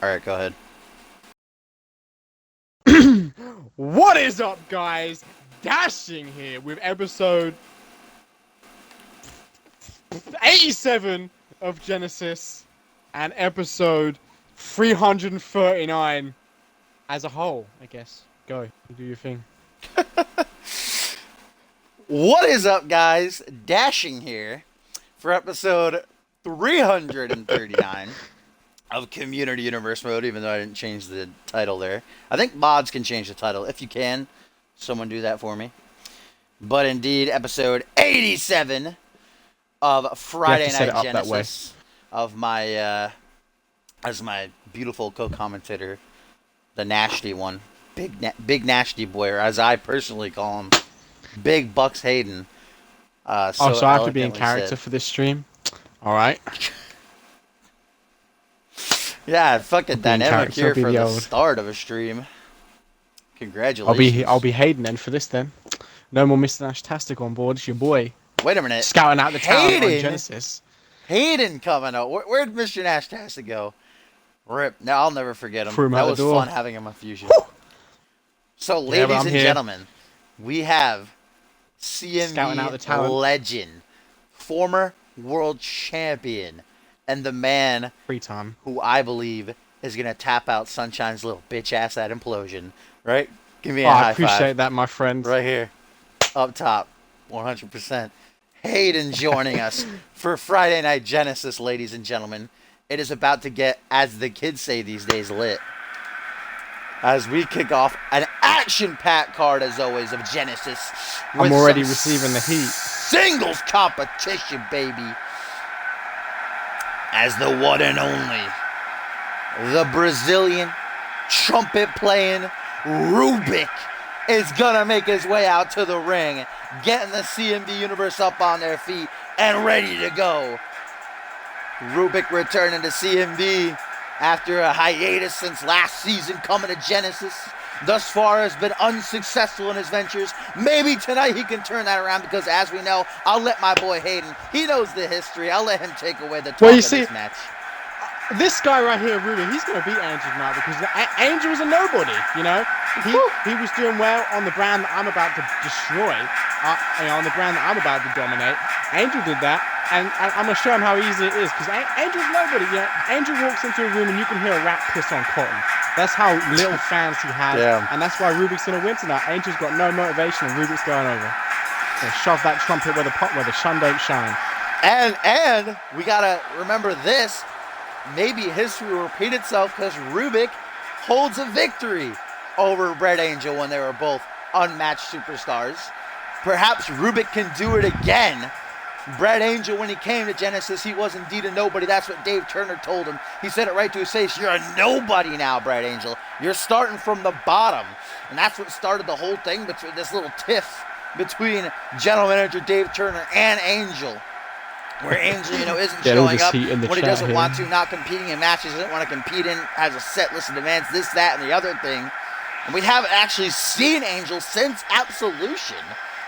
Alright, go ahead. What is up, guys? Dashing here with episode 87 of Genesis and episode 339 as a whole, I guess. Go, do your thing. What is up, guys? Dashing here for episode 339 of Community Universe Mode, even though I didn't change the title there. I think mods can change the title. If you can, someone do that for me. But indeed, episode 87 of Friday Night Genesis of my, as my beautiful co-commentator, the Nasty one. Big Nasty Boy, or as I personally call him, Big Bucks Hayden. So I have to be in character for this stream? Alright. Yeah, fucking dynamic here for the start of a stream. Congratulations. I'll be Hayden then for this then. No more Mr. Nashtastic on board. It's your boy. Wait a minute. Scouting out the town on Genesis. Hayden coming out. Where'd Mr. Nashtastic go? Rip. Now I'll never forget him. That was fun having him on Fusion. So, ladies and gentlemen, we have CMV legend, former world champion, and the man who I believe is going to tap out Sunshine's little bitch ass at Implosion. Right? Give me a high five. I appreciate that, my friend. Right here. Up top. 100%. Hayden joining us for Friday Night Genesis, ladies and gentlemen. It is about to get, as the kids say these days, lit. As we kick off an action-packed card, as always, of Genesis. I'm already receiving the heat. Singles competition, baby. As the one and only, the Brazilian trumpet-playing Rubik is going to make his way out to the ring, getting the CMV Universe up on their feet and ready to go. Rubik returning to CMV after a hiatus since last season, coming to Genesis. Thus far has been unsuccessful in his ventures. Maybe tonight he can turn that around because, as we know, I'll let my boy Hayden, he knows the history. I'll let him take away the talk of this match. This guy right here, Ruben, he's going to beat Angel tonight because Angel was a nobody, you know? He was doing well on the brand that I'm about to destroy, on the brand that I'm about to dominate. Angel did that, and I'm going to show him how easy it is because Angel's nobody, you know? Angel walks into a room and you can hear a rat piss on cotton. That's how little fans he has, and that's why Rubik's going to win tonight. Angel's got no motivation and Rubik's going over. So shove that trumpet where the sun don't shine. And we got to remember this. Maybe history will repeat itself because Rubik holds a victory over Brett Angel when they were both unmatched superstars. Perhaps Rubik can do it again. Brett Angel, when he came to Genesis, he was indeed a nobody. That's what Dave Turner told him. He said it right to his face. You're a nobody now, Brett Angel. You're starting from the bottom. And that's what started the whole thing, between this little tiff between general manager Dave Turner and Angel. Where Angel, isn't showing up when he doesn't want to, not competing in matches, doesn't want to compete in, has a set list of demands, this, that, and the other thing. And we haven't actually seen Angel since Absolution,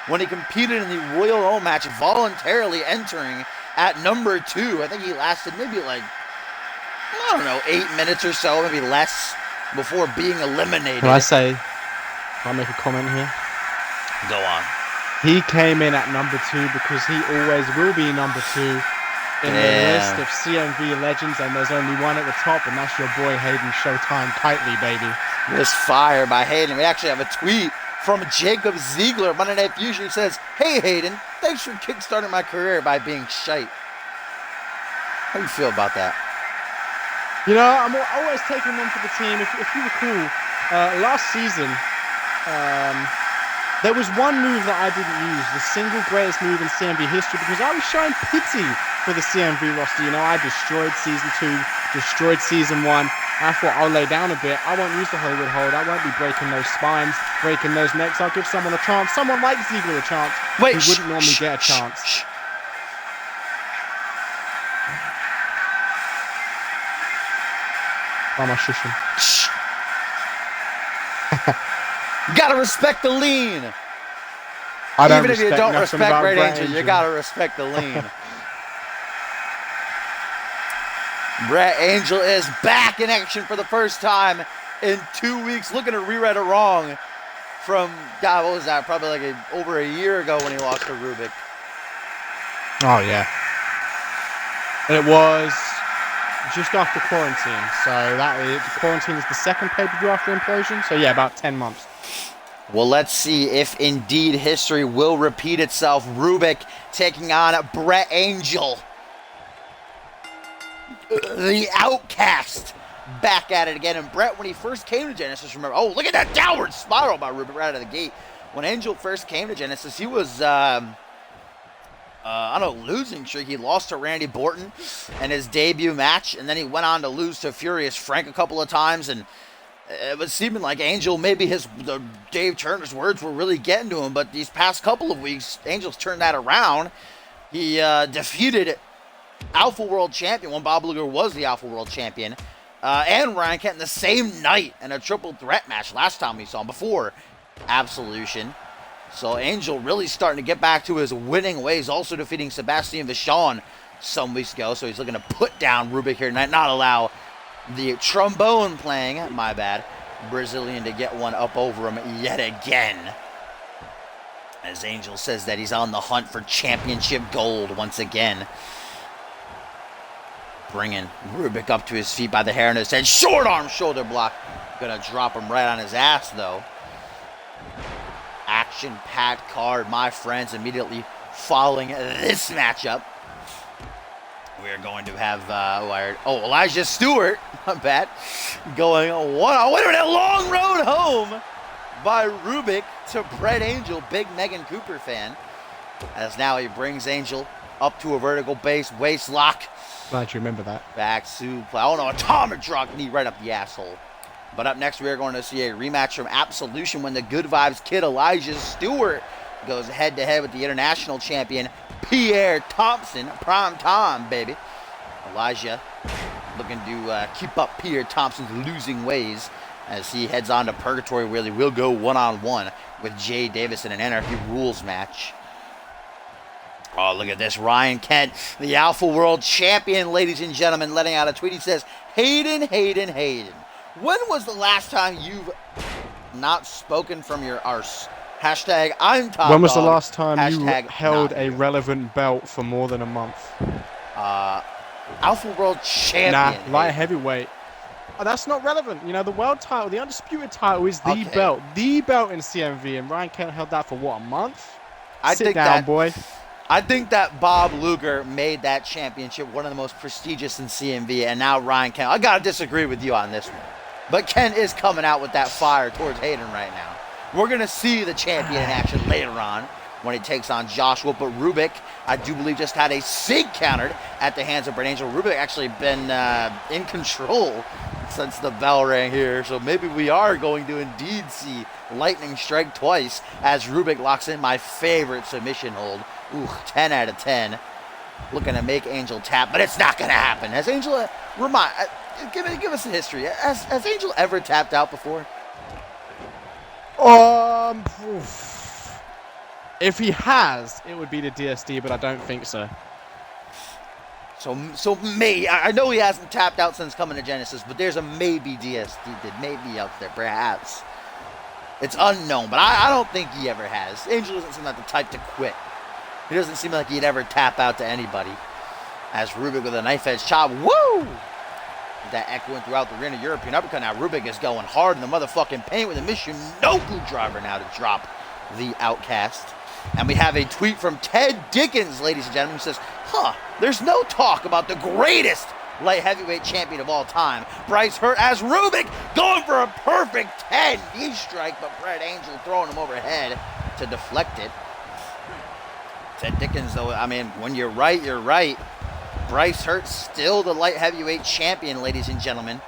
when he competed in the Royal Rumble match, voluntarily entering at number 2. I think he lasted maybe 8 minutes or so, maybe less, before being eliminated. Can I make a comment here? Go on. He came in at number 2 because he always will be number 2 in the list of CMV legends, and there's only one at the top, and that's your boy Hayden. Showtime tightly, baby. This fire by Hayden. We actually have a tweet from Jacob Ziegler, Monday Night Fusion, who says, "Hey Hayden, thanks for kickstarting my career by being shite." How do you feel about that? I'm always taking one for the team. If you recall, last season, there was one move that I didn't use, the single greatest move in CMV history, because I was showing pity for the CMV roster. You know, I destroyed Season 2, destroyed Season 1. I thought I'll lay down a bit. I won't use the Hollywood hold. I won't be breaking those spines, breaking those necks. I'll give someone a chance. Someone like Ziegler a chance who wouldn't normally get a chance. Why am I shushing? You gotta respect the lean. Even if you don't respect Red Angel, you gotta respect the lean. Brett Angel is back in action for the first time in 2 weeks. Looking to rewrite it wrong from, God, what was that? Probably like over a year ago when he lost to Rubik. Oh, yeah. It was just after quarantine. So quarantine is the second pay-per-view after Implosion. So, yeah, about 10 months. Well, let's see if indeed history will repeat itself. Rubik taking on Brett Angel. The Outcast back at it again. And Brett, when he first came to Genesis, remember, oh, look at that downward spiral by Rubik right out of the gate. When Angel first came to Genesis, he was, on a losing streak. He lost to Randy Borton in his debut match, and then he went on to lose to Furious Frank a couple of times, and it was seeming like Angel, maybe Dave Turner's words were really getting to him, but these past couple of weeks, Angel's turned that around. He defeated Alpha World Champion when Bob Luger was the Alpha World Champion, and Ryan Kent in the same night in a triple threat match last time we saw him before Absolution. So Angel really starting to get back to his winning ways, also defeating Sebastian Vachon some weeks ago. So he's looking to put down Rubik here tonight, not allow the trombone playing, my bad, Brazilian to get one up over him yet again. As Angel says that he's on the hunt for championship gold once again. Bringing Rubik up to his feet by the hair on his head. Short arm shoulder block. Gonna drop him right on his ass, though. Action-packed card, my friends, immediately following this matchup. We're going to have, Elijah Stewart, not bad, going one-on-one. Wait a minute, long road home by Rubik to Brett Angel, big Megan Cooper fan. As now he brings Angel up to a vertical base, waist lock. Glad you remember that. Back suplex. Oh no, atomic drop knee right up the asshole. But up next, we are going to see a rematch from Absolution when the Good Vibes Kid Elijah Stewart goes head-to-head with the international champion Pierre Thompson. Prime time, baby. Elijah looking to keep up Pierre Thompson's losing ways as he heads on to Purgatory, where he will go one-on-one with Jay Davis in an Anarchy Rules match. Oh, look at this. Ryan Kent, the Alpha World Champion, ladies and gentlemen, letting out a tweet. He says, Hayden. When was the last time you've not spoken from your arse? Hashtag I'm top When was dog. the last time Hashtag you held a you. relevant belt for more than a month? Alpha World Champion. Nah, light heavyweight. Oh, that's not relevant. You know, the world title, the undisputed title is the belt. The belt in CMV. And Ryan Kent held that for, what, a month? Sit down, boy. I think that Bob Luger made that championship one of the most prestigious in CMV, and now Ryan Kent. I got to disagree with you on this one. But Kent is coming out with that fire towards Hayden right now. We're going to see the champion in action later on when he takes on Joshua. But Rubik, I do believe, just had a sig countered at the hands of Brett Angel. Rubik actually been in control since the bell rang here. So maybe we are going to indeed see lightning strike twice as Rubik locks in my favorite submission hold. Ooh, 10 out of 10. Looking to make Angel tap, but it's not going to happen. Has Angel, give us a history. Has Angel ever tapped out before? If he has, it would be the DSD, but I don't think so. So I know he hasn't tapped out since coming to Genesis, but there's a maybe DSD that may be out there, perhaps. It's unknown, but I don't think he ever has. Angel doesn't seem like the type to quit. He doesn't seem like he'd ever tap out to anybody. As Rubik with a knife edge chop. Woo! That echoing throughout the arena. European uppercut. Now Rubik is going hard in the motherfucking paint with a Michinoku driver now to drop the Outcast. And we have a tweet from Ted Dickens, ladies and gentlemen, who says, there's no talk about the greatest light heavyweight champion of all time. Bryce hurt as Rubik going for a perfect 10 knee strike, but Brett Angel throwing him overhead to deflect it. Ted Dickens, though, I mean, when you're right, you're right. Bryce Hurt still the light heavyweight champion, ladies and gentlemen.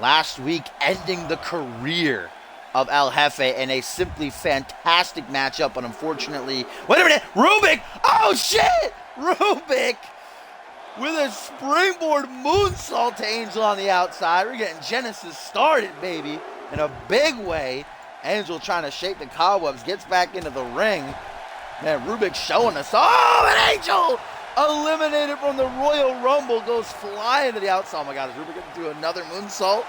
Last week, ending the career of El Jefe in a simply fantastic matchup, but unfortunately, wait a minute, Rubik! Oh shit! Rubik with a springboard moonsault to Angel on the outside. We're getting Genesis started, baby, in a big way. Angel trying to shake the cobwebs, gets back into the ring. Man, Rubik showing us. Oh, and Angel eliminated from the Royal Rumble, goes flying to the outside. Oh my God, is Rubik going to do another moonsault?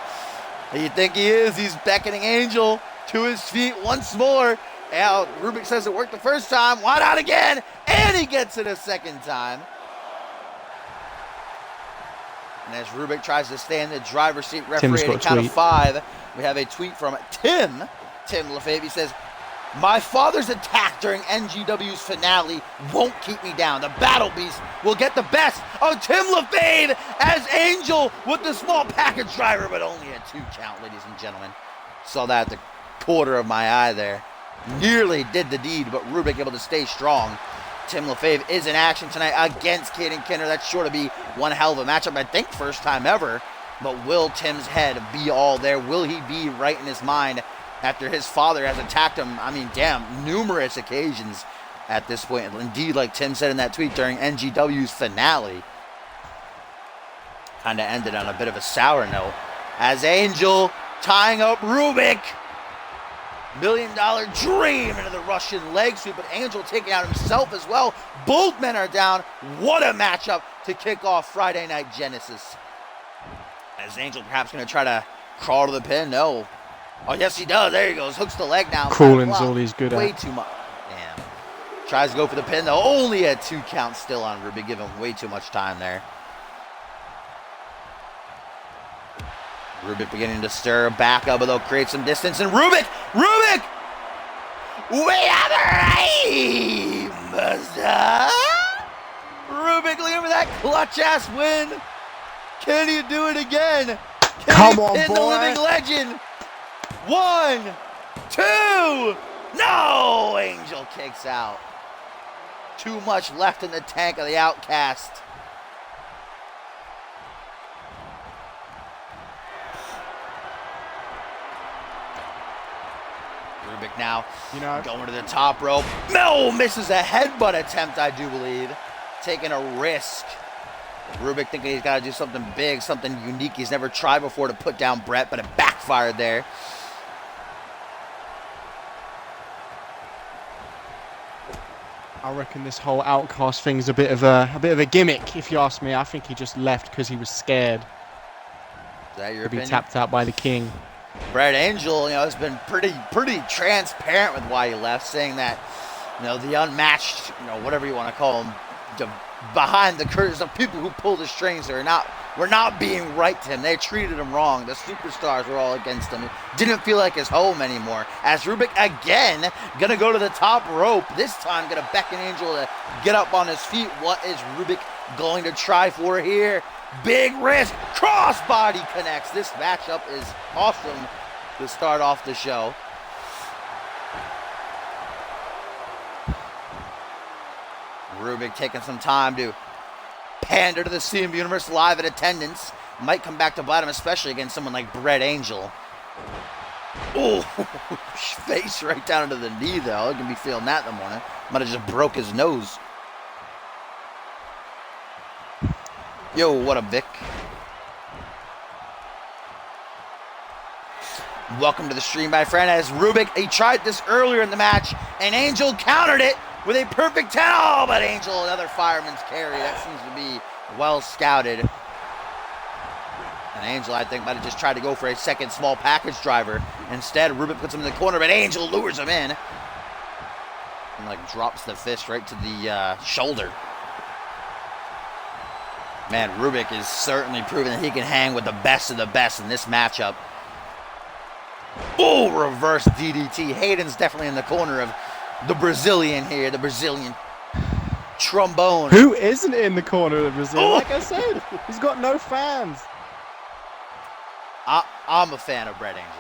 You think he is? He's beckoning Angel to his feet once more. Now, Rubik says it worked the first time. Why not again? And he gets it a second time. And as Rubik tries to stay in the driver's seat, referee at a count of 5, we have a tweet from Tim LaFave. He says, "My father's attack during NGW's finale won't keep me down. The Battle Beast will get the best of Tim LaFave as Angel with the small package driver, but only a 2 count, ladies and gentlemen." Saw that at the corner of my eye there. Nearly did the deed, but Rubik able to stay strong. Tim LaFave is in action tonight against Caden Kinner. That's sure to be one hell of a matchup, I think first time ever. But will Tim's head be all there? Will he be right in his mind after his father has attacked him, I mean, damn, numerous occasions at this point? Indeed, like Tim said in that tweet, during NGW's finale, kind of ended on a bit of a sour note. As Angel tying up Rubik. $1 Million Dream into the Russian leg sweep, but Angel taking out himself as well. Both men are down. What a matchup to kick off Friday Night Genesis. Is Angel perhaps going to try to crawl to the pin? No. Oh, yes, he does. There he goes. Hooks the leg now. Crawling's all he's good at. Way too much. Damn. Tries to go for the pin, though. Only a 2 count still on Rubik. Give him way too much time there. Rubik beginning to stir. Back up, though. Create some distance. And Rubik! We have a aim! Rubik looking for that clutch-ass win. Can he do it again? Come on, boy. The living legend. 1, 2. No! Angel kicks out. Too much left in the tank of the Outcast. Rubik now going to the top rope. No! Misses a headbutt attempt, I do believe. Taking a risk. Rubik thinking he's got to do something big, something unique he's never tried before to put down Brett, but it backfired there. I reckon this whole Outcast thing is a bit of a gimmick, if you ask me. I think he just left because he was scared. Is that your opinion? opinion? Be tapped out by the King. Brett Angel, has been pretty transparent with why he left, saying that, the unmatched, whatever you want to call him, behind the curtains, the people who pull the strings were not being right to him. They treated him wrong. The superstars were all against him. Didn't feel like his home anymore. As Rubik again gonna go to the top rope. This time gonna beckon Angel to get up on his feet. What is Rubik going to try for here? Big risk. Crossbody connects. This matchup is awesome to start off the show. Rubik taking some time to pander to the CMV Universe live in attendance. Might come back to bite him, especially against someone like Brett Angel. Oh, face right down into the knee, though. He's going to be feeling that in the morning. Might have just broke his nose. Yo, what up, Vic? Welcome to the stream, my friend. As Rubik, he tried this earlier in the match, and Angel countered it with a perfect 10. Oh, but Angel, another fireman's carry. That seems to be well scouted. And Angel, I think, might have just tried to go for a second small package driver. Instead, Rubik puts him in the corner, but Angel lures him in. And, drops the fist right to the shoulder. Man, Rubik is certainly proving that he can hang with the best of the best in this matchup. Oh, reverse DDT. Hayden's definitely in the corner of the Brazilian here, the Brazilian trombone. Who isn't in the corner of Brazil? Oh. Like I said, he's got no fans. I'm a fan of Brett Angel.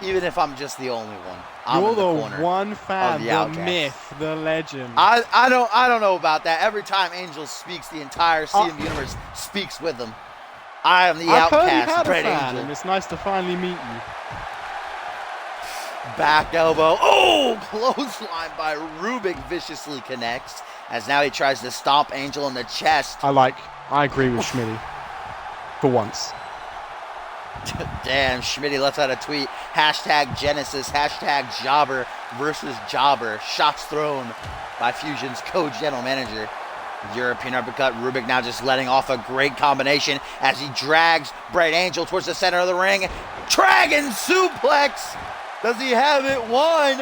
Even if I'm just the only one. You're in the the corner one fan, the the outcast. myth, the legend. I don't know about that. Every time Angel speaks, the entire CMV universe speaks with him. I am the I've heard you outcast, had a Brett fan, Angel. and it's nice to finally meet you. Back elbow. Oh, clothesline by Rubik viciously connects. As now he tries to stomp Angel in the chest. I agree with Schmitty. For once. Damn, Schmitty lets out a tweet. Hashtag Genesis, hashtag Jobber versus Jobber. Shots thrown by Fusion's co-general manager. European uppercut. Rubik now just letting off a great combination as he drags Brett Angel towards the center of the ring. Dragon suplex. Does he have it? 1,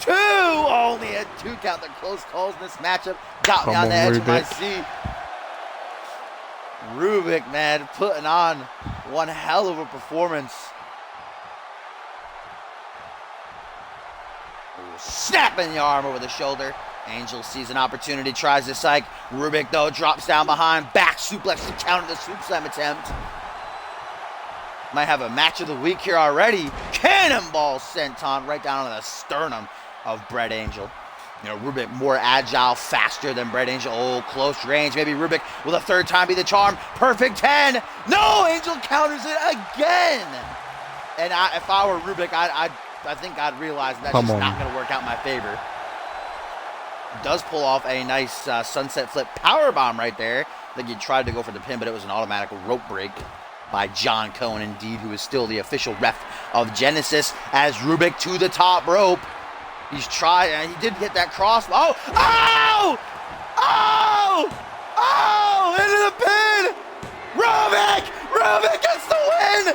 2. Only a 2 count. The close calls in this matchup got me on the edge of my seat. Rubik, man, putting on one hell of a performance. Snapping the arm over the shoulder. Angel sees an opportunity, tries to psych. Rubik, though, drops down behind. Back suplex to counter the soup slam attempt. Might have a match of the week here already. Cannonball senton right down on the sternum of Brett Angel. You know, Rubik more agile, faster than Brett Angel. Oh, close range. Maybe Rubik will a third time be the charm. Perfect 10. No, Angel counters it again. And if I were Rubik, I think I'd realize that's just not going to work out in my favor. Does pull off a nice sunset flip powerbomb right there. I think he tried to go for the pin, but it was an automatic rope break by John Cohen, indeed, who is still the official ref of Genesis, as Rubik to the top rope. He's trying, and he did hit that cross. Oh! Oh! Oh! Oh! Into the pin! Rubik! Rubik gets the win!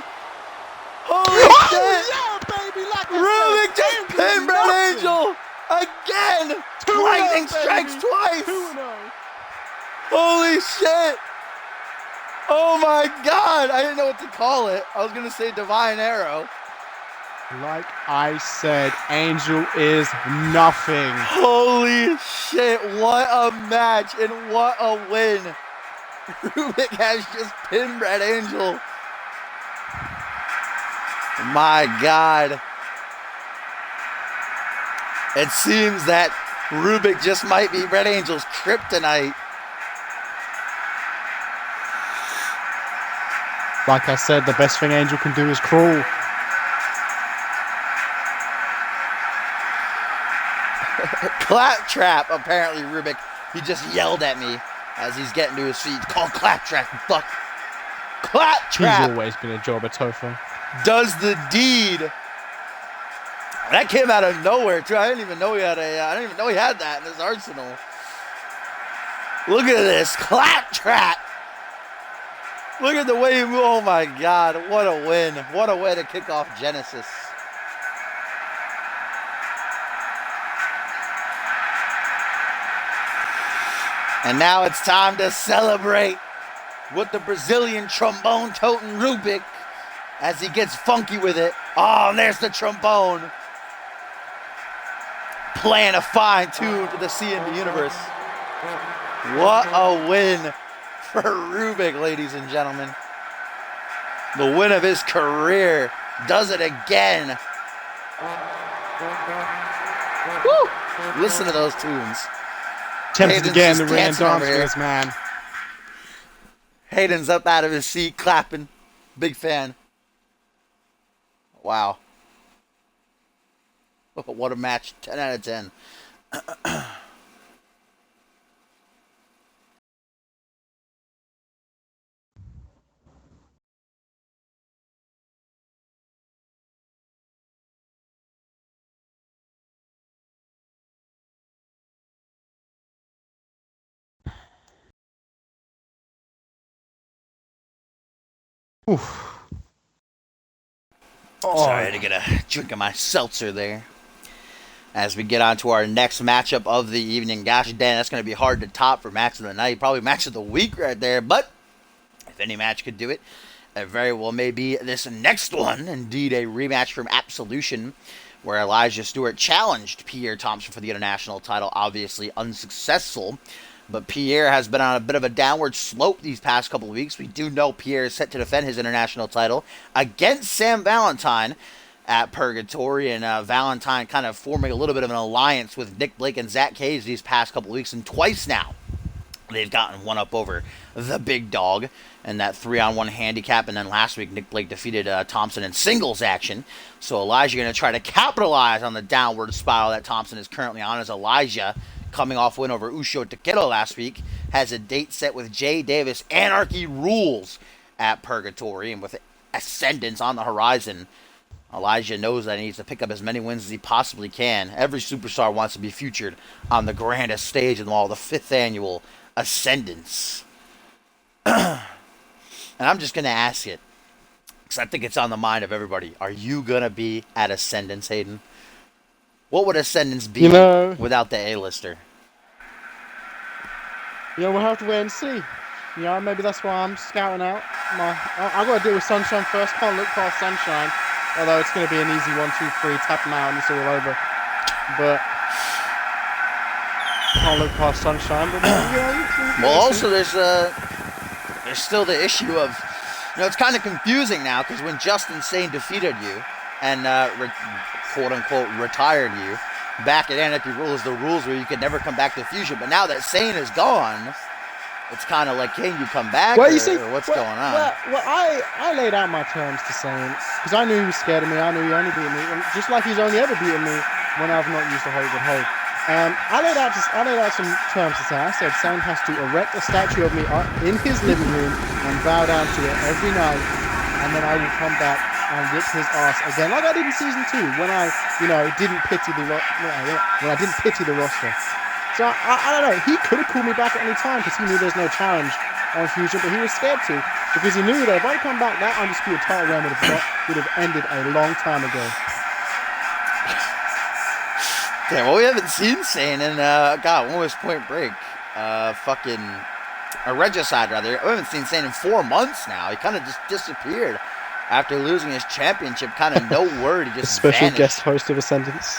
Holy shit! Yeah, baby, like Rubik just pinned Brett Angel! Again! Lightning strikes twice! 2-0. Holy shit! Oh my god! I didn't know what to call it. I was gonna say Divine Arrow. Like I said, Angel is nothing. Holy shit, what a match and what a win. Rubik has just pinned Brett Angel. My god. It seems that Rubik just might be Brett Angel's kryptonite. Like I said, the best thing Angel can do is crawl. Claptrap, apparently Rubik. He just yelled at me as he's getting to his feet. It's called Claptrap, you fuck. Claptrap. He's always been a jobber, Topher. Does the deed. That came out of nowhere, too. I didn't even know he had that in his arsenal. Look at this. Claptrap. Look at the way he moved. Oh, my God. What a win. What a way to kick off Genesis. And now it's time to celebrate with the Brazilian trombone-toting Rubik as he gets funky with it. Oh, and there's the trombone. Playing a fine tune to the CMV universe. What a win for Rubik, ladies and gentlemen. The win of his career. Does it again. Woo! Listen to those tunes. Tempted to get in the ring and dancing dance over with here. this man. Hayden's up out of his seat, clapping. Big fan. Wow. What a match. 10 out of 10. Oof. Sorry, I had to get a drink of my seltzer there. As we get on to our next matchup of the evening. Gosh, Dan, that's going to be hard to top for match of the night. Probably match of the week right there. But if any match could do it, it very well may be this next one. Indeed, a rematch from Absolution where Elijah Stewart challenged Pierre Thompson for the international title, obviously unsuccessful. But Pierre has been on a bit of a downward slope these past couple of weeks. We do know Pierre is set to defend his international title against Sam Valentine at Purgatory, and Valentine kind of forming a little bit of an alliance with Nick Blake and Zach Cage these past couple of weeks, and twice now they've gotten one up over the big dog in that 3-on-1 handicap. And then last week, Nick Blake defeated Thompson in singles action. So Elijah going to try to capitalize on the downward spiral that Thompson is currently on, as Elijah, coming off win over Ucho Takedo last week, has a date set with Jay Davis. Anarchy rules at Purgatory, and with Ascendance on the horizon, Elijah knows that he needs to pick up as many wins as he possibly can. Every superstar wants to be featured on the grandest stage in all, the 5th annual Ascendance. And I'm just going to ask it, because I think it's on the mind of everybody. Are you going to be at Ascendance, Hayden? What would Ascendance be without the A-lister? Yeah, we'll have to wait and see. Maybe that's why I'm scouting out. I got to deal with Sunshine first. Can't look past Sunshine. Although it's going to be an easy 1, 2, 3, tap him out and it's all over. But can't look past Sunshine. But well, also there's still the issue of, it's kind of confusing now, because when Justin Sane defeated you and quote unquote retired you back at Anarchy Rules, the rules were you could never come back to Fusion. But now that Sane is gone, it's kind of like, can you come back, or what's going on? Well, I laid out my terms to Sane, because I knew he was scared of me. I knew he only beat me, just like he's only ever beaten me when I've not used the hold good hold. I laid out some terms to Sane. I said Sane has to erect a statue of me in his living room and bow down to it every night, and then I will come back and whip his ass again, like I did in season 2 when I, didn't pity the roster. So I don't know. He could have called me back at any time because he knew there's no challenge on Fusion, but he was scared to, because he knew that if I come back, that undisputed title reign would have ended a long time ago. Yeah, well, we haven't seen Sane in, when was Point Break? Regicide, rather. We haven't seen Sane in 4 months now. He kind of just disappeared after losing his championship. Kind of no word. He just special vanished. Guest host of Ascendance.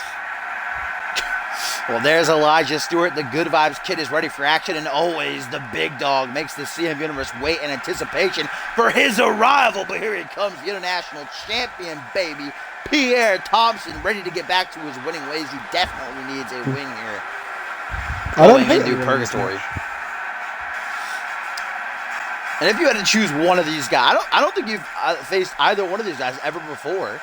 Well, there's Elijah Stewart. The Good Vibes Kid is ready for action, and always the big dog makes the CMV Universe wait in anticipation for his arrival. But here he comes, the international champion, baby. Pierre Thompson, ready to get back to his winning ways. He definitely needs a win here. Going into Purgatory. And if you had to choose one of these guys, I don't think you've faced either one of these guys ever before.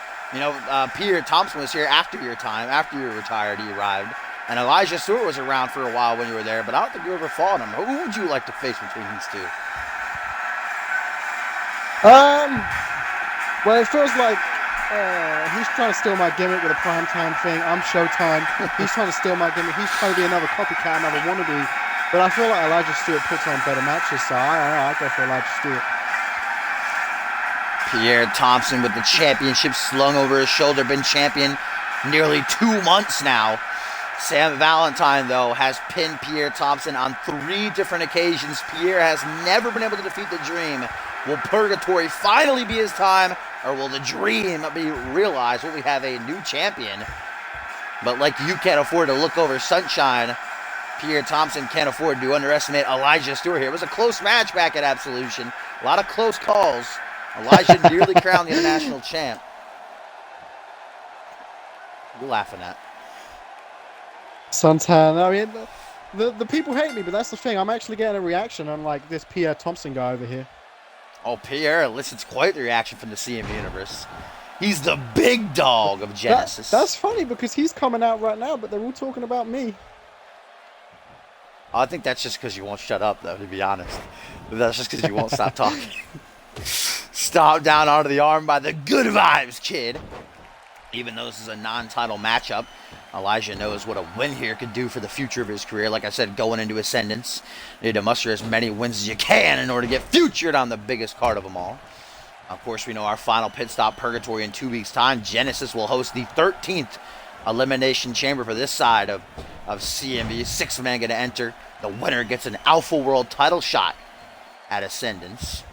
Pierre Thompson was here after your time, after you were retired, he arrived. And Elijah Stewart was around for a while when you were there, but I don't think you ever fought him. Who would you like to face between these two? Well, it feels like he's trying to steal my gimmick with a primetime thing. I'm Showtime. He's trying to steal my gimmick. He's trying to be another copycat, another wannabe. But I feel like Elijah Stewart puts on better matches, so I go for Elijah Stewart. Pierre Thompson with the championship slung over his shoulder, been champion nearly 2 months now. Sam Valentine, though, has pinned Pierre Thompson on 3 different occasions. Pierre has never been able to defeat the Dream. Will Purgatory finally be his time, or will the Dream be realized? Will we have a new champion? But like you can't afford to look over Sunshine, Pierre Thompson can't afford to underestimate Elijah Stewart here. It was a close match back at Absolution. A lot of close calls. Elijah nearly crowned the international champ. You're laughing at. Suntan. I mean, the people hate me, but that's the thing. I'm actually getting a reaction, unlike this Pierre Thompson guy over here. Oh, Pierre elicits quite the reaction from the CMV Universe. He's the big dog of Genesis. That's funny, because he's coming out right now, but they're all talking about me. I think that's just because you won't shut up, though, to be honest. That's just because you won't stop talking. Stomped down onto the arm by the Good Vibes Kid. Even though this is a non-title matchup, Elijah knows what a win here could do for the future of his career. Like I said, going into Ascendance, you need to muster as many wins as you can in order to get featured on the biggest card of them all. Of course, we know our final pit stop, Purgatory, in 2 weeks' time. Genesis will host the 13th Elimination Chamber for this side of CMV. 6 men going to enter. The winner gets an Alpha World title shot at Ascendance.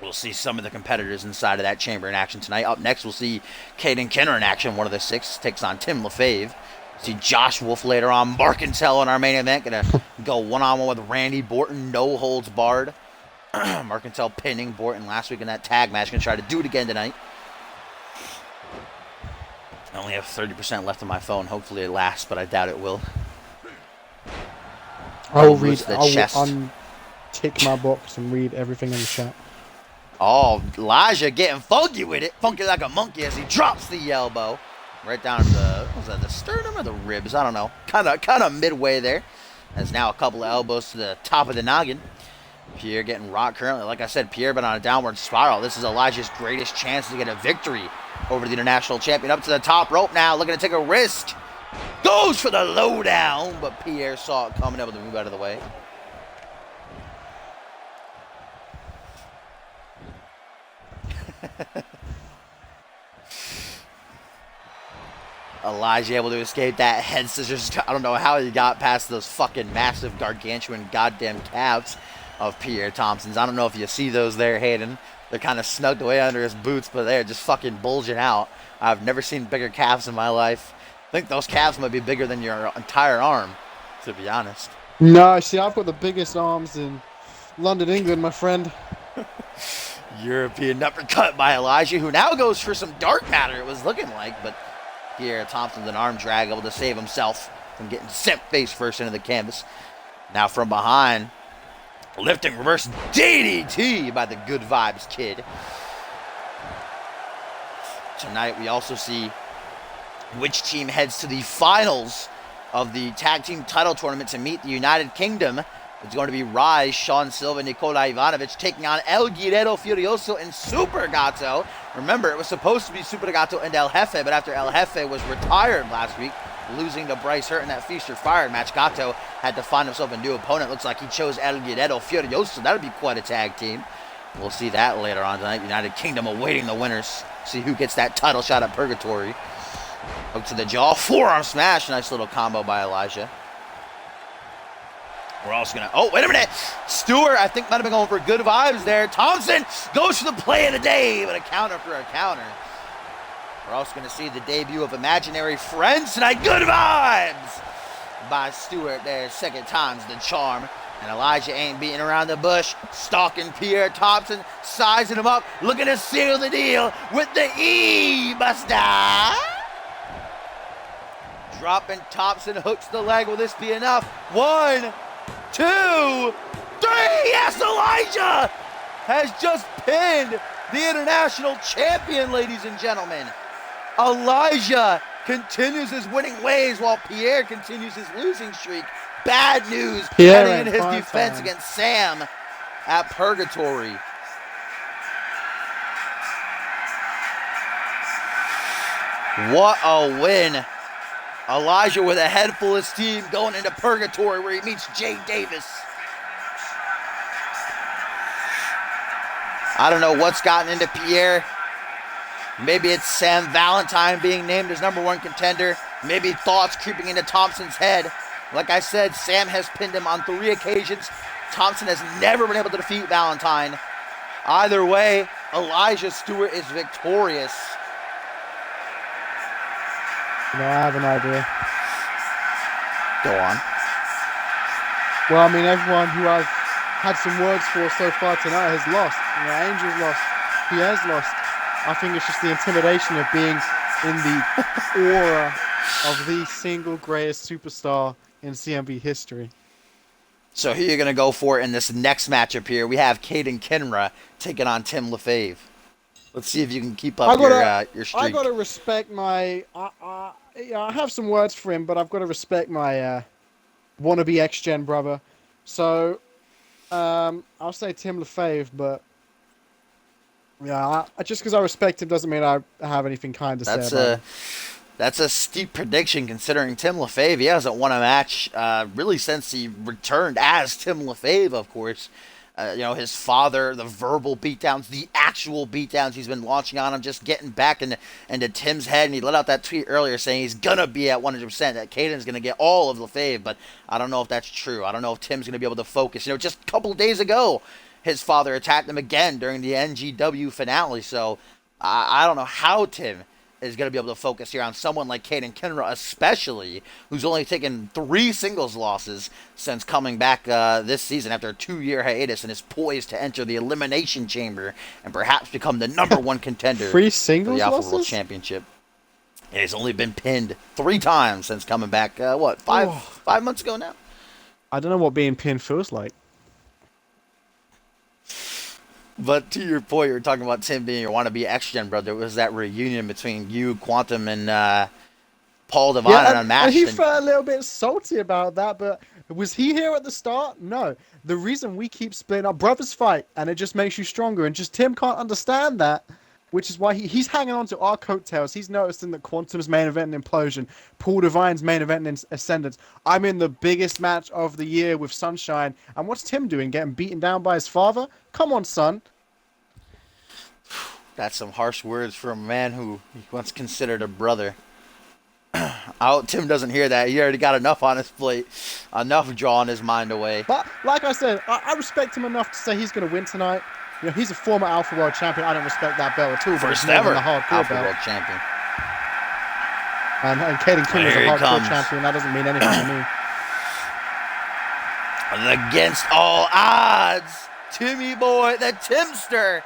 We'll see some of the competitors inside of that chamber in action tonight. Up next, we'll see Caden Kenner in action. One of the 6 takes on Tim LaFave. See Josh Wolf later on. Markintel in our main event. Going to go one-on-one with Randy Borton. No holds barred. Markintel pinning Borton last week in that tag match. Going to try to do it again tonight. I only have 30% left on my phone. Hopefully it lasts, but I doubt it will. I'll untick my box and read everything in the chat. Oh, Elijah getting funky with it. Funky like a monkey as he drops the elbow. Right down to the, was that the sternum or the ribs? I don't know. Kind of midway there. There's now a couple of elbows to the top of the noggin. Pierre getting rocked currently. Like I said, Pierre been on a downward spiral. This is Elijah's greatest chance to get a victory over the international champion. Up to the top rope now, looking to take a risk. Goes for the lowdown, but Pierre saw it coming, able to move out of the way. Elijah able to escape that head scissors. I don't know how he got past those fucking massive, gargantuan, goddamn calves of Pierre Thompson's. I don't know if you see those there, Hayden. They're kind of snugged away under his boots, but they're just fucking bulging out. I've never seen bigger calves in my life. I think those calves might be bigger than your entire arm, to be honest. No, see, I've got the biggest arms in London, England, my friend. European uppercut by Elijah, who now goes for some dark matter, it was looking like, but Pierre Thompson's an arm drag, able to save himself from getting sent face first into the canvas. Now from behind, lifting reverse DDT by the Good Vibes Kid. Tonight we also see which team heads to the finals of the tag team title tournament to meet the United Kingdom. It's going to be Rise, Sean Silva, Nikola Ivanovic taking on El Guerrero Furioso and Super Gato. Remember, it was supposed to be Super Gato and El Jefe, but after El Jefe was retired last week, losing to Bryce Hurt in that Feast or Fire match, Gato had to find himself a new opponent. Looks like he chose El Guerrero Furioso. That would be quite a tag team. We'll see that later on tonight. United Kingdom awaiting the winners. See who gets that title shot at Purgatory. Hook to the jaw, forearm smash. Nice little combo by Elijah. We're also going to... Oh, wait a minute. Stewart, I think, might have been going for Good Vibes there. Thompson goes for the play of the day, but a counter for a counter. We're also going to see the debut of Imaginary Friends tonight. Good Vibes by Stewart there. Second time's the charm. And Elijah ain't beating around the bush. Stalking Pierre Thompson, sizing him up, looking to seal the deal with the E-Buster. Dropping Thompson, hooks the leg. Will this be enough? 1, 2, 3. Yes, Elijah has just pinned the international champion, ladies and gentlemen. Elijah continues his winning ways while Pierre continues his losing streak. Bad news heading into his defense against Sam at Purgatory. What a win. Elijah with a head full of steam going into Purgatory where he meets Jay Davis. I don't know what's gotten into Pierre. Maybe it's Sam Valentine being named as #1 contender. Maybe thoughts creeping into Thompson's head. Like I said, Sam has pinned him on 3 occasions. Thompson has never been able to defeat Valentine. Either way, Elijah Stewart is victorious. No, I have an idea. Go on. Well, I mean, everyone who I've had some words for so far tonight has lost. You know, Angel's lost. Pierre's lost. I think it's just the intimidation of being in the aura of the single greatest superstar in CMV history. So who are you going to go for in this next matchup here? We have Caden Kenra taking on Tim LaFave. Let's see if you can keep up your streak. I got to respect my... I have some words for him, but I've got to respect my wannabe ex-gen brother. So, I'll say Tim LaFave, but... Yeah, just because I respect him doesn't mean I have anything kind to say about him. That's a steep prediction considering Tim LaFave. He hasn't won a match really since he returned as Tim LaFave, of course. His father, the verbal beatdowns, the actual beatdowns he's been launching on him, just getting back into Tim's head. And he let out that tweet earlier saying he's going to be at 100%, that Caden's going to get all of LaFave. But I don't know if that's true. I don't know if Tim's going to be able to focus. Just a couple of days ago, his father attacked him again during the NGW finale. So I don't know how Tim is going to be able to focus here on someone like Caden Kinra, especially, who's only taken 3 singles losses since coming back this season after a 2-year hiatus, and is poised to enter the Elimination Chamber and perhaps become the #1 contender 3 for singles the Alpha losses? World Championship. And he's only been pinned 3 times since coming back, five months ago now? I don't know what being pinned feels like. But to your point, you were talking about Tim being your wannabe X-Gen brother. It was that reunion between you, Quantum, and Paul Devine and Unmatched. And he felt a little bit salty about that, but was he here at the start? No. The reason we keep splitting up, brothers fight, and it just makes you stronger, and just Tim can't understand that, which is why he's hanging on to our coattails. He's noticing that Quantum's main event in Implosion, Paul Devine's main event in Ascendance. I'm in the biggest match of the year with Sunshine, and what's Tim doing? Getting beaten down by his father? Come on, son. That's some harsh words from a man who he once considered a brother. Tim doesn't hear that. He already got enough on his plate, enough drawing his mind away. But like I said, I respect him enough to say he's going to win tonight. You know, he's a former Alpha World Champion. I don't respect that belt at all. First but it's ever the hardcore Alpha belt. World Champion. And Caden Kinra's a Here he hardcore comes. champion. That doesn't mean anything to me. Against all odds, Timmy Boy, the Timster,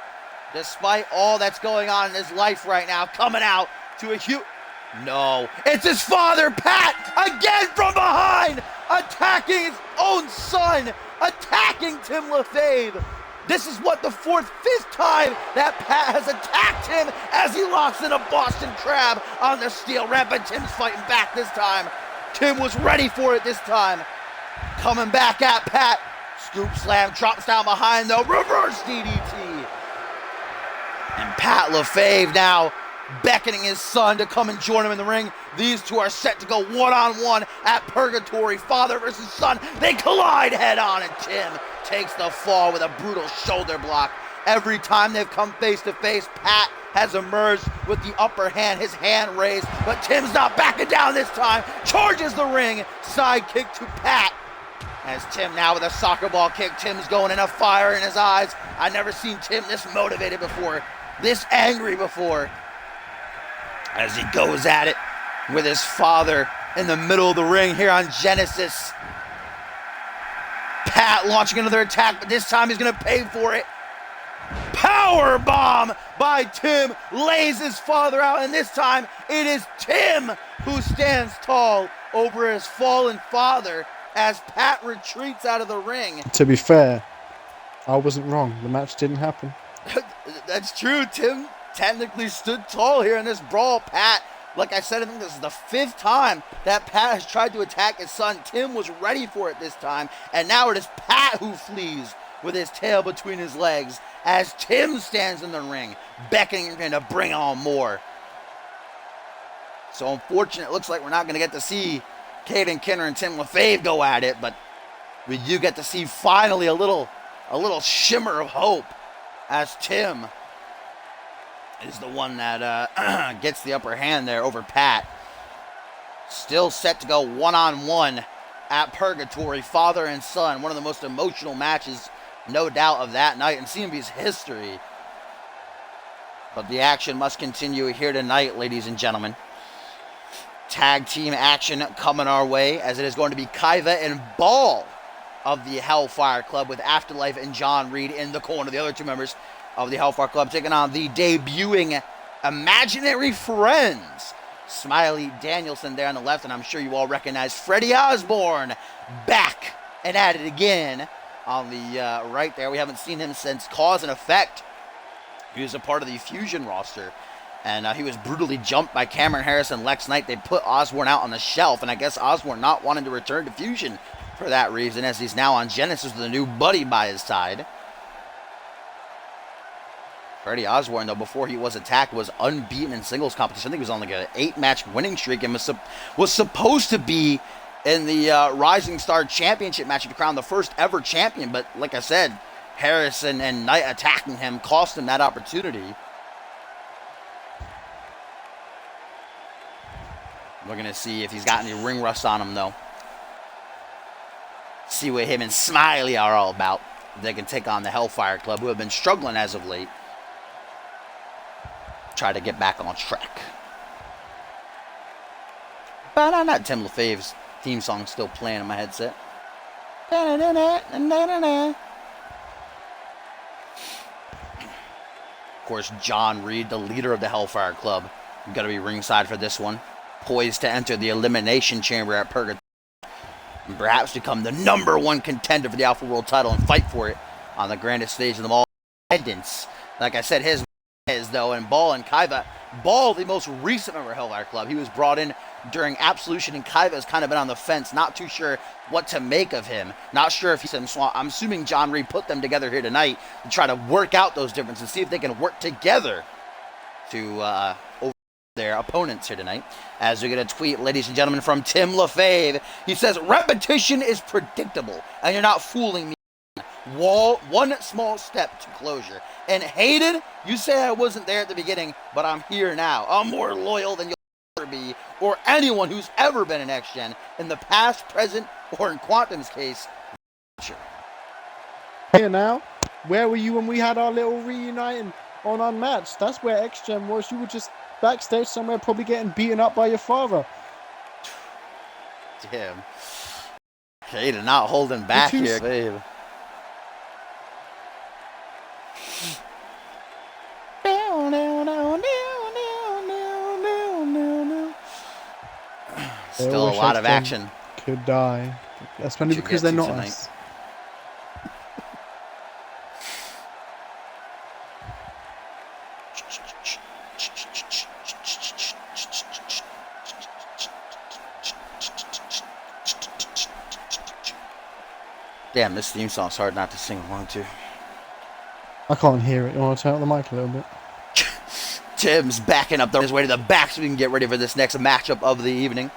despite all that's going on in his life right now, coming out to a huge... No, it's his father, Pat, again from behind, attacking his own son, attacking Tim LaFave. This is what, the 4th, 5th time that Pat has attacked him as he locks in a Boston Crab on the steel ramp, and Tim's fighting back this time. Tim was ready for it this time. Coming back at Pat. Scoop slam, drops down behind the reverse DDT. And Pat LaFave now beckoning his son to come and join him in the ring. These two are set to go one-on-one at Purgatory. Father versus son. They collide head-on, and Tim takes the fall with a brutal shoulder block. Every time they've come face-to-face, Pat has emerged with the upper hand, his hand raised, but Tim's not backing down this time. Charges the ring. Side kick to Pat. As Tim now with a soccer ball kick. Tim's going in, a fire in his eyes. I've never seen Tim this motivated before, this angry before. As he goes at it with his father in the middle of the ring here on Genesis. Pat launching another attack, but this time he's going to pay for it. Power bomb by Tim, lays his father out, and this time it is Tim who stands tall over his fallen father as Pat retreats out of the ring. To be fair, I wasn't wrong. The match didn't happen. That's true. Tim technically stood tall here in this brawl. Pat, like I said, I think this is the 5th time that Pat has tried to attack his son. Tim was ready for it this time, and now it is Pat who flees with his tail between his legs as Tim stands in the ring, beckoning him to bring on more. So unfortunate, it looks like we're not going to get to see Caden Kinner and Tim LaFave go at it, but we do get to see finally a little shimmer of hope as Tim is the one that gets the upper hand there over Pat. Still set to go one-on-one at Purgatory, father and son. One of the most emotional matches, no doubt, of that night in CMV's history. But the action must continue here tonight, ladies and gentlemen. Tag team action coming our way, as it is going to be Kaiva and Ball of the Hellfire Club, with Afterlife and John Reed in the corner. The other 2 members of the Hellfire Club taking on the debuting Imaginary Friends. Smiley Danielson there on the left, and I'm sure you all recognize Freddie Osborne back and at it again on the right there. We haven't seen him since Cause and Effect. He was a part of the Fusion roster, and he was brutally jumped by Cameron Harris and Lex Knight. They put Osborne out on the shelf, and I guess Osborne not wanting to return to Fusion for that reason, as he's now on Genesis with a new buddy by his side. Freddie Osborne, though, before he was attacked, was unbeaten in singles competition. I think he was on like an 8-match winning streak, and was supposed to be in the Rising Star Championship match to crown the first ever champion. But like I said, Harris and Knight attacking him cost him that opportunity. We're going to see if he's got any ring rust on him, though. See what him and Smiley are all about. They can take on the Hellfire Club, who have been struggling as of late. Try to get back on track. Tim LaFave's theme song still playing in my headset. Of course, John Reed, the leader of the Hellfire Club, got to be ringside for this one. Poised to enter the Elimination Chamber at Purgatory. And perhaps become the #1 contender for the Alpha World title and fight for it on the grandest stage of them all. Like I said, his though, and Ball and Kaiva. Ball, the most recent member of Hellfire Club. He was brought in during Absolution, and Kaiva has kind of been on the fence. Not too sure what to make of him. Not sure if he's him. So I'm assuming John Reed put them together here tonight to try to work out those differences and see if they can work together to over their opponents here tonight. As we get a tweet, ladies and gentlemen, from Tim LaFave. He says, repetition is predictable, and you're not fooling me. One small step to closure. And Hayden, you say I wasn't there at the beginning, but I'm here now. I'm more loyal than you'll ever be, or anyone who's ever been an X-Gen, in the past, present, or in Quantum's case. Sure. Here now, where were you when we had our little reuniting on Unmatched? That's where X-Gen was. You were just backstage somewhere, probably getting beaten up by your father. Damn. Hayden not holding back here, babe. Still a lot of action. Could die. That's only because they're not us. Damn, this theme song's hard not to sing along to. I can't hear it. You want to turn up the mic a little bit? Tim's backing up his way to the back so we can get ready for this next matchup of the evening.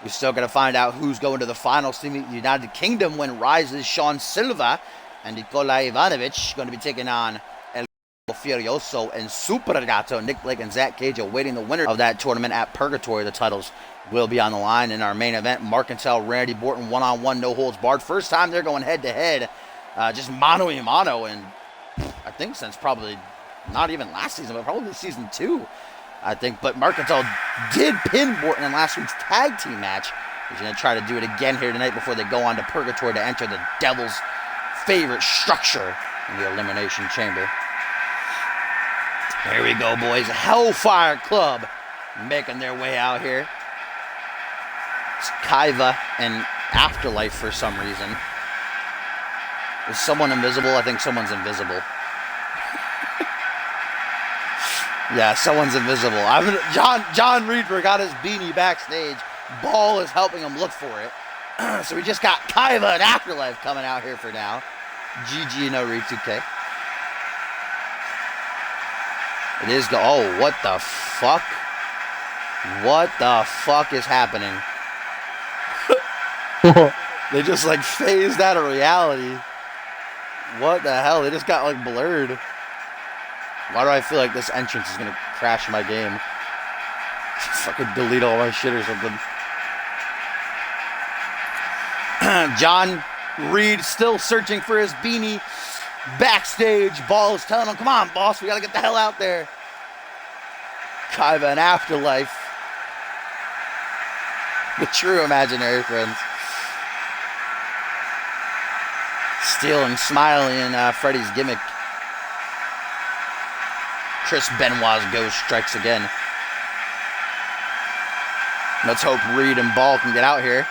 We're still going to find out who's going to the finals. Team of the United Kingdom when rises Sean Silva and Nikola Ivanovic going to be taking on El Furioso and Super Gato, Nick Blake and Zach Cage, awaiting the winner of that tournament at Purgatory. The titles will be on the line in our main event. Mark Cantel, Randy Borton, one-on-one, no holds barred. First time they're going head-to-head, just mano-a-mano, and I think since probably not even last season, but probably season 2. I think, but Mark Cantel did pin Borton in last week's tag team match. He's going to try to do it again here tonight before they go on to Purgatory to enter the Devil's favorite structure in the Elimination Chamber. Here we go, boys. Hellfire Club making their way out here. It's Kaiva and Afterlife for some reason. Is someone invisible? I think someone's invisible. Yeah, someone's invisible. John Reed got his beanie backstage. Ball is helping him look for it. So we just got Kaiva and Afterlife coming out here for now. GG no Reed 2K. It is oh, what the fuck? What the fuck is happening? They just like phased out of reality. What the hell? They just got like blurred. Why do I feel like this entrance is gonna crash my game? Just fucking delete all my shit or something. John Reed still searching for his beanie. Backstage, Ball is telling him, come on, boss, we gotta get the hell out there. Kaiva and Afterlife. The true imaginary friends. Stealing Smiley and Freddy's gimmick. Chris Benoit's ghost strikes again. Let's hope Reed and Ball can get out here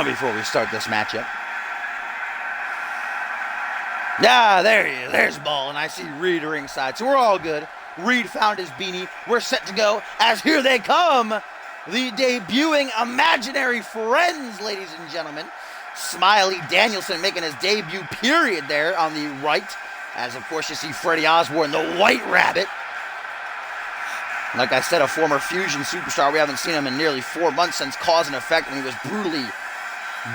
before we start this matchup. Yeah, there he is. There's Ball, and I see Reed ringside, so we're all good. Reed found his beanie. We're set to go, as here they come. The debuting imaginary friends, ladies and gentlemen. Smiley Danielson making his debut period there on the right. As, of course, you see Freddie Osborne, the White Rabbit. Like I said, a former Fusion superstar. We haven't seen him in nearly 4 months since Cause and Effect when he was brutally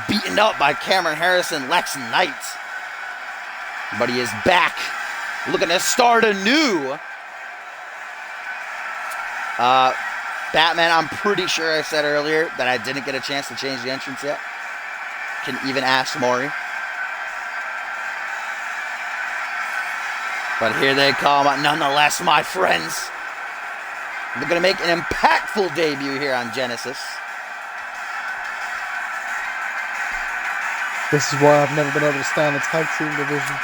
beaten up by Cameron Harrison, Lex Knight. But he is back, looking to start anew. Batman, I'm pretty sure I said earlier that I didn't get a chance to change the entrance yet. Can even ask Maury. But here they come, nonetheless, my friends. They're going to make an impactful debut here on Genesis. This is why I've never been able to stand the tag team division.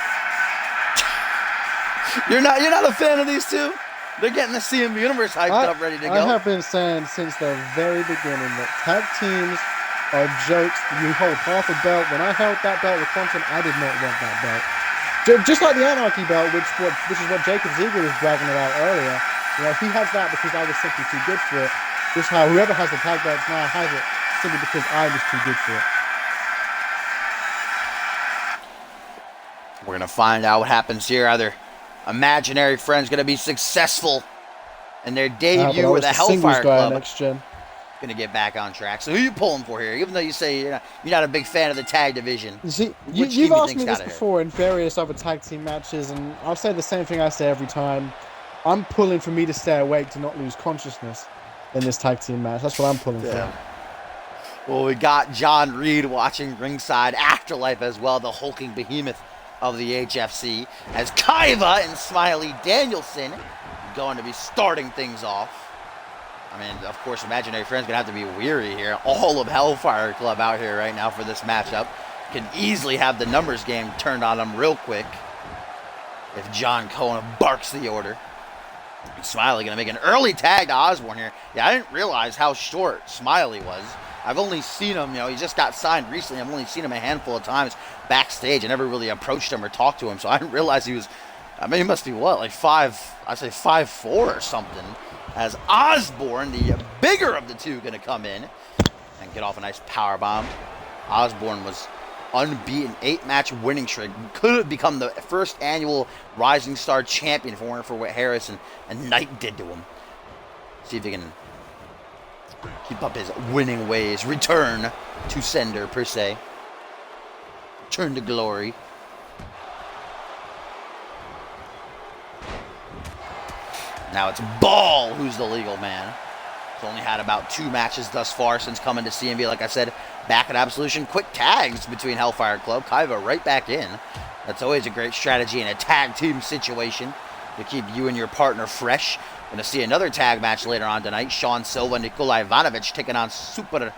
You're not a fan of these two? They're getting the CMV Universe hyped up, ready to go. I have been saying since the very beginning that tag teams are jokes. You hold half a belt. When I held that belt with Quantum, I did not want that belt. Just like the Anarchy belt, which is what Jacob Ziegler was bragging about earlier. You know, he has that because I was simply too good for it. Just how whoever has the tag belts now has it simply because I was too good for it. We're going to find out what happens here. Either Imaginary Friends going to be successful in their debut with the Hellfire Club. Next gen. Going to get back on track. So who are you pulling for here? Even though you say you're not a big fan of the tag division. You see, you've asked me this before in various other tag team matches, and I've said the same thing I say every time. I'm pulling for me to stay awake to not lose consciousness in this tag team match. That's what I'm pulling for. Well, we got John Reed watching ringside, Afterlife as well, the hulking behemoth of the HFC, as Kaiva and Smiley Danielson going to be starting things off. I mean, of course, Imaginary Friends going to have to be weary here. All of Hellfire Club out here right now for this matchup. Can easily have the numbers game turned on them real quick if John Cohen barks the order. Smiley going to make an early tag to Osborne here. Yeah, I didn't realize how short Smiley was. I've only seen him, he just got signed recently. I've only seen him a handful of times backstage. I never really approached him or talked to him, so I didn't realize he was, he must be what, like 5'4" or something. As Osborne, the bigger of the two, going to come in and get off a nice power bomb. Osborne was unbeaten, 8-match winning streak. Could have become the first annual Rising Star champion if it weren't for what Harris and Knight did to him. See if he can keep up his winning ways. Return to sender, per se. Return to glory. Now it's Ball who's the legal man. He's only had about 2 matches thus far since coming to CMV. Like I said, back at Absolution. Quick tags between Hellfire Club. Kaiva right back in. That's always a great strategy in a tag team situation to keep you and your partner fresh. Going to see another tag match later on tonight. Sean Silva, Nikola Ivanovic taking on Super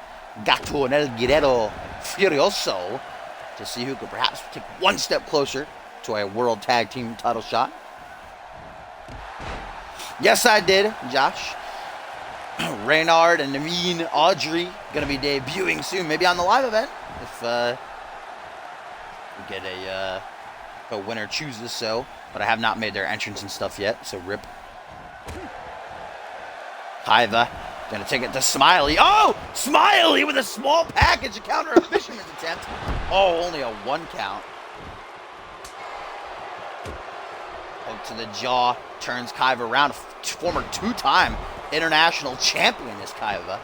Gato and El Guerrero Furioso to see who could perhaps take one step closer to a world tag team title shot. Yes, I did, Josh. Reynard and Naveen Audrey going to be debuting soon, maybe on the live event, if we get a winner chooses so. But I have not made their entrance and stuff yet, so rip. Kaiva going to take it to Smiley. Oh, Smiley with a small package to counter a fisherman's attempt. Oh, only a 1 count. Hook to the jaw, turns Kaiva around. Former 2-time international champion is Kaiva.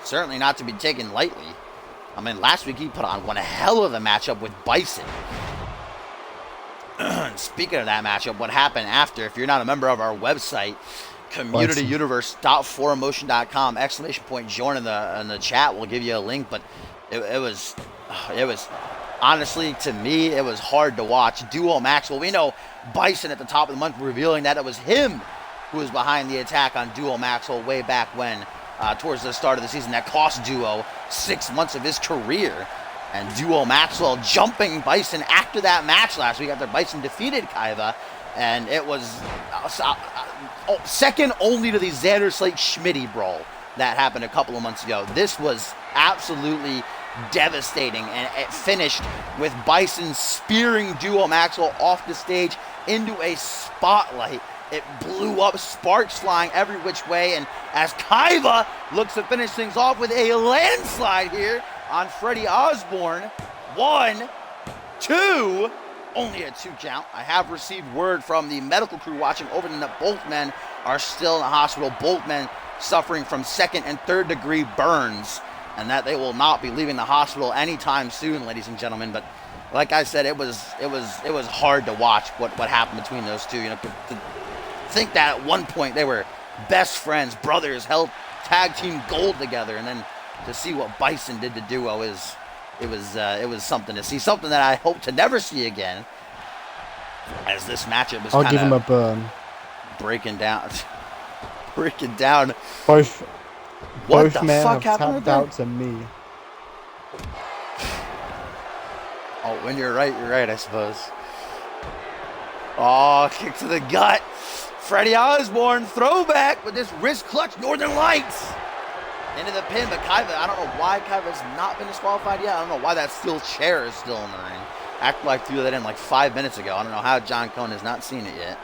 Certainly not to be taken lightly. I mean, last week he put on one hell of a matchup with Bison. Speaking of that matchup, what happened after, if you're not a member of our website, communityuniverse.4emotion.com, ! Join in the chat. We'll give you a link, but it was honestly, to me, it was hard to watch. Duo Maxwell, we know Bison at the top of the month revealing that it was him who was behind the attack on Duo Maxwell way back when, towards the start of the season, that cost Duo 6 months of his career. And Duo Maxwell jumping Bison after that match last week after Bison defeated Kaiva. And it was second only to the Xander Slate Schmitty brawl that happened a couple of months ago. This was absolutely devastating, and it finished with Bison spearing Duo Maxwell off the stage into a spotlight. It blew up, sparks flying every which way, and as Kaiva looks to finish things off with a landslide here on Freddie Osborne. 1, 2, only a 2 count. I have received word from the medical crew watching over them that both men are still in the hospital. Both men suffering from 2nd and 3rd degree burns, and that they will not be leaving the hospital anytime soon, ladies and gentlemen. But like I said, it was hard to watch what happened between those two. To think that at one point they were best friends, brothers, held tag team gold together, and then to see what Bison did to Duo it was something to see, something that I hope to never see again. as this matchup is I'll kind give him a of burn. breaking down. Breaking down. Both What the men fuck have happened tapped right out to me. Oh, when you're right, I suppose. Oh, kick to the gut. Freddie Osborne, throwback with this wrist clutch, Northern Lights. Into the pin, but Kaiva, I don't know why Kaiva's not been disqualified yet. I don't know why that steel chair is still in the ring. Act like I threw that in like 5 minutes ago. I don't know how John Cone has not seen it yet.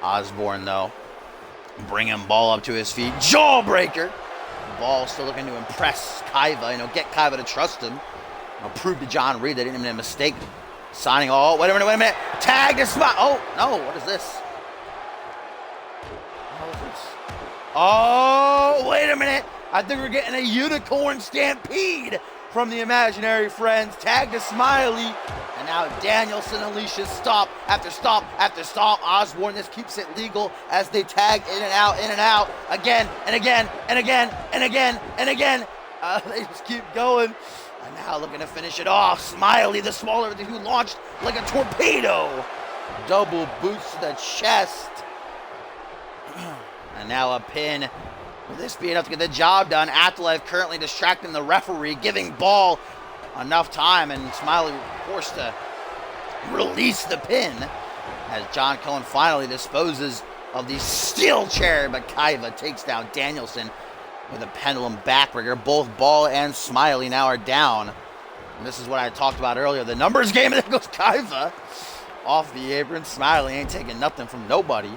Osborne, though, bringing ball up to his feet. Jawbreaker. Ball still looking to impress Kaiva, get Kaiva to trust him. Prove to John Reed they didn't make a mistake. Signing all. Wait a minute. Tag the spot. Oh, no. What is this? What is this? Oh, wait a minute. I think we're getting a unicorn stampede from the imaginary friends. Tag to Smiley. And now Danielson unleashes stop after stop after stop. Osborne just keeps it legal as they tag in and out. Again and again and again and again and again. They just keep going. And now looking to finish it off. Smiley, the smaller of the two, launched like a torpedo. Double boots to the chest. And now a pin. Will this be enough to get the job done? Afterlife currently distracting the referee, giving Ball enough time, and Smiley forced to release the pin as John Cone finally disposes of the steel chair, but Kaiva takes down Danielson with a pendulum backbreaker. Both Ball and Smiley now are down. And this is what I talked about earlier. The numbers game, and there goes Kaiva off the apron. Smiley ain't taking nothing from nobody.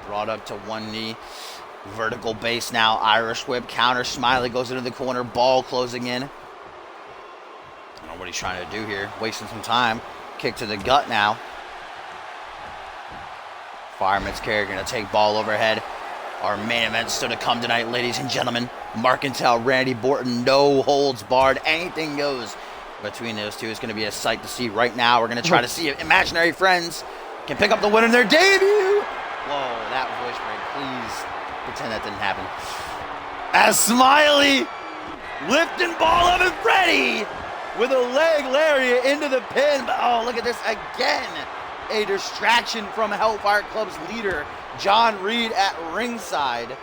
Brought up to one knee. Vertical base now. Irish whip counter. Smiley goes into the corner. Ball closing in. I don't know what he's trying to do here. Wasting some time. Kick to the gut now. Fireman's carry going to take Ball overhead. Our main event still to come tonight, ladies and gentlemen. Marcantel, Randy Borton, no holds barred. Anything goes between those two. It's going to be a sight to see right now. We're going to try to see if Imaginary Friends can pick up the win in their debut. Whoa, that voice break. Please pretend that didn't happen. As Smiley lifting Ball up and Freddie with a leg lariat into the pin. But oh, look at this again. A distraction from Hellfire Club's leader, John Reed, at ringside.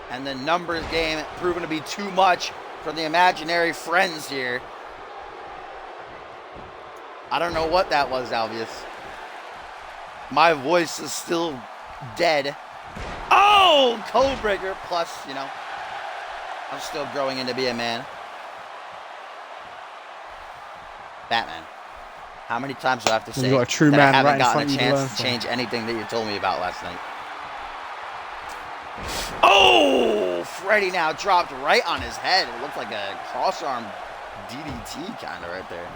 And the numbers game proven to be too much for the Imaginary Friends here. I don't know what that was, Albius. My voice is still dead. Oh, Codebreaker. Plus, I'm still growing into be a man. Batman. How many times do I have to say got a true that man I haven't right in gotten front a of you to learn chance to from. change anything that you told me about last night? Oh! Freddie now dropped right on his head. It looked like a cross-arm DDT kind of right there.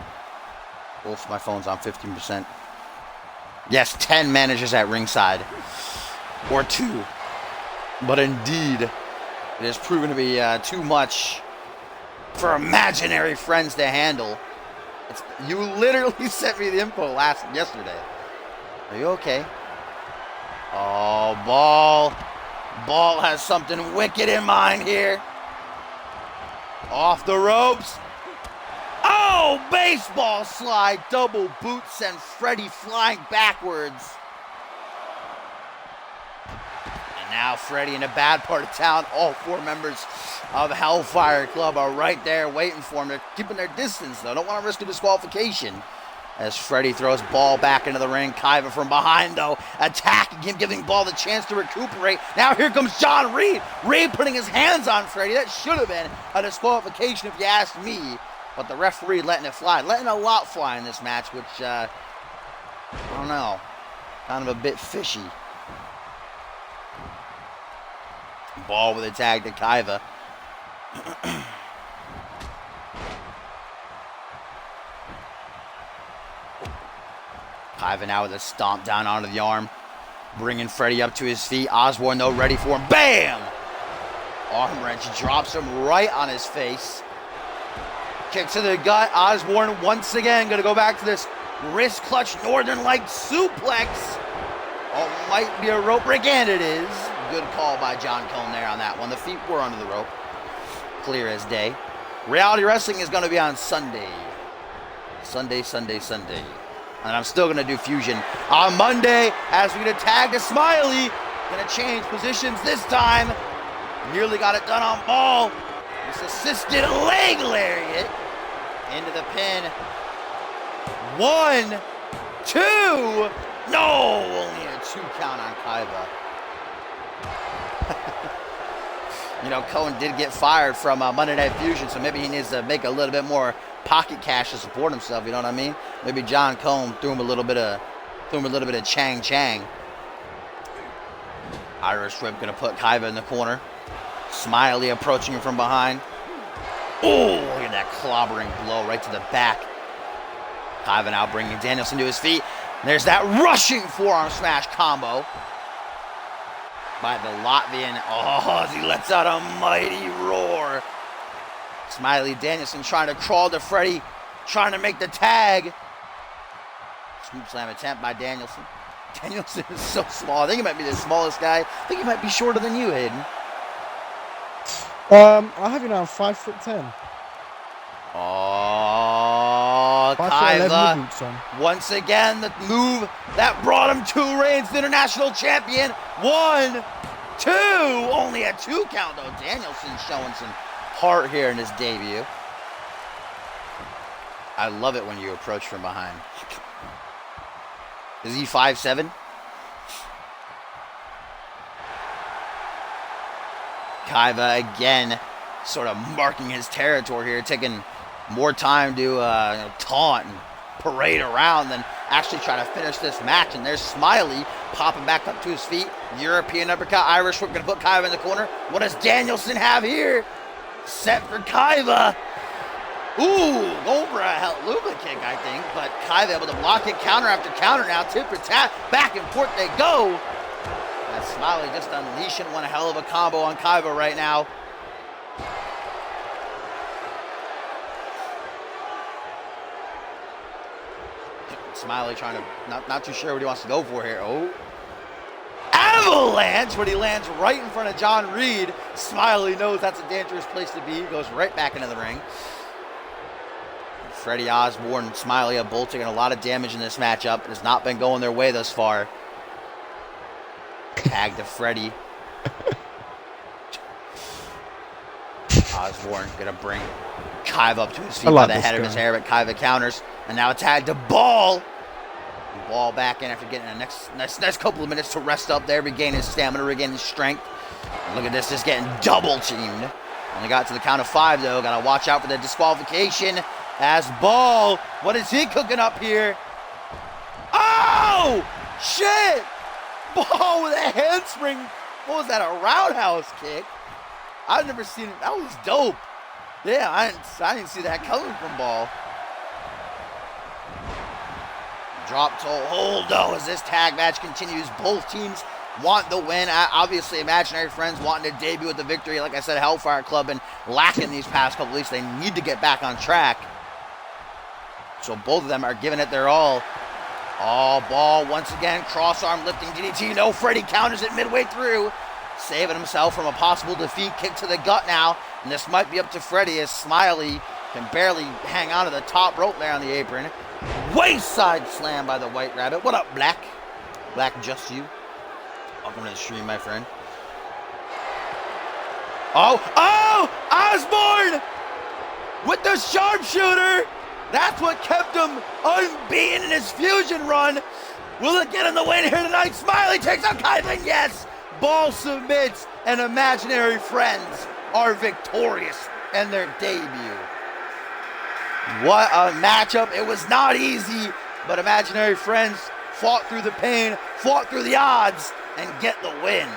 Oof, my phone's on 15%. Yes, 10 managers at ringside. Or 2. But indeed, it has proven to be too much for Imaginary Friends to handle. You literally sent me the info yesterday. Are you okay? Oh, Ball. Ball has something wicked in mind here. Off the ropes. Oh, baseball slide. Double boot send Freddie flying backwards. And now Freddie in a bad part of town. All 4 members of Hellfire Club are right there waiting for him. They're keeping their distance, though. Don't want to risk a disqualification. As Freddie throws Ball back into the ring. Kaiva from behind, though, attacking him, giving Ball the chance to recuperate. Now here comes John Reed. Reed putting his hands on Freddie. That should have been a disqualification if you asked me. But the referee letting it fly. Letting a lot fly in this match, which, I don't know. Kind of a bit fishy. Ball with a tag to Kaiva. Kaiva now with a stomp down onto the arm. Bringing Freddie up to his feet. Osborne, though, ready for him. Bam! Arm wrench drops him right on his face. Kick to the gut. Osborne once again going to go back to this wrist clutch Northern Light suplex. Oh, might be a rope break, and it is. Good call by John Cone there on that one. The feet were under the rope. Clear as day. Reality Wrestling is going to be on Sunday. Sunday. And I'm still going to do Fusion on Monday as we get a tag to Smiley. Going to change positions this time. Nearly got it done on Ball. This assisted leg lariat into the pin. 1, 2. No, only a 2 count on Kaiba. You know, Cohen did get fired from Monday Night Fusion, so maybe he needs to make a little bit more pocket cash to support himself. You know what I mean? Maybe John Cohen threw him a little bit of chang. Irish Whip gonna put Kaiba in the corner. Smiley approaching him from behind. Oh, look at that clobbering blow right to the back. Kaiba now bringing Danielson to his feet. There's that rushing forearm smash combo by the Latvian. Oh, as he lets out a mighty roar. Smiley Danielson trying to crawl to Freddy, trying to make the tag. Scoop slam attempt by Danielson. Danielson is so small. I think he might be the smallest guy. I think he might be shorter than you, Hayden. I have you now 5'10". Oh, Kaiba. Once again, the move that brought him 2 reigns, international champion. 1, 2. Only a 2 count, though. Danielson showing some heart here in his debut. I love it when you approach from behind. Is he 5'7"? Kaiba again sort of marking his territory here, taking more time to taunt and parade around than actually try to finish this match. And there's Smiley popping back up to his feet. European uppercut, Irish Whip, going to put Kaiba in the corner. What does Danielson have here? Set for Kaiba. Ooh, going for a Luba kick, I think. But Kaiba able to block it, counter after counter now. Tip for tap, back and forth they go. And Smiley just unleashing one hell of a combo on Kaiba right now. Smiley trying to, not too sure what he wants to go for here. Oh. Avalanche, when he lands right in front of John Reed. Smiley knows that's a dangerous place to be. He goes right back into the ring. Freddie Osborne and Smiley have both taken a lot of damage in this matchup. It has not been going their way thus far. Tag to Freddie. Osborne gonna bring Kaiba up to his feet by the head of his hair, but Kaiba counters. And now a tag to Ball. Ball back in after getting a nice couple of minutes to rest up there, regain his stamina, regain his strength. And look at this, just getting double teamed. Only got to the count of 5 though. Gotta watch out for the disqualification. As Ball, what is he cooking up here? Oh, shit! Ball with a handspring. What was that, a roundhouse kick? I've never seen it. That was dope. Yeah, I didn't see that coming from Ball. Drop toe hold though as this tag match continues. Both teams want the win. Obviously, Imaginary Friends wanting to debut with the victory. Like I said, Hellfire Club been lacking these past couple weeks. They need to get back on track. So both of them are giving it their all. Oh, Ball once again, cross arm lifting DDT. No, Freddie counters it midway through. Saving himself from a possible defeat. Kick to the gut now. And this might be up to Freddie as Smiley can barely hang on to the top rope there on the apron. Wayside slam by the White Rabbit. What up, Black? Black, just you. Welcome to the stream, my friend. Oh, Osborne with the sharpshooter. That's what kept him unbeaten in his Fusion run. Will it get him the win here tonight? Smiley takes out Kaiba. Yes, Ball submits, and Imaginary Friends are victorious in their debut. What a matchup. It was not easy, but Imaginary Friends fought through the pain, fought through the odds, and get the win.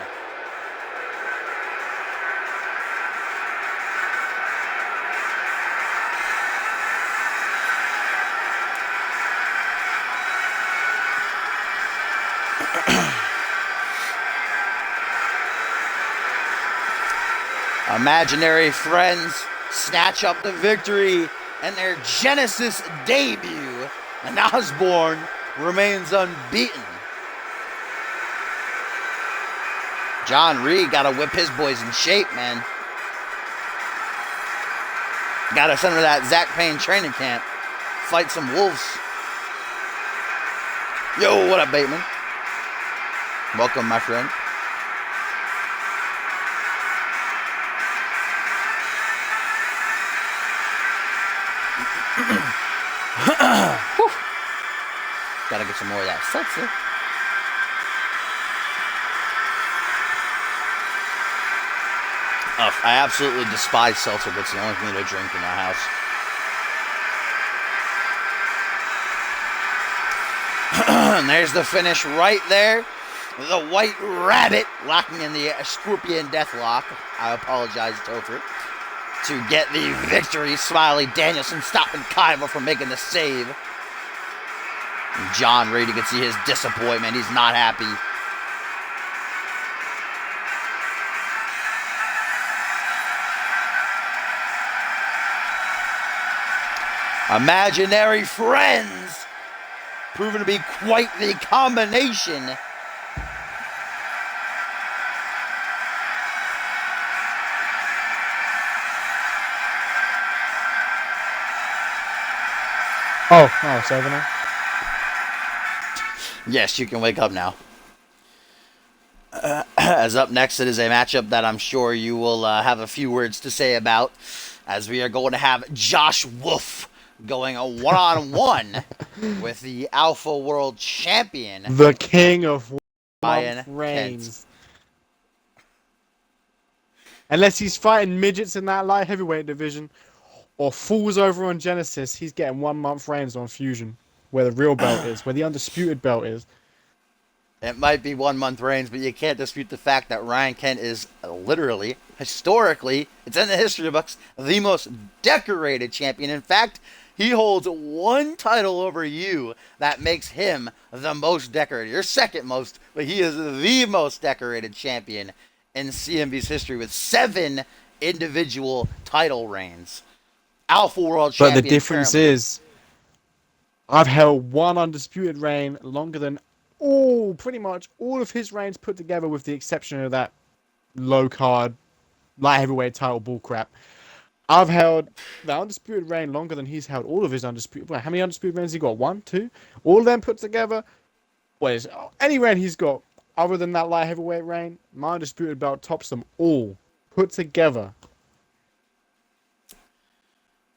Imaginary Friends snatch up the victory and their Genesis debut, and Osborne remains unbeaten. John Reed got to whip his boys in shape, man. Gotta send him to that Zach Payne training camp. Fight some wolves. Yo, what up, Bateman? Welcome, my friend. Gotta get some more of that seltzer. I absolutely despise seltzer, but it's the only thing to drink in my house. And there's the finish right there. The White Rabbit locking in the Scorpion Deathlock. I apologize, Topher. To get the victory. Smiley Danielson stopping Kaiba from making the save. And John Reed, you can see his disappointment. He's not happy. Imaginary friends proving to be quite the combination. Oh, it's over now? Yes, you can wake up now. As up next, it is a matchup that I'm sure you will have a few words to say about, as we are going to have Josh Wolf going a one-on-one with the Alpha World Champion, the King of Ryan Reigns. Unless he's fighting midgets in that light heavyweight division, or falls over on Genesis, he's getting 1 month reigns on Fusion, where the real belt is, where the undisputed belt is. It might be 1 month reigns, but you can't dispute the fact that Ryan Kent is literally, historically, it's in the history books, the most decorated champion. In fact, he holds one title over you that makes him the most decorated. You're second most, but he is the most decorated champion in CMV's history with 7 individual title reigns. Alpha World Champion. But the difference is, I've held one undisputed reign longer than pretty much all of his reigns put together, with the exception of that low card light heavyweight title bullcrap. I've held the undisputed reign longer than he's held all of his undisputed. Wait, how many undisputed reigns he got? 1, 2? All of them put together? Any reign he's got other than that light heavyweight reign, my undisputed belt tops them all put together.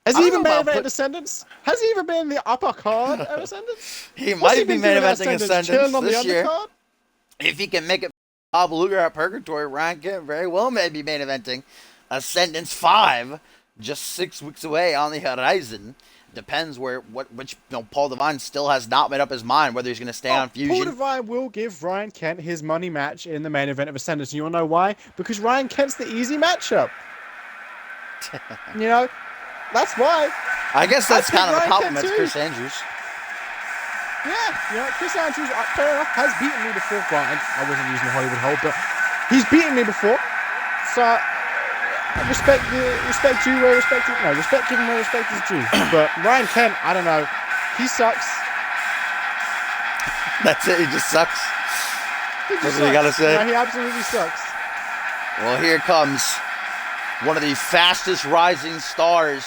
Has he even been in Ascendance? Has he even been in the upper card at Ascendance? He might be main eventing Ascendance this year. Undercard? If he can make it Bob Luger at Purgatory, Ryan Kent very well may be main eventing Ascendance 5, just 6 weeks away on the horizon. Depends which Paul Devine still has not made up his mind whether he's going to stay on Fusion. Paul Devine will give Ryan Kent his money match in the main event of Ascendance. And you want to know why? Because Ryan Kent's the easy matchup. That's why. I guess that's kind of a compliment to Chris Andrews. Yeah, Chris Andrews, fair enough, has beaten me before. Well, I wasn't using the Hollywood hold, but he's beaten me before. So, respect due where respect is. No, respect given where respect is due. But Ryan Kent, I don't know. He sucks. That's it, he just sucks. That's what you gotta say. Yeah, he absolutely sucks. Well, here comes one of the fastest rising stars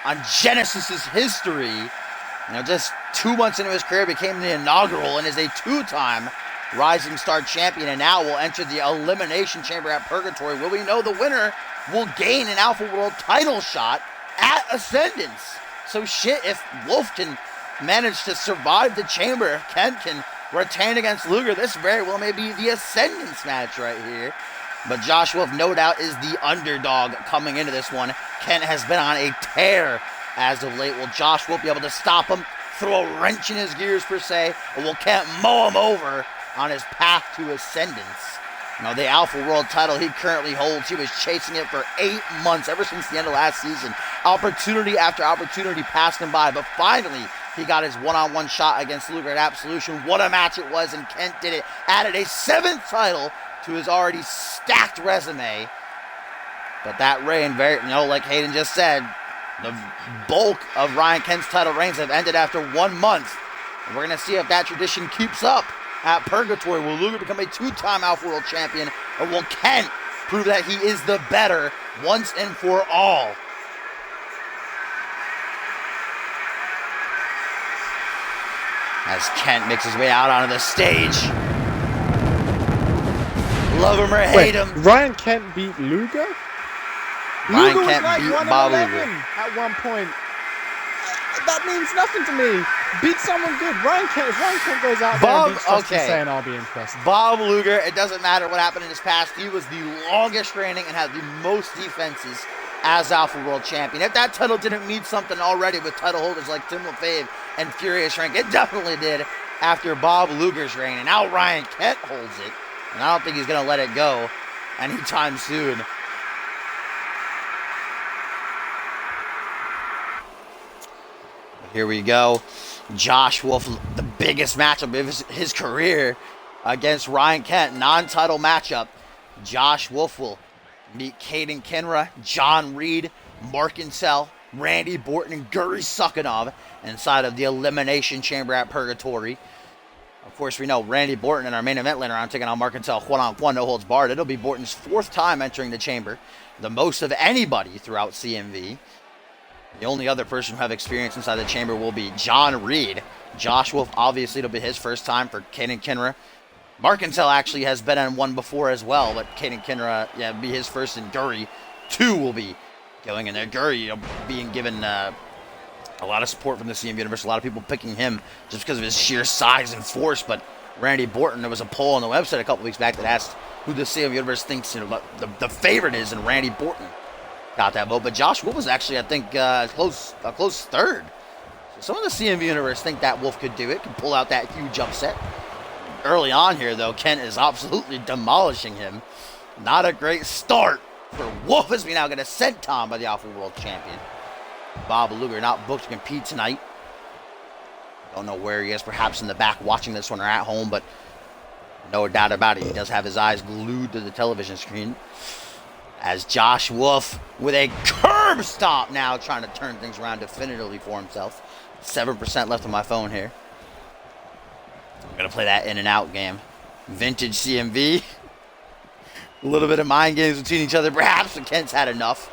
on Genesis's history. Just 2 months into his career, became the inaugural and is a 2-time Rising Star champion, and now will enter the Elimination Chamber at Purgatory, where we know the winner will gain an Alpha World title shot at Ascendance. So shit, if Wolf can manage to survive the chamber, Kent can retain against Luger, this very well may be the Ascendance match right here. But Josh Wolf, no doubt, is the underdog coming into this one. Kent has been on a tear as of late. Will Josh Wolf be able to stop him, throw a wrench in his gears per se, or will Kent mow him over on his path to Ascendance? The Alpha World title he currently holds, he was chasing it for 8 months, ever since the end of last season. Opportunity after opportunity passed him by, but finally he got his one-on-one shot against Luger at Absolution. What a match it was, and Kent did it. Added a 7th title to his already stacked resume. But that reign, like Hayden just said, the bulk of Ryan Kent's title reigns have ended after 1 month. And we're going to see if that tradition keeps up at Purgatory. Will Luger become a 2-time Alpha World Champion, or will Kent prove that he is the better once and for all? as Kent makes his way out onto the stage. Love him or hate him. Ryan Kent beat Luger? Ryan Luger Kent was like beat 1 Bob 11 Luger. at one point. That means nothing to me. Beat someone good. If Ryan Kent goes out there and beats Dustin Saying, I'll be impressed. Bob Luger, it doesn't matter what happened in his past. He was the longest reigning and had the most defenses as Alpha World Champion. If that title didn't mean something already with title holders like Tim LaFave and Furious Rank, it definitely did after Bob Luger's reign. And now Ryan Kent holds it. And I don't think he's going to let it go anytime soon. Here we go. Josh Wolf, the biggest matchup of his career against Ryan Kent. Non-title matchup. Josh Wolf will meet Caden Kinra, John Reed, Mark Insell, Randy Borton, and Guri Sukhanov inside of the Elimination Chamber at Purgatory. Of course, we know Randy Borton in our main event later on taking on Mark Insell, one-on-one, no holds barred. It'll be Borton's 4th time entering the chamber, the most of anybody throughout CMV. The only other person who have experience inside the chamber will be John Reed. Josh Wolf, obviously, it'll be his first time for Caden Kinra. Mark Insell actually has been on one before as well, but Caden Kinra, yeah, be his first, and Guri, 2 will be going in there. Guri, being given a lot of support from the CMV universe. A lot of people picking him just because of his sheer size and force, but Randy Borton, there was a poll on the website a couple weeks back that asked who the CMV universe thinks the favorite is, and Randy Borton got that vote, but Josh Wolf was actually, I think, a close 3rd. So some of the CMV universe think that Wolf could do it, can pull out that huge upset. Early on here, though, Kent is absolutely demolishing him. Not a great start for Wolf as we now get a senton by the Alpha World Champion. Bob Luger not booked to compete tonight. Don't know where he is, perhaps in the back watching this one or at home, but no doubt about it, he does have his eyes glued to the television screen. As Josh Wolf with a curb stomp now trying to turn things around definitively for himself. 7% left on my phone here. I'm going to play that in and out game. Vintage CMV. A little bit of mind games between each other perhaps, but Kent's had enough.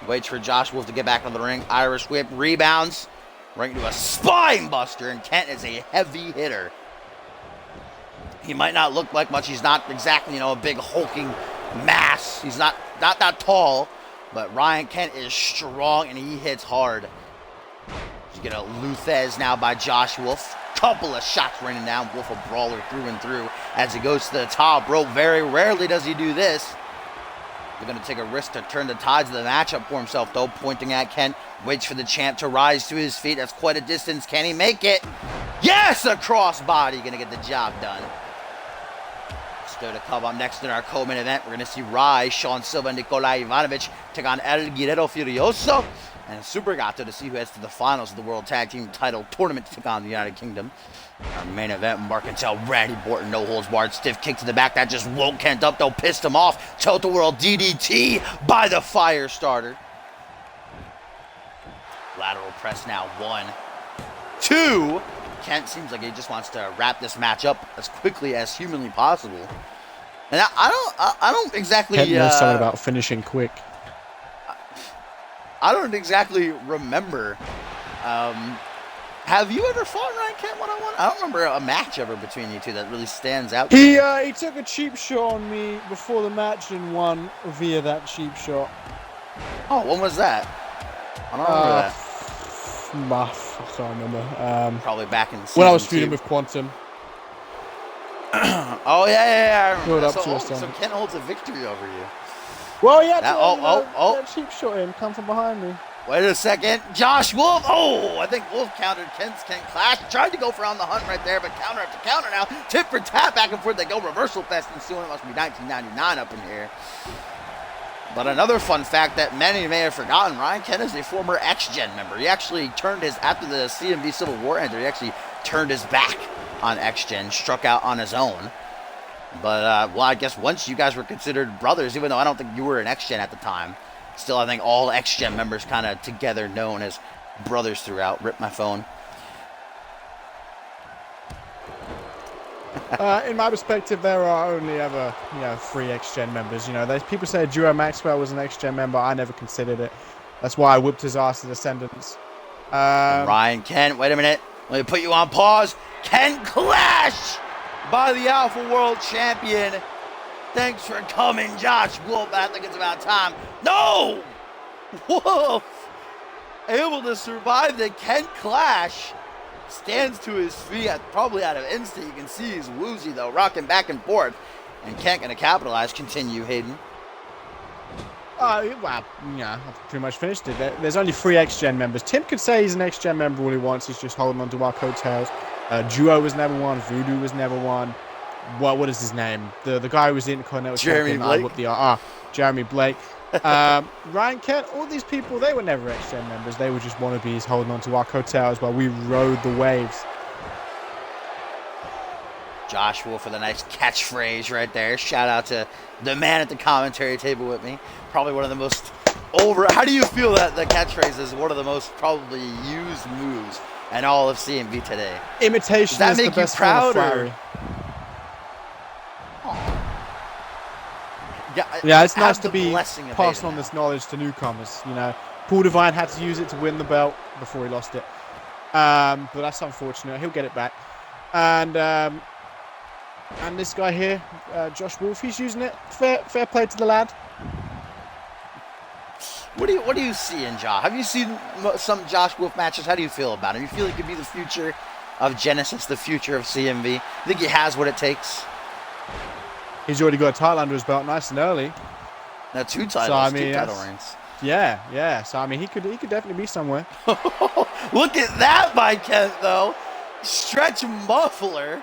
Waits for Josh Wolf to get back on the ring. Irish whip, rebounds. Right into a spine buster, and Kent is a heavy hitter. He might not look like much. He's not exactly, a big hulking mass. He's not that tall, but Ryan Kent is strong and he hits hard. You get a Luthez now by Josh Wolf. Couple of shots raining down. Wolf a brawler through and through as he goes to the top rope. Very rarely does he do this. They're going to take a risk to turn the tides of the matchup for himself, though. Pointing at Kent. Waits for the champ to rise to his feet. That's quite a distance. Can he make it? Yes! A crossbody. Going to get the job done. Still to come up next in our co-main event, we're going to see Rai, Sean Silva, and Nikolai Ivanovic take on El Guerrero Furioso and Super Gato to see who heads to the finals of the World Tag Team Title Tournament to take on the United Kingdom. Our main event, Mark Insell, Randy Borton, no holds barred, stiff kick to the back. That just woke Kent up, though, pissed him off. Tilt-a-whirl DDT by the fire starter. Lateral press now, 1, 2. Kent seems like he just wants to wrap this match up as quickly as humanly possible. And I don't exactly... Kent knows something about finishing quick. I don't exactly remember. Have you ever fought Ryan Kent one-on-one? I don't remember a match ever between you two that really stands out. He took a cheap shot on me before the match and won via that cheap shot. Oh, when was that? I don't remember that. I can't remember. Probably back in season when I was 2. feuding with Quantum. Oh, yeah. I remember. So Kent holds a victory over you. Well, yeah. That cheap shot in, come from behind me. Wait a second. Josh Wolf. Oh, I think Wolf countered Kent clash. Tried to go for on the hunt right there, but counter after counter now. Tip for tap, back and forth. They go reversal fest ensuing. It must be 1999 up in here. But another fun fact that many may have forgotten, Ryan Kent is a former X-Gen member. He actually turned after the CMV Civil War ended, he actually turned his back on X-Gen, struck out on his own. But, well, I guess once you guys were considered brothers, even though I don't think you were an X-Gen at the time, still I think all X-Gen members kind of together known as brothers throughout. Rip my phone. In my perspective, there are only ever, 3 X-Gen members. People say Duo Maxwell was an X-Gen member. I never considered it. That's why I whipped his ass to Descendants. Ryan Kent, wait a minute. Let me put you on pause. Kent Clash by the Alpha World Champion. Thanks for coming, Josh Wolf. I think it's about time. No! Wolf able to survive the Kent Clash. Stands to his feet, probably out of instinct. You can see he's woozy, though, rocking back and forth. And Kent going to capitalize. Continue, Hayden. Well, yeah, I've pretty much finished it. There's only 3 X-Gen members. Tim could say he's an X-Gen member all he wants. He's just holding on to our coattails. Duo was never one. Voodoo was never one. What is his name? The guy who was in Intercontinental Jeremy Blake. Jeremy Blake. Ryan Kent, all these people, they were never X-Gen members. They were just wannabes holding on to our coattails while we rode the waves. Josh Wolf with a nice catchphrase right there. Shout out to the man at the commentary table with me. Probably one of the most how do you feel that the catchphrase is one of the most probably used moves in all of CMV today? Imitation Does that is make the best you proud, form of or? Yeah, it's nice to be passing on this knowledge to newcomers. You know, Paul Devine had to use it to win the belt before he lost it. But that's unfortunate. He'll get it back. And this guy here, Josh Wolf, he's using it. Fair play to the lad. What do you see in Josh? Have you seen some Josh Wolf matches? How do you feel about him? You feel he could be the future of Genesis, the future of CMV? You think he has what it takes? He's already got a title under his belt, nice and early. Now 2 titles, so, I mean, 2 title reigns. Yeah. So I mean, he could definitely be somewhere. Look at that by Kent, though. Stretch muffler,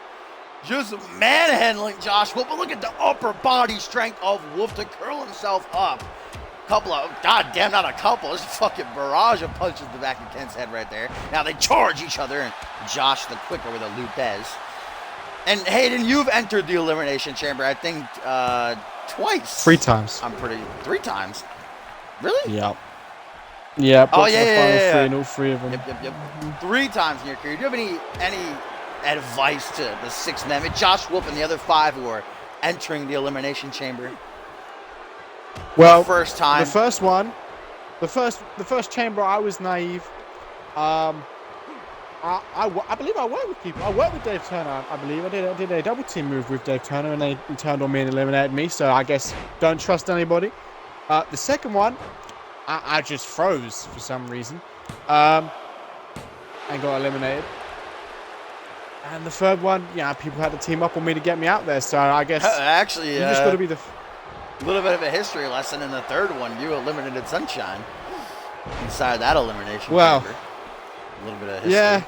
just manhandling Josh Wolf. But look at the upper body strength of Wolf to curl himself up. Goddamn, not a couple. There's a fucking barrage of punches to the back of Kent's head right there. Now they charge each other, and Josh the quicker with a Lupez. And Hayden, you've entered the Elimination Chamber, I think, twice. 3 times. 3 times. Really? Yep. Oh, yeah. Three and all 3 of them. Yep. 3 times in your career. Do you have any advice to the 6 men, Josh Wolf and the other 5 who are entering the Elimination Chamber? Well, the first time. The first one, the first chamber, I was naive. I believe I worked with people. I worked with Dave Turner. I believe I did a double team move with Dave Turner, and he turned on me and eliminated me. So I guess don't trust anybody. The second one, I just froze for some reason, and got eliminated. And the third one, people had to team up on me to get me out there. So I guess actually, you just got to be the. A little bit of a history lesson in the third one. You eliminated Sunshine inside that elimination chamber. A little bit of history. Yeah.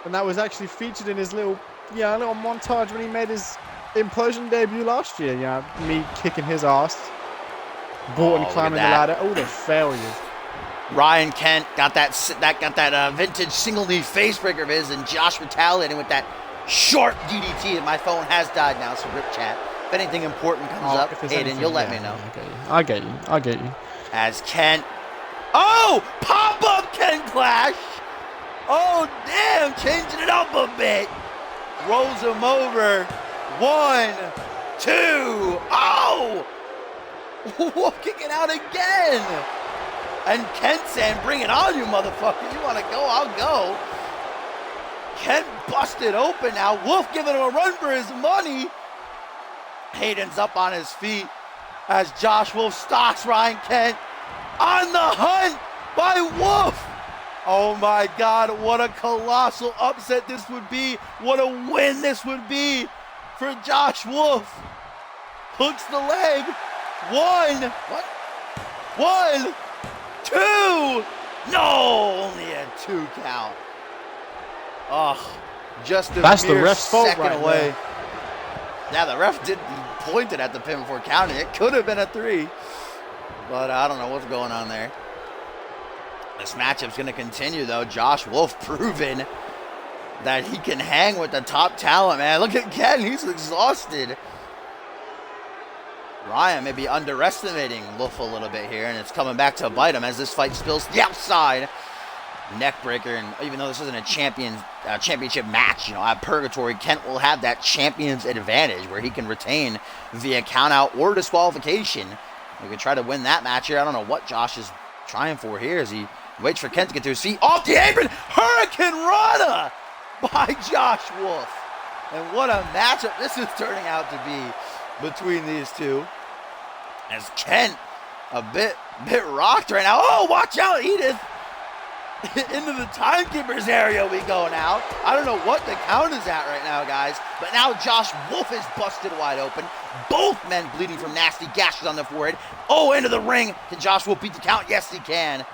And that was actually featured in his little montage when he made his Implosion debut last year. Me kicking his ass, Borton climbing the ladder. All the failures. Ryan Kent got that vintage single knee face breaker of his, and Josh retaliating with that short DDT. And my phone has died now, so rip chat. If anything important comes up, Hayden, you'll let me know. I get you. As Kent. Oh! Pop-up Kent Clash! Oh, damn! Changing it up a bit. Rolls him over. 1, 2. Oh! Wolf kicking out again. And Kent saying, bring it on, you motherfucker. You want to go? I'll go. Kent busted open now. Wolf giving him a run for his money. Hayden's up on his feet as Josh Wolf stalks Ryan Kent on the hunt by Wolf. Oh my God, what a colossal upset this would be. What a win this would be for Josh Wolf. Hooks the leg. 1, 2. No, only a 2 count. Oh, just a That's mere the ref's fault second right away. there. Yeah, the ref pointed at the pin before counting. It could have been a 3, but I don't know what's going on there. This matchup's going to continue, though. Josh Wolf proving that he can hang with the top talent, man. Look at Ken. He's exhausted. Ryan may be underestimating Wolf a little bit here, and it's coming back to bite him as this fight spills to the outside. Neck breaker, and even though this isn't a championship match, at Purgatory, Kent will have that champion's advantage where he can retain via countout or disqualification. We could try to win that match here. I don't know what Josh is trying for here as he waits for Kent to get to his feet. Off the apron, Hurricane Rana by Josh Wolf. And what a matchup this is turning out to be between these two. As Kent a bit rocked right now. Oh, watch out, Edith. Into the timekeeper's area we go now. I don't know what the count is at right now, guys. But now Josh Wolf is busted wide open. Both men bleeding from nasty gashes on the forehead. Oh, into the ring. Can Josh Wolf beat the count? Yes, he can.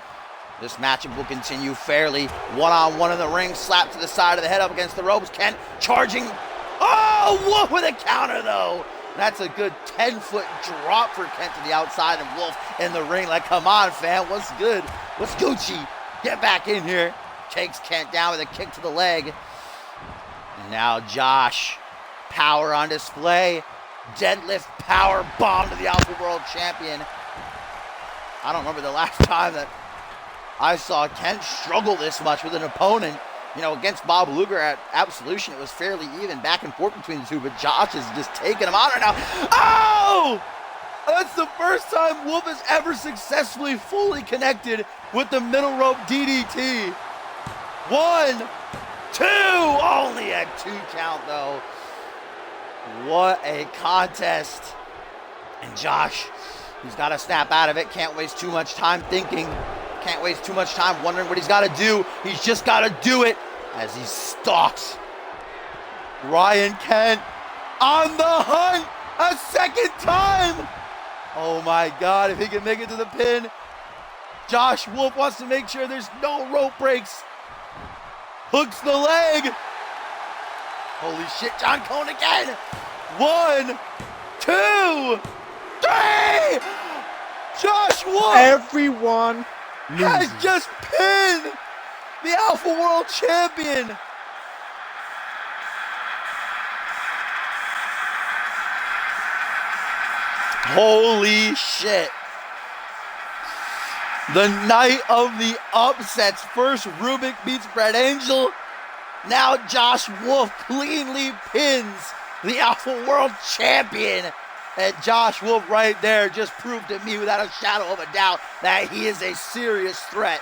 This matchup will continue fairly. One-on-one in the ring. Slap to the side of the head up against the ropes. Kent charging. Oh, Wolf with a counter, though. That's a good 10-foot drop for Kent to the outside, and Wolf in the ring like, come on, fam. What's good? What's Gucci? Get back in here. Takes Kent down with a kick to the leg. And now Josh. Power on display. Deadlift power bomb to the Alpha World Champion. I don't remember the last time that I saw Kent struggle this much with an opponent. You know, against Bob Luger at Absolution, it was fairly even back and forth between the two, but Josh is just taking him on right now. Oh! That's the first time Wolf has ever successfully fully connected with the middle rope DDT. 1, 2, only a 2 count though. What a contest. And Josh, he's got to snap out of it. Can't waste too much time thinking. Can't waste too much time wondering what he's got to do. He's just got to do it as he stalks Ryan Kent on the hunt a second time. Oh my God, if he can make it to the pin. Josh Wolf wants to make sure there's no rope breaks. Hooks the leg. Holy shit, John Cone again. 1, 2, 3. Josh Wolf. Everyone has just pinned the Alpha World Champion. Holy shit. The night of the upsets. First Rubik beats Brett Angel. Now Josh Wolf cleanly pins the Alpha World Champion. And Josh Wolf right there just proved to me without a shadow of a doubt that he is a serious threat.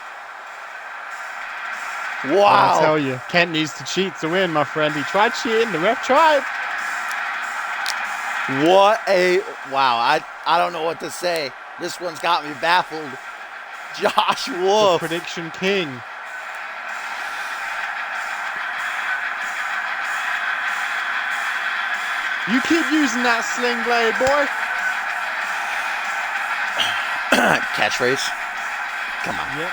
Wow. I tell you, Kent needs to cheat to win, my friend. He tried cheating, the ref tried. What a, wow, I don't know what to say. This one's got me baffled. Josh Wolf. The prediction king. You keep using that sling blade, boy. Catchphrase. Come on. Yep.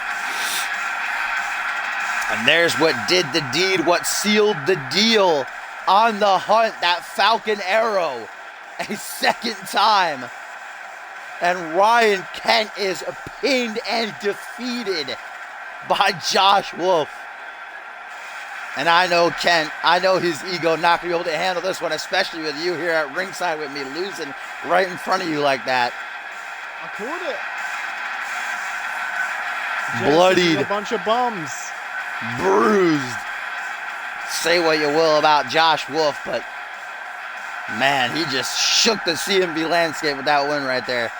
And there's what did the deed, what sealed the deal on the hunt, that Falcon Arrow, a second time. And Ryan Kent is pinned and defeated by Josh Wolf. And I know Kent, I know his ego not going to be able to handle this one, especially with you here at ringside with me losing right in front of you like that. I caught it. Bloodied. A bunch of bums. Bruised. Say what you will about Josh Wolf, but man, he just shook the CMV landscape with that win right there.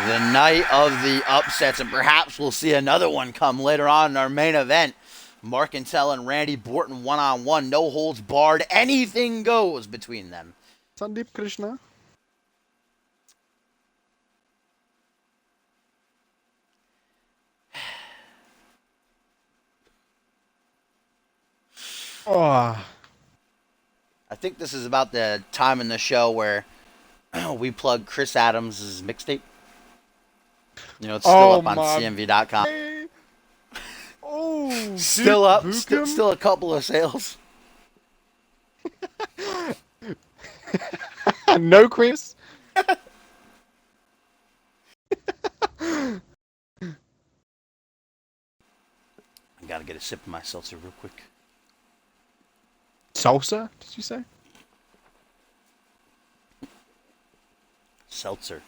The night of the upsets, and perhaps we'll see another one come later on in our main event. Mark Intel and Randy Borton one-on-one, no holds barred, anything goes between them. Sandeep Krishna. Oh. I think this is about the time in the show where we plug Chris Adams' mixtape. You know, it's still up on CMV.com. Oh, still up, still a couple of sales. No, Chris. I gotta get a sip of my seltzer real quick. Salsa, did you say? seltzer.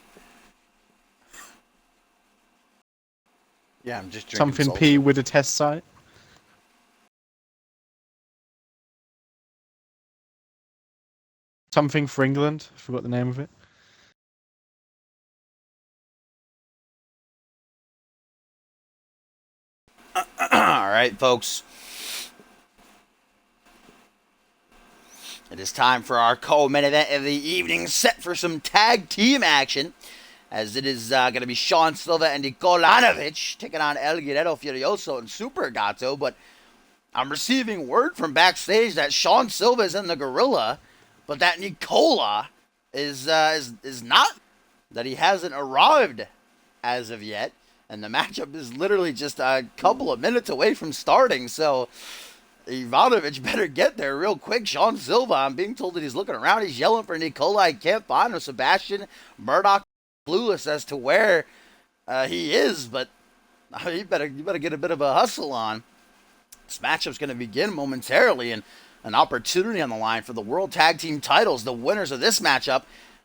Yeah, I'm just drinking Something seltzer. P with a test site. Something for England. I forgot the name of it. All right, folks. It is time for our co-main event of the evening, set for some tag team action, as it is going to be Sean Silva and Nikolanovic taking on El Guerrero Furioso and Super Gato. But I'm receiving word from backstage that Sean Silva is in the Gorilla, but that Nicola is not. That he hasn't arrived as of yet, and the matchup is literally just a couple of minutes away from starting. So Ivanovic better get there real quick. Sean Silva, I'm being told that he's looking around. He's yelling for Nicola. He can't find him. Sebastian Murdoch clueless as to where he is, but you better get a bit of a hustle on. This matchup's going to begin momentarily, and an opportunity on the line for the World Tag Team titles. The winners of this matchup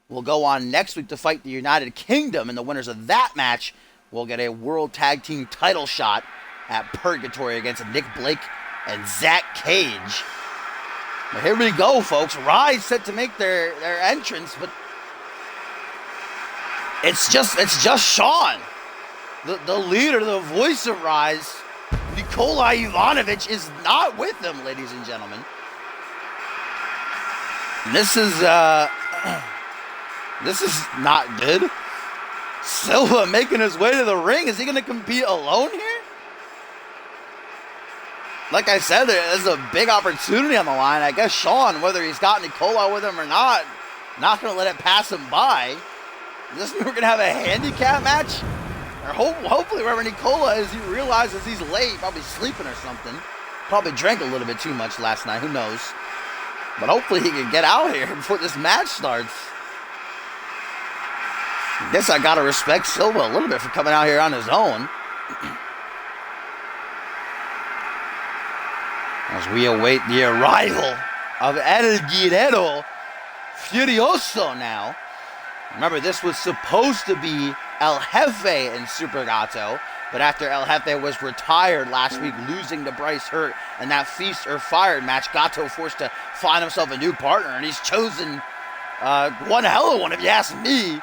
will go on next week to fight the United Kingdom, and the winners of that match will get a World Tag Team title shot at Purgatory against Nick Blake and Zach Cage. But here we go, folks. Rise set to make their entrance, but it's just Sean, the leader, the voice of Rise. Nikola Ivanovic is not with them, ladies and gentlemen. This is not good. Silva making his way to the ring. Is he going to compete alone here? Like I said, there's a big opportunity on the line. I guess Sean, whether he's got Nicola with him or not going to let it pass him by. Does this mean we're going to have a handicap match? Or hopefully wherever Nicola is, he realizes he's late, probably sleeping or something. Probably drank a little bit too much last night, who knows. But hopefully he can get out here before this match starts. I guess I gotta respect Silva a little bit for coming out here on his own. As we await the arrival of El Guerrero Furioso now. Remember, this was supposed to be El Jefe and Super Gato, but after El Jefe was retired last week, losing to Bryce Hurt in that feast or fired match, Gato forced to find himself a new partner, and he's chosen one hell of one, if you ask me.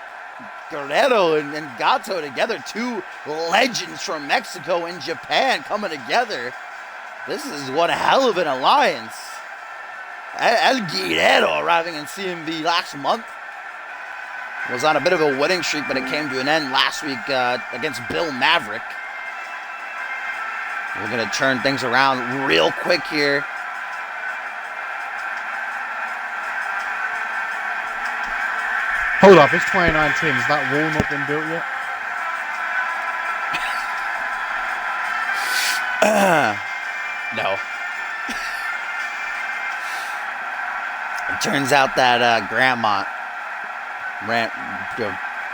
Guerrero and Gato together, two legends from Mexico and Japan coming together. This is one hell of an alliance. El Guerrero arriving in CMV last month. Was on a bit of a winning streak, but it came to an end last week against Bill Maverick. We're going to turn things around real quick here. Hold up, it's 2019. Has that wall not been built yet? No. It turns out that Grandma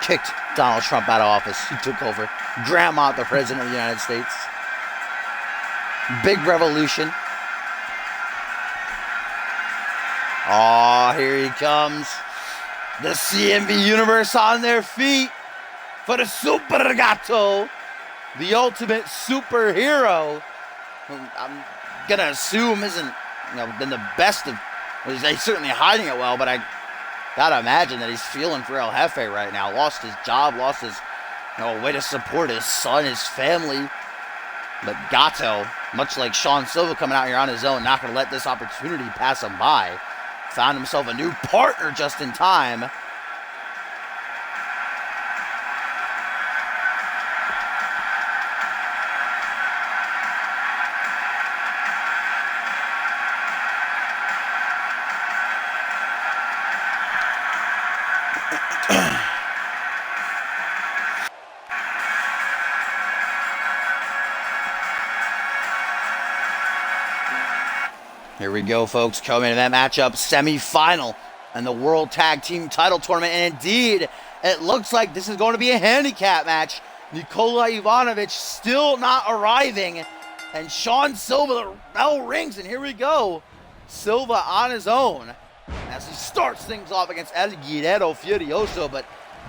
kicked Donald Trump out of office. He took over. Grandma, the President of the United States. Big revolution. Oh, here he comes. The CMV universe on their feet for the Super Gato, the ultimate superhero. I'm gonna assume isn't been the best of. He's certainly hiding it well, but I gotta imagine that he's feeling for El Jefe right now. Lost his job, lost his way to support his son, his family. But Gato, much like Sean Silva coming out here on his own, not gonna let this opportunity pass him by. Found himself a new partner just in time. Here we go, folks. Coming to that matchup, semi-final in the World Tag Team title tournament. And indeed, it looks like this is going to be a handicap match. Nikola Ivanovic still not arriving. And Sean Silva, the bell rings, and here we go. Silva on his own as he starts things off against El Guerrero Furioso. But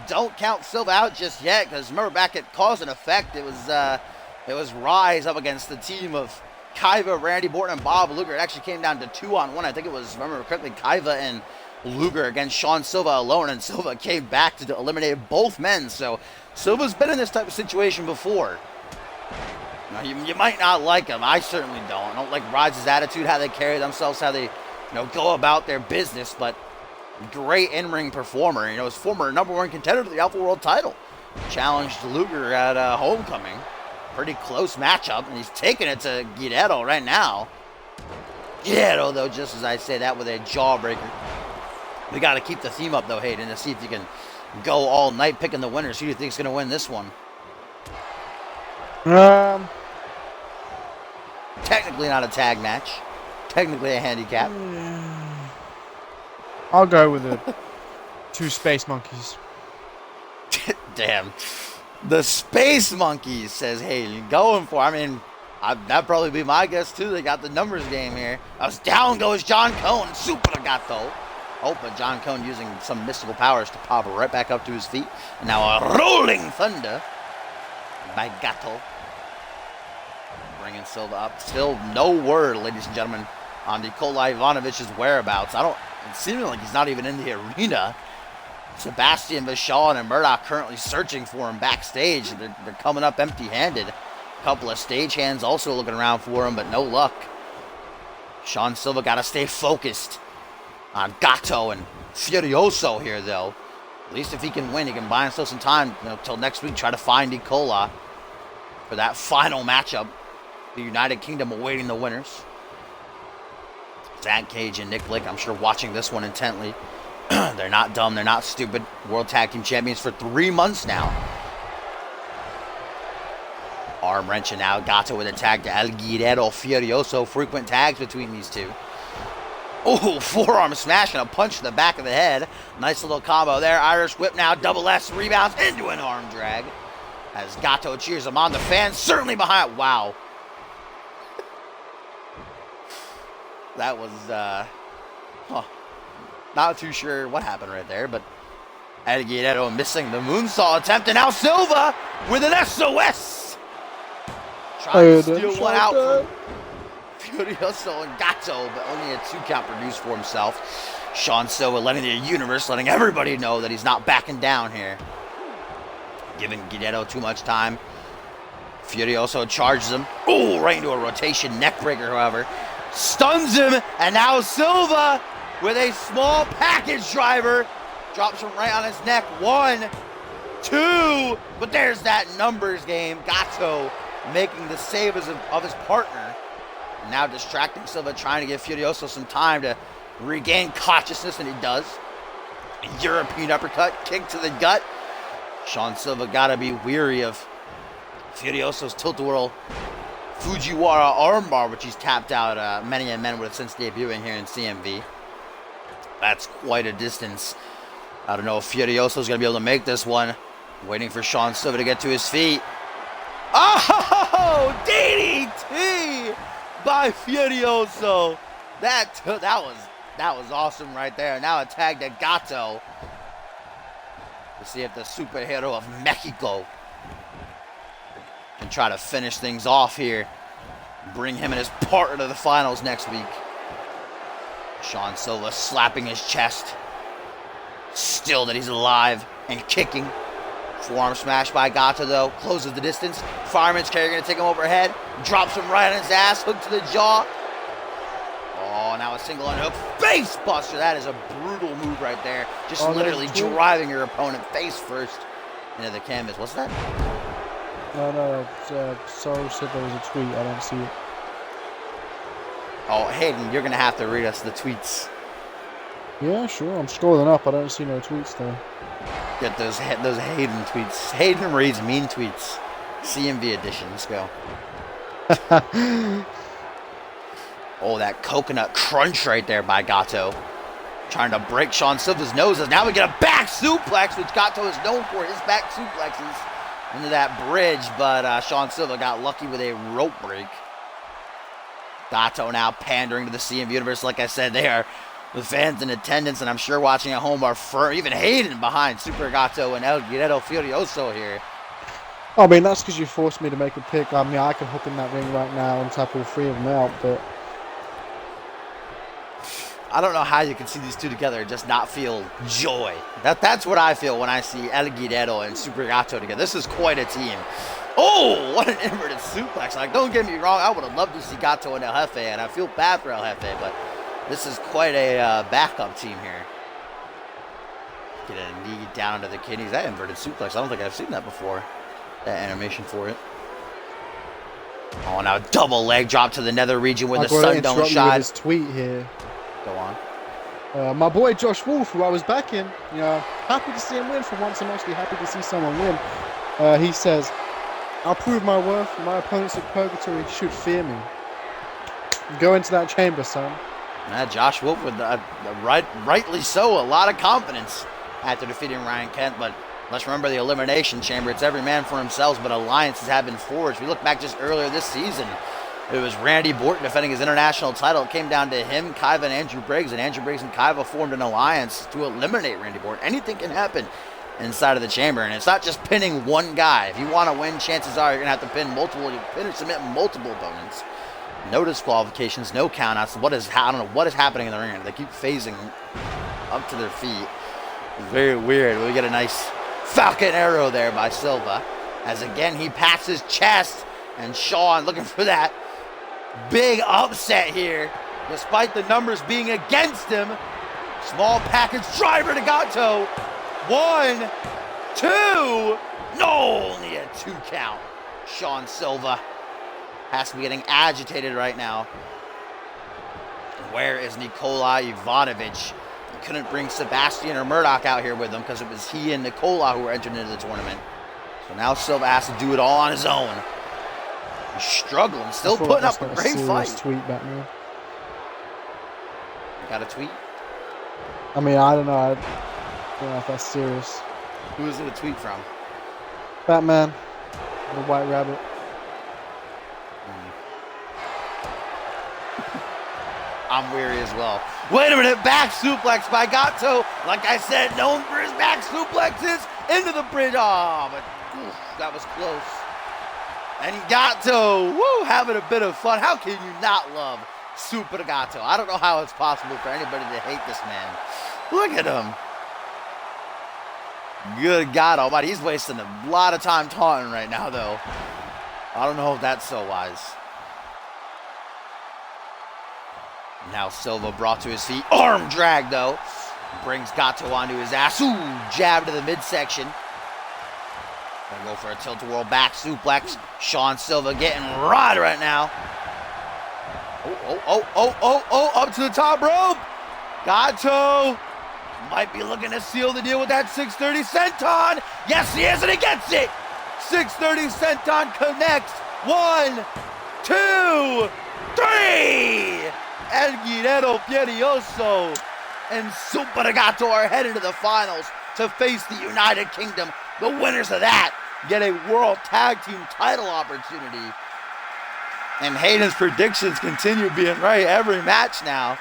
don't count Silva out just yet, because remember back at Cause and Effect, it was Rise up against the team of Kaiva, Randy Orton, and Bob Luger. It actually came down to 2-on-1. I think it was, remember correctly, Kaiva and Luger against Sean Silva alone, and Silva came back to eliminate both men. So Silva's been in this type of situation before. Now, you might not like him. I certainly don't. I don't like Rise's attitude, how they carry themselves, how they go about their business, but great in-ring performer. His former #1 contender to the Alpha World title. Challenged Luger at Homecoming. Pretty close matchup, and he's taking it to Guerrero right now. Guerrero, though, just as I say that, with a jawbreaker. We got to keep the theme up, though, Hayden, to see if you can go all night picking the winners. Who do you think is going to win this one? Technically not a tag match. Technically a handicap. I'll go with the 2 Space Monkeys. Damn. The Space Monkeys, says Hayden. Going for, that'd probably be my guess, too. They got the numbers game here. Down goes John Cone. Super gato. Oh, but John Cone using some mystical powers to pop right back up to his feet. And now a rolling thunder by Gato. Bringing Silva up. Still no word, ladies and gentlemen, on Nikola Ivanovich's whereabouts. It's seeming like he's not even in the arena. Sebastian Vachon and Murdoch currently searching for him backstage. They're coming up empty-handed. A couple of stagehands also looking around for him, but no luck. Sean Silva got to stay focused on Gato and Furioso here, though. At least if he can win, he can buy himself some time till next week, try to find Nicola for that final matchup. The United Kingdom awaiting the winners. Zach Cage and Nick Blick, I'm sure, watching this one intently. They're not dumb. They're not stupid. World Tag Team Champions for 3 months now. Arm wrenching now. Gato with a tag to El Guerrero Furioso. Frequent tags between these two. Oh, forearm smash and a punch to the back of the head. Nice little combo there. Irish whip now. Double S rebounds into an arm drag. As Gato cheers him on. The fans certainly behind. Wow. That was, not too sure what happened right there, but El Guerrero missing the moonsault attempt, and now Silva with an SOS! Trying to steal one out from Furioso and Gato, but only a 2 count produced for himself. Sean Silva letting the universe, letting everybody know that he's not backing down here. Giving Guerrero too much time. Furioso charges him. Oh, right into a rotation neckbreaker, however. Stuns him, and now Silva with a small package driver. Drops him right on his neck. 1, 2, but there's that numbers game. Gato making the save of his partner. Now distracting Silva, trying to give Furioso some time to regain consciousness, and he does. A European uppercut, kick to the gut. Sean Silva gotta be weary of Furioso's tilt-a-whirl Fujiwara armbar, which he's tapped out many a men with since debuting here in CMV. That's quite a distance. I don't know if Furioso's going to be able to make this one. Waiting for Sean Silva to get to his feet. Oh, DDT by Furioso. That was awesome right there. Now a tag to Gato. To see if the superhero of Mexico can try to finish things off here. Bring him and his partner to the finals next week. Sean Silva slapping his chest. Still that he's alive and kicking. Forearm smash by Gato, though. Closes the distance. Fireman's carry going to take him overhead. Drops him right on his ass. Hook to the jaw. Oh, now a single unhook. Face buster. That is a brutal move right there. Just literally driving your opponent face first into the canvas. What's that? No, Sorrow said there was a tweet. I don't see it. Oh, Hayden, you're going to have to read us the tweets. Yeah, sure. I'm scrolling up. I don't see no tweets, though. Get those Hayden tweets. Hayden reads mean tweets. CMV edition. Let's go. Oh, that coconut crunch right there by Gato. Trying to break Sean Silva's noses. Now we get a back suplex, which Gato is known for. His back suplexes into that bridge, but Sean Silva got lucky with a rope break. Gato now pandering to the CMV universe. Like I said, they are The fans in attendance, and I'm sure watching at home, are even Hayden behind Super Gato and El Guerrero Furioso here. I mean, that's because you forced me to make a pick. I mean, I can hop in that ring right now and tap all three of them out, but I don't know how you can see these two together and just not feel joy. That's what I feel when I see El Guerrero and Super Gato together. This is quite a team. Oh, what an inverted suplex. Like, don't get me wrong, I would have loved to see Gato and El Jefe, and I feel bad for El Jefe, but this is quite a backup team here. Get a knee down to the kidneys. That inverted suplex, I don't think I've seen that before. That animation for it. Oh, now double leg drop to the nether region where the sun don't shine. His tweet here. Go on. My boy Josh Wolf, who I was backing, happy to see him win for once. I'm actually happy to see someone win. He says, "I'll prove my worth. My opponents at Purgatory should fear me. Go into that chamber, son." Josh Wolf with rightly so, a lot of confidence after defeating Ryan Kent, but let's remember the Elimination Chamber. It's every man for himself, but alliances have been forged. We look back just earlier this season. It was Randy Borton defending his international title. It came down to him, Kaiva, and Andrew Briggs. And Andrew Briggs and Kaiva formed an alliance to eliminate Randy Borton. Anything can happen inside of the chamber. And it's not just pinning one guy. If you want to win, chances are you're going to have to pin or submit multiple opponents. No disqualifications, no countouts. I don't know what is happening in the ring. They keep phasing up to their feet. Very weird. We get a nice Falcon Arrow there by Silva. As again, he pats his chest. And Sean looking for that big upset here, despite the numbers being against him. Small package driver to Gato. 1, 2. No, only a 2 count. Sean Silva has to be getting agitated right now. Where is Nikola Ivanovic? He couldn't bring Sebastian or Murdoch out here with him because it was he and Nikola who were entered into the tournament. So now Silva has to do it all on his own. He's struggling, still putting up a great fight. Tweet, Batman. You got a tweet? I mean, I don't know. I don't know if that's serious. Who is it a tweet from? Batman. The White Rabbit. I'm weary as well. Wait a minute, back suplex by Gato. Like I said, known for his back suplexes into the bridge. Oh, but that was close. And Gato, having a bit of fun. How can you not love Super Gato? I don't know how it's possible for anybody to hate this man. Look at him. Good God Almighty. He's wasting a lot of time taunting right now, though. I don't know if that's so wise. Now Silva brought to his feet. Arm drag, though. Brings Gato onto his ass. Ooh, jab to the midsection. Gonna go for a tilt-a-whirl back suplex. Sean Silva getting right now. Up to the top rope. Gato might be looking to seal the deal with that 630 senton. Yes, he is, and he gets it. 630 senton connects. 1, 2, 3. El Guerrero Furioso and Super Gato are headed to the finals to face the United Kingdom. The winners of that get a World Tag Team title opportunity. And Hayden's predictions continue being right every match now.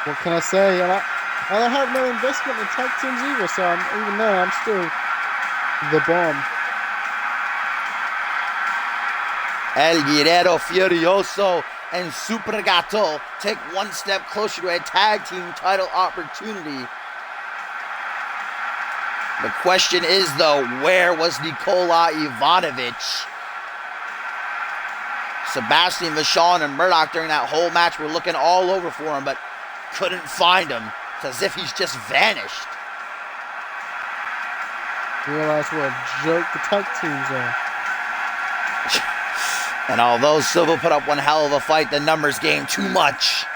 What can I say? I don't have no investment in tag teams either, so even though I'm still the bomb. El Guerrero Furioso and Super Gato take one step closer to a tag team title opportunity. The question is, though, where was Nikola Ivanovic? Sebastian, Vachon, and Murdoch during that whole match were looking all over for him, but couldn't find him. It's as if he's just vanished. Realize what a joke the tag teams are. And although Silva put up one hell of a fight, the numbers game too much.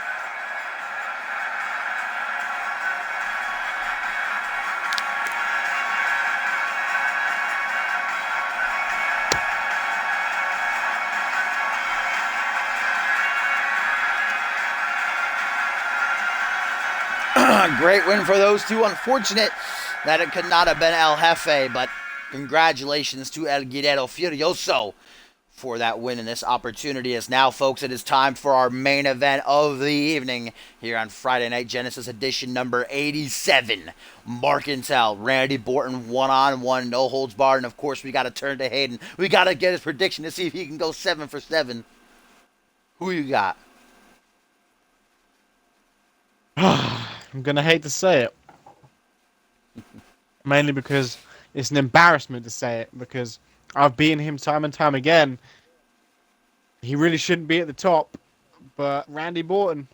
Great win for those two. Unfortunate that it could not have been El Jefe, but congratulations to El Guerrero Furioso for that win, and this opportunity is now, folks. It is time for our main event of the evening here on Friday Night Genesis edition number 87. Markintel, Randy Borton, one-on-one, no holds barred, and of course we got to turn to Hayden. We got to get his prediction to see if he can go 7 for 7. Who you got? I'm gonna hate to say it, mainly because it's an embarrassment to say it, because I've beaten him time and time again. He really shouldn't be at the top, but Randy Borton.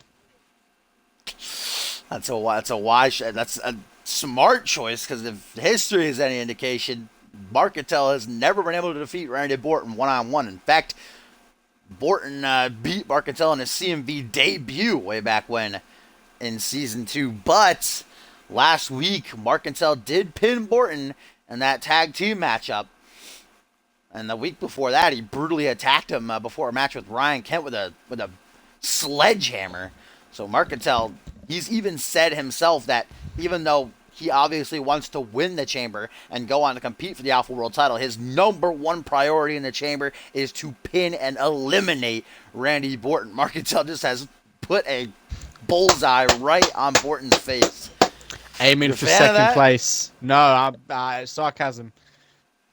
That's a smart choice, because if history is any indication, Markintel has never been able to defeat Randy Borton one-on-one. In fact, Borton beat Markintel in his CMV debut way back when in Season 2. But last week, Markintel did pin Borton in that tag team matchup. And the week before that, he brutally attacked him before a match with Ryan Kent with a sledgehammer. So Markintel, he's even said himself that even though he obviously wants to win the Chamber and go on to compete for the Alpha World title, his number one priority in the Chamber is to pin and eliminate Randy Borton. Markintel just has put a bullseye right on Borton's face. Aiming for second place. No, sarcasm.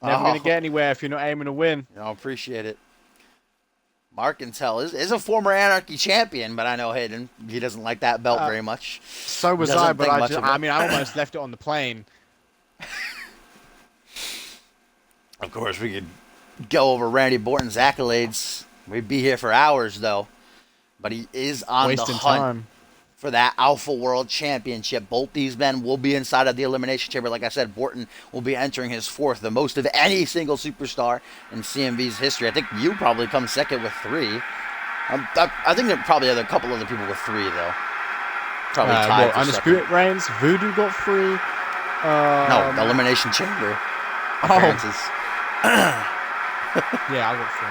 Never going to get anywhere if you're not aiming to win. I appreciate it. Markintel is a former Anarchy champion, but I know Hayden, he doesn't like that belt very much. So was I, but I almost left it on the plane. Of course, we could go over Randy Borton's accolades. We'd be here for hours, though. But he is on the hunt for that Alpha World Championship. Both these men will be inside of the Elimination Chamber. Like I said, Borton will be entering his 4th, the most of any single superstar in CMV's history. I think you probably come second with 3. I think there are probably a couple other people with 3, though. Probably tied for Undisputed Reigns, Voodoo got 3. No, the Elimination Chamber appearances. Yeah, I got 3.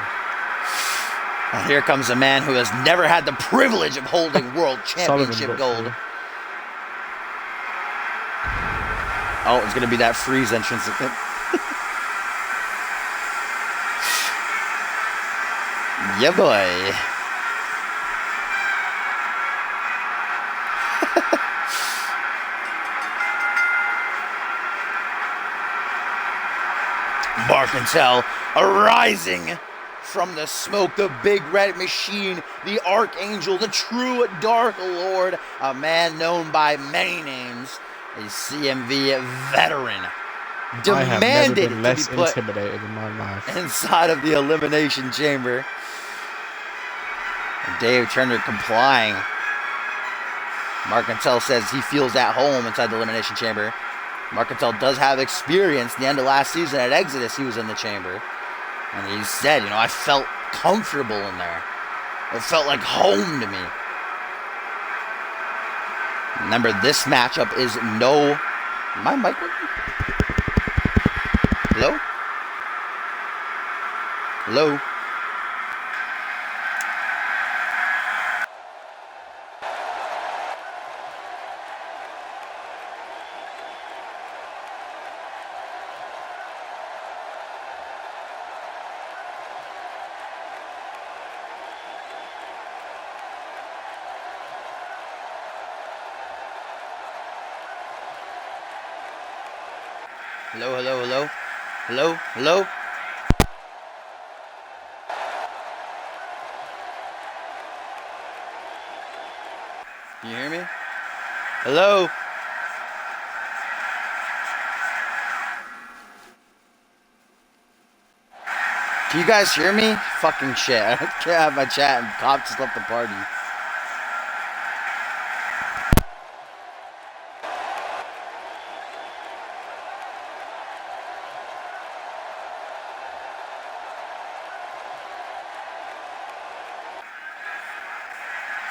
And here comes a man who has never had the privilege of holding World Championship gold. Oh, it's going to be that freeze entrance. Yeah, boy. Markintel arising from the smoke, the big red machine, the Archangel, the true Dark Lord, a man known by many names, a CMV veteran, demanded I have never been less to be put intimidated in my life. inside of the Elimination Chamber. And Dave Turner complying. Markintel says he feels at home inside the Elimination Chamber. Markintel does have experience. The end of last season at Exodus, he was in the chamber. And he said, I felt comfortable in there. It felt like home to me. Remember, this matchup is no... My mic working? Hello? Hello? Hello, hello, hello? Hello, hello? Can you hear me? Hello? Can you guys hear me? Fucking shit. I can't have my chat and Cop just left the party.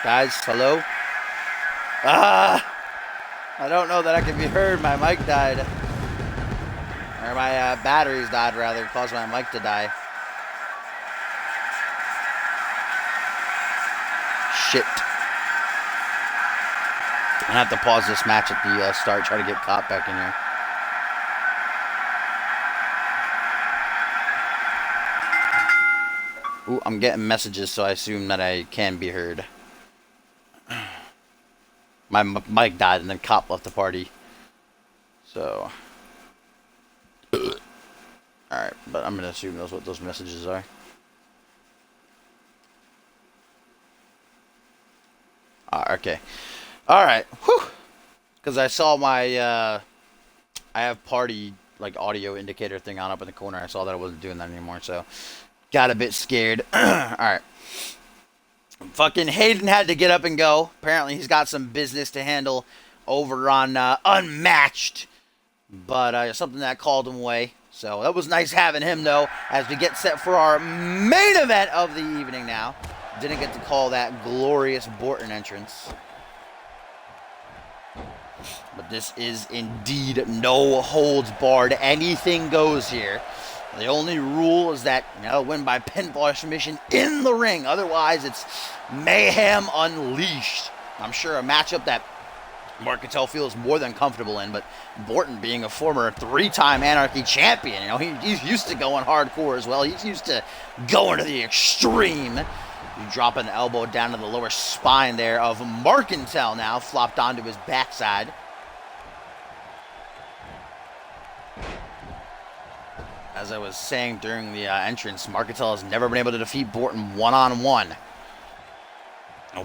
Guys, hello? I don't know that I can be heard. My mic died. Or my batteries died, rather. Caused my mic to die. Shit. I'm gonna have to pause this match at the start, try to get Cop back in here. Ooh, I'm getting messages, so I assume that I can be heard. My mic died and then Cop left the party. So. Alright, but I'm going to assume that's what those messages are. Okay. Alright. Whew. Because I saw my, I have party, like, audio indicator thing on up in the corner. I saw that I wasn't doing that anymore, so. Got a bit scared. Alright. Fucking Hayden had to get up and go. Apparently he's got some business to handle over on Unmatched. But something that called him away. So that was nice having him, though, as we get set for our main event of the evening now. Didn't get to call that glorious Borton entrance. But this is indeed no holds barred. Anything goes here. The only rule is that, win by pinfall submission in the ring. Otherwise, it's mayhem unleashed. I'm sure a matchup that Mark Cattell feels more than comfortable in, but Borton being a former 3-time Anarchy champion, he's used to going hardcore as well. He's used to going to the extreme. You drop an elbow down to the lower spine there of Mark Cattell now, flopped onto his backside. As I was saying during the entrance, Mark Cattell has never been able to defeat Borton one-on-one.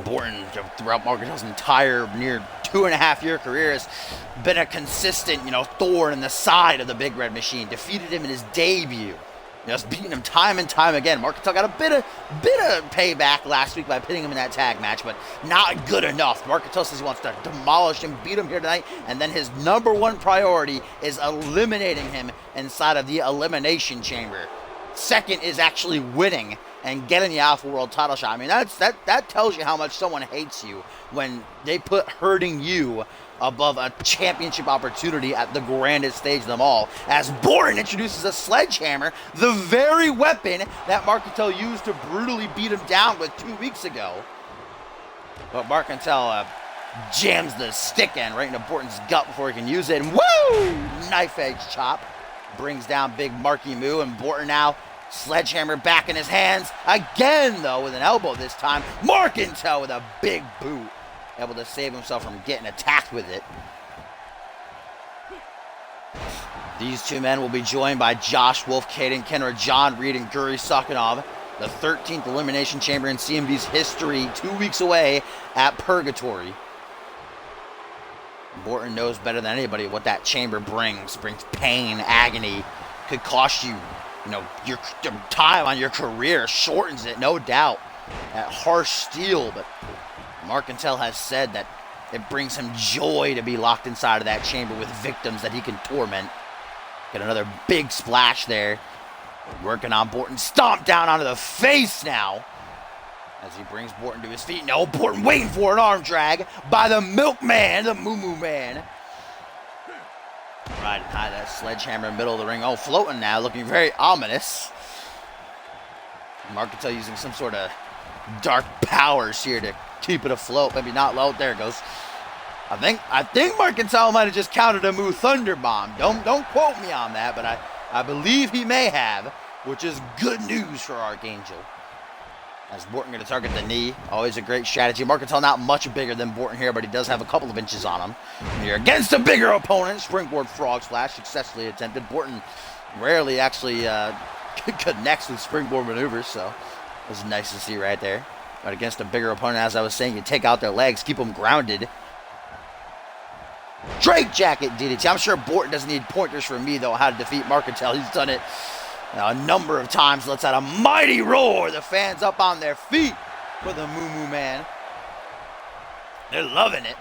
Borton, throughout Mark Cattell's entire near 2.5-year career, has been a consistent, thorn in the side of the Big Red Machine. Defeated him in his debut. Just beating him time and time again. Mark Cattell got a bit of payback last week by pinning him in that tag match, but not good enough. Mark Cattell says he wants to demolish him, beat him here tonight, and then his number one priority is eliminating him inside of the Elimination Chamber. Second is actually winning and getting the Alpha World title shot. I mean, that tells you how much someone hates you when they put hurting you above a championship opportunity at the grandest stage of them all. As Borton introduces a sledgehammer, the very weapon that Mark Cattell used to brutally beat him down with 2 weeks ago. But Mark Cattell jams the stick end right into Borton's gut before he can use it. And woo! Knife edge chop. Brings down big Marky Moo, and Borton now sledgehammer back in his hands. Again, though, with an elbow this time. Mark Cattell with a big boot. Able to save himself from getting attacked with it. These two men will be joined by Josh Wolf, Caden Kenner, John Reed, and Guri Sakhanov. The 13th Elimination Chamber in CMV's history, 2 weeks away at Purgatory. Borton knows better than anybody what that chamber brings. Brings pain, agony. Could cost you, your time on your career. Shortens it, no doubt. That harsh steel, but Mark Cattell has said that it brings him joy to be locked inside of that chamber with victims that he can torment. Get another big splash there. Working on Borton. Stomp down onto the face now. As he brings Borton to his feet. No, Borton waiting for an arm drag by the Milkman, the Moo Moo Man. Riding high, that sledgehammer in the middle of the ring. Oh, floating now, looking very ominous. Mark Cattell using some sort of dark powers here to keep it afloat. Maybe not low. There it goes. I think Mark Cattell might have just counted a Moo Thunder Bomb. Don't quote me on that, but I believe he may have, which is good news for Archangel. As Borton going to target the knee. Always a great strategy. Mark Cattell not much bigger than Borton here, but he does have a couple of inches on him. And here against a bigger opponent. Springboard Frog Splash successfully attempted. Borton rarely actually connects with springboard maneuvers, so it was nice to see right there. But against a bigger opponent, as I was saying, you take out their legs, keep them grounded. Drake Jacket DDT. I'm sure Borton doesn't need pointers from me, though, how to defeat Mark Cattell. He's done it a number of times. Lets out a mighty roar. The fans up on their feet for the Moo Moo Man. They're loving it.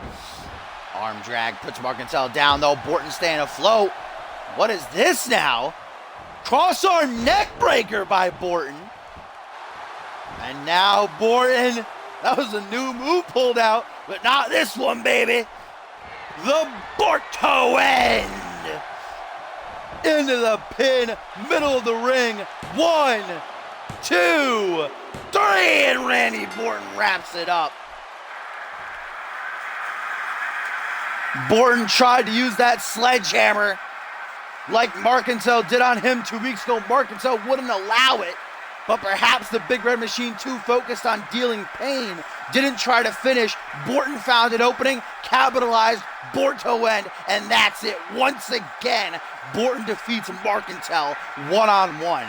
Arm drag puts Mark Cattell down, though. Borton staying afloat. What is this now? Crossarm neck breaker by Borton. And now Borton, that was a new move pulled out, but not this one, baby. The Borto end. Into the pin, middle of the ring. 1, 2, 3, and Randy Borton wraps it up. Borton tried to use that sledgehammer like Mark Cattell did on him 2 weeks ago. Mark Cattell wouldn't allow it. but perhaps the Big Red Machine, too focused on dealing pain, didn't try to finish. Borton found an opening, capitalized, Borto end, and that's it. Once again, Borton defeats Marcantel one-on-one.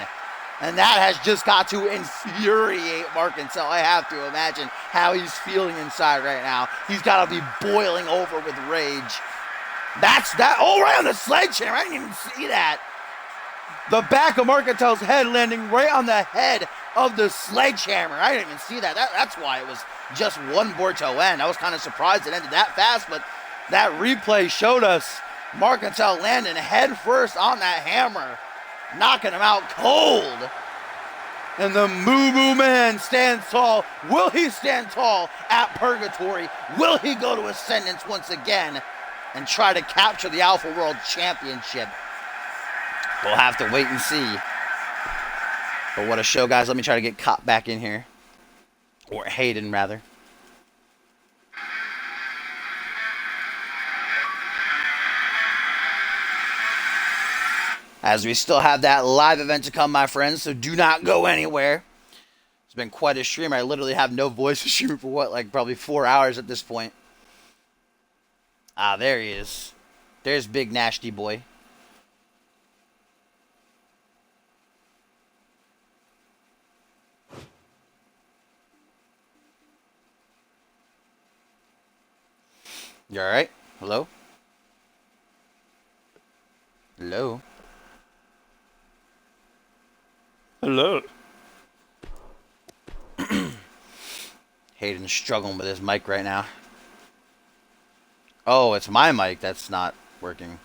And that has just got to infuriate Marcantel. I have to imagine how he's feeling inside right now. He's got to be boiling over with rage. That's that. Oh, right on the sledgehammer. I didn't even see that. The back of Marcantel's head landing right on the head of the sledgehammer. I didn't even see that. That's why it was just one Borto end. I was kind of surprised it ended that fast, but that replay showed us Marcantel landing head first on that hammer, knocking him out cold. And the Moo Moo Man stands tall. Will he stand tall at Purgatory? Will he go to Ascendance once again and try to capture the Alpha World Championship? We'll have to wait and see. But what a show, guys. Let me try to get Cop back in here. Or Hayden, rather. As we still have that live event to come, my friends, so do not go anywhere. It's been quite a stream. I literally have no voice to stream for what, like probably 4 hours at this point. Ah, there he is. There's Big Nasty Boy. You alright? Hello? Hello? Hello. Hayden's struggling with his mic right now. Oh, it's my mic that's not working.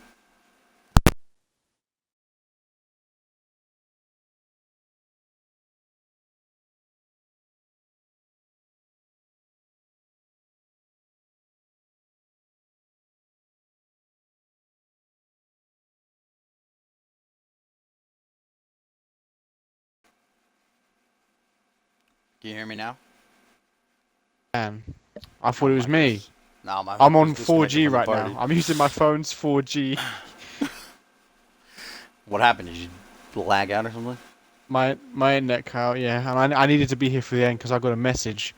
Can you hear me now? Man, I thought it was me. No, my I'm on was disconnected 4G from the right party. now. I'm using my phone's 4G. What happened? Did you lag out or something? My internet cut out, yeah. And I needed to be here for the end because I got a message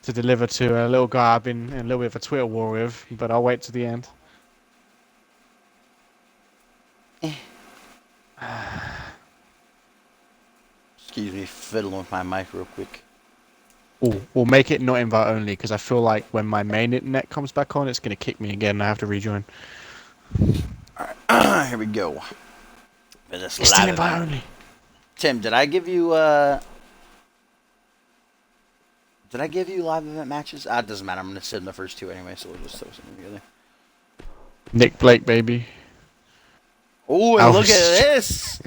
to deliver to a little guy I've been in a little bit of a Twitter war with, but I'll wait to the end. Excuse me, fiddling with my mic real quick. Oh, we'll make it not invite only because I feel like when my main internet comes back on, it's going to kick me again and I have to rejoin. Alright, here we go. It's still invite only. Tim, did I give you live event matches? It doesn't matter. I'm gonna sit in the first two anyway, so we'll just throw something together. Nick Blake, baby. Oh, and look at this,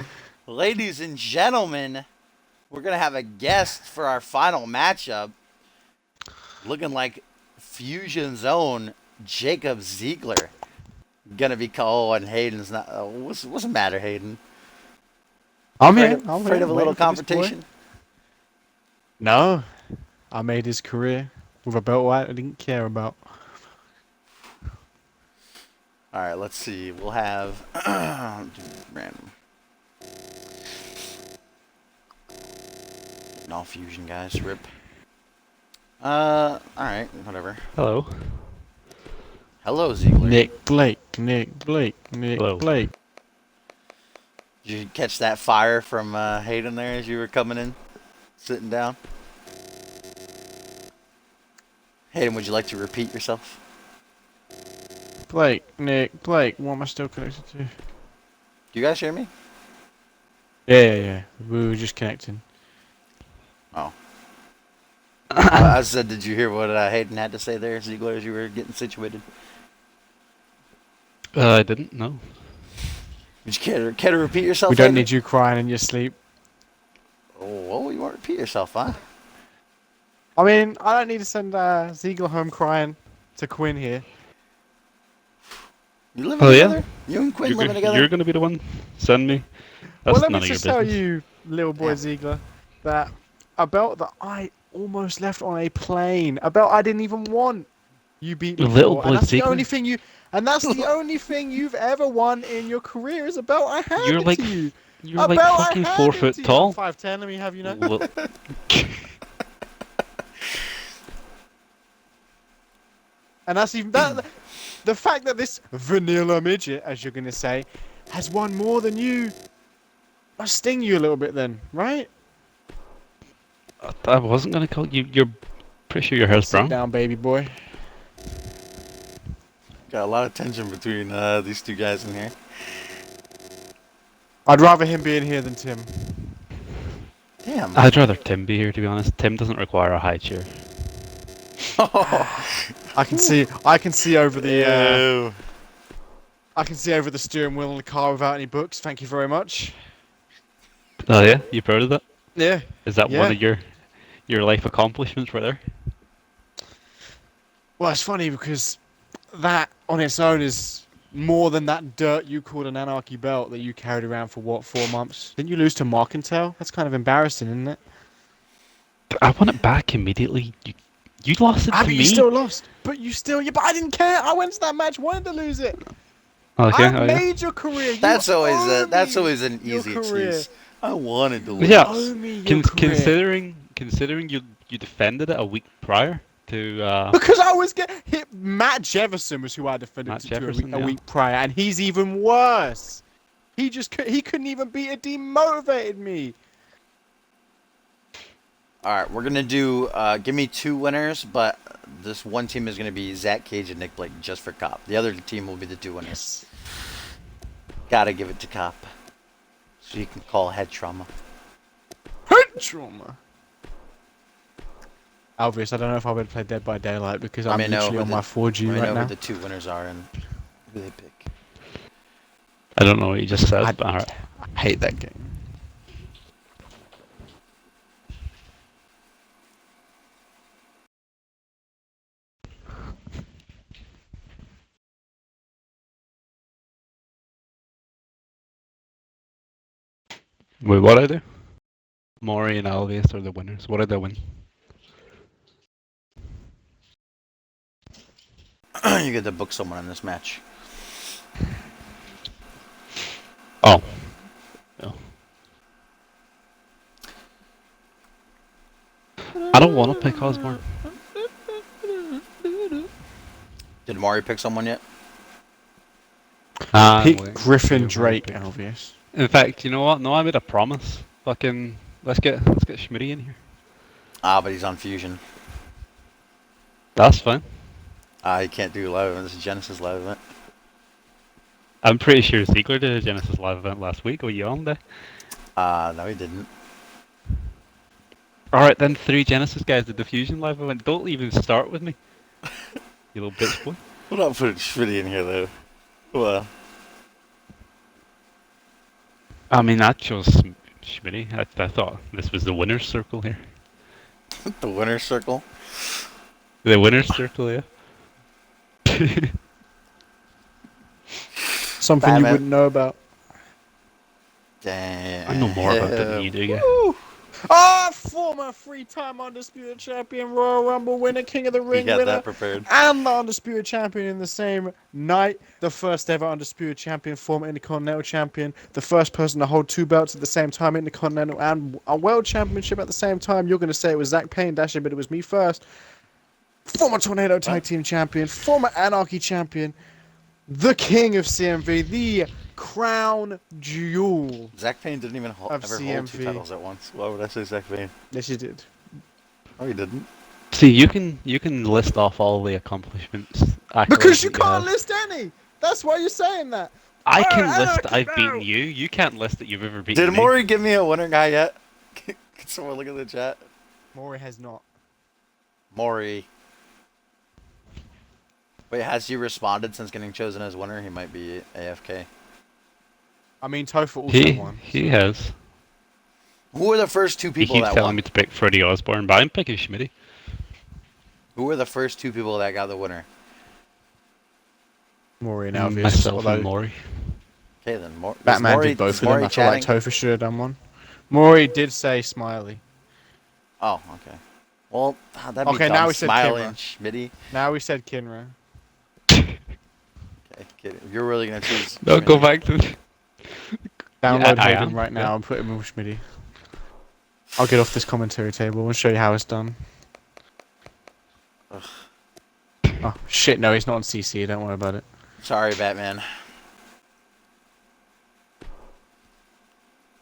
ladies and gentlemen. We're gonna have a guest for our final matchup. Looking like Fusion's own Jacob Ziegler. Gonna be called, and Hayden's not. What's the matter, Hayden? I'm here. I'm Afraid here. of a little confrontation? No, I made his career with a belt I didn't care about. All right, let's see. We'll have random. All Fusion guys, rip. All right, whatever. Hello. Hello, Ziegler. Nick Blake. Hello. Did you catch that fire from Hayden there as you were coming in, sitting down? Hayden, would you like to repeat yourself? Nick Blake. What am I still connected to? Do you guys hear me? Yeah. We were just connecting. Oh. I said, did you hear what Hayden had to say there, Ziegler, as you were getting situated? I didn't know. Would you care to repeat yourself? We don't Hayden? need you crying in your sleep. Oh, you want to repeat yourself, huh? I mean, I don't need to send Ziegler home crying to Quinn here. You living together? You and Quinn living together? You're gonna be the one. Send me. That's Well, let me none of your just tell business. you, little boy Ziegler, that a belt that I almost left on a plane, a belt I didn't even want, you beat me Little for, boy and that's Ziegler? the only thing you, and that's the only thing you've ever won in your career is a belt I handed You're like to you. You're like fucking 4 foot tall. 5'10", let me have you know. Well, And that's even that. The fact that this vanilla midget, as you're gonna say, has won more than you, must sting you a little bit, then, right? I wasn't gonna call you. You're pretty sure your hair's Sit brown. down, baby boy. Got a lot of tension between these two guys in here. I'd rather him be in here than Tim. Damn. I'd rather Tim be here, to be honest. Tim doesn't require a high chair. I can see over the Ew. I can see over the steering wheel in the car without any books. Thank you very much. Oh yeah, you proud of that? Yeah. Is that Yeah. one of your life accomplishments right there? Well, it's funny because that on its own is more than that dirt you called an anarchy belt that you carried around for what, 4 months? Didn't you lose to Markentel? That's kind of embarrassing, isn't it? I want it back immediately. You lost it to But me. you still lost. But I didn't care. I went to that match, wanted to lose it. Okay. I made your career. That's You always owe that's me always an your easy career. excuse. I wanted to lose. Yeah. Owe me your career. Considering you defended it a week prior to Because I was getting hit. Matt Jefferson was who I defended Matt to Jefferson, a yeah. week prior, and he's even worse. He couldn't even beat it. Demotivated me. All right, we're gonna do. Give me 2 winners, but this one team is gonna be Zach Cage and Nick Blake just for Cop. The other team will be the 2 winners. Gotta give it to Cop, so you can call head trauma. Head trauma. Alvis, I don't know if I would play Dead by Daylight because I'm literally on my 4G Let me right know now. who the 2 winners are and who they pick. I don't know what you just said, but alright. I hate that game. Wait, what I do? Maury and Alves are the winners. What did they win? You get to book someone in this match. Oh. Oh. I don't want to pick Osborne. Did Maury pick someone yet? Pick Griffin Drake, Alvis. In fact, you know what? No, I made a promise. Fucking, let's get Schmitty in here. But he's on Fusion. That's fine. He can't do live event. This is Genesis live event. I'm pretty sure Ziegler did a Genesis live event last week. Were you on there? No, he didn't. Alright, then 3 Genesis guys did the Fusion live event. Don't even start with me. You little bitch boy. We're not putting Schmitty in here though. Well, I mean, I chose Schmitty. I thought this was the winner's circle here. the winner's circle. The winner's circle, yeah. Something Damn you it. wouldn't know about. Damn. I know more about that than you do, yeah. Former 3-time Undisputed Champion, Royal Rumble winner, King of the You Ring got winner, that prepared. and the Undisputed Champion in the same night. The first ever Undisputed Champion, former Intercontinental Champion, the first person to hold 2 belts at the same time, Intercontinental and a World Championship at the same time. You're going to say it was Zach Payne, Dasher, but it was me first. Former Tornado Tag Team Champion, former Anarchy Champion, the King of CMV, the Crown Jewel. Zach Payne didn't even ever hold 2 CMV. titles at once. Why would I say Zach Payne? Yes, you did. Oh, he didn't. See, you can list off all the accomplishments. Because accolades you that can't have. list any. That's why you're saying that. I Oh, can I list don't I've know. beaten you. You can't list that you've ever beaten Did me. Maury give me a winner guy yet? Can someone look at the chat? Maury has not. Maury. Wait, has he responded since getting chosen as winner? He might be AFK. I mean, Topher also won. He has. Who were the first 2 He people keeps that telling won? me to pick Freddie Osborne, but I'm picking Schmitty. Who were the first 2 people that got the winner? Maury and Alves. Myself although and Maury. Okay, then Batman did both of them. I feel like Topher should have done one. Maury did say Smiley. Oh, okay. Well, that'd be Okay, dumb. now we said Smiley Kimra. and Schmitty. Now we said Kinra. Okay, kid, you're really gonna choose? No, go Schmitty? back to Download I Hayden am, right now yeah. and put him with Schmitty. I'll get off this commentary table and show you how it's done. Ugh. Oh, shit, no, he's not on CC, don't worry about it. Sorry, Batman.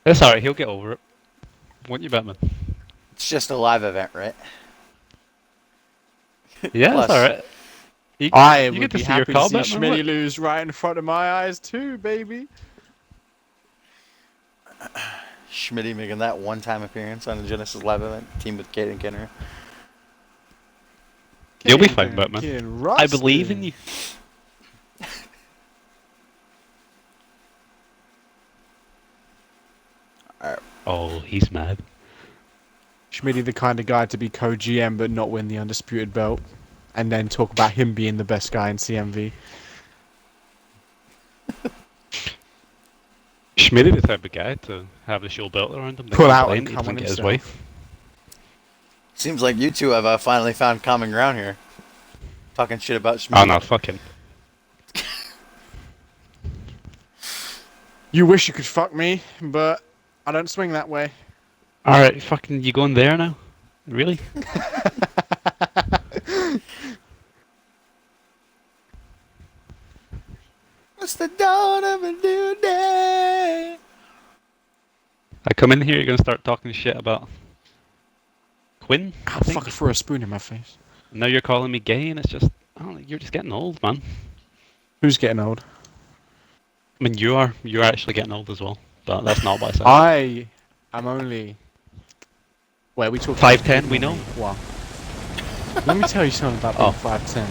It's alright, he'll get over it. Won't you, Batman? It's just a live event, right? Yeah, Plus, it's alright. I you would get to be see your happy to call, see Batman. Schmitty Look. lose right in front of my eyes too, baby. Schmitty making that one-time appearance on the Genesis live event, team with Kate and Kenner. You'll be Caden fine, Batman. Rustin. I believe in you. Alright. Oh, he's mad. Schmitty the kind of guy to be co-GM but not win the Undisputed belt. And then talk about him being the best guy in CMV. Schmitty the type of guy to have the show belt around him. Pull out and He come doesn't on get his himself. way. Seems like you two have finally found common ground here. Talking shit about Schmitty. Oh no, fuck him. You wish you could fuck me, but I don't swing that way. Alright, fucking, you going there now? Really? It's the dawn of a new day. I come in here, you're gonna start talking shit about Quinn, I Oh, think. fuck, I threw a spoon in my face. Now you're calling me gay, and it's just, I don't know, you're just getting old, man. Who's getting old? I mean, you're actually getting old as well, but that's not what I said. I am only... Wait, we talking 5'10", we know. Wow. Let me tell you something about being 5'10".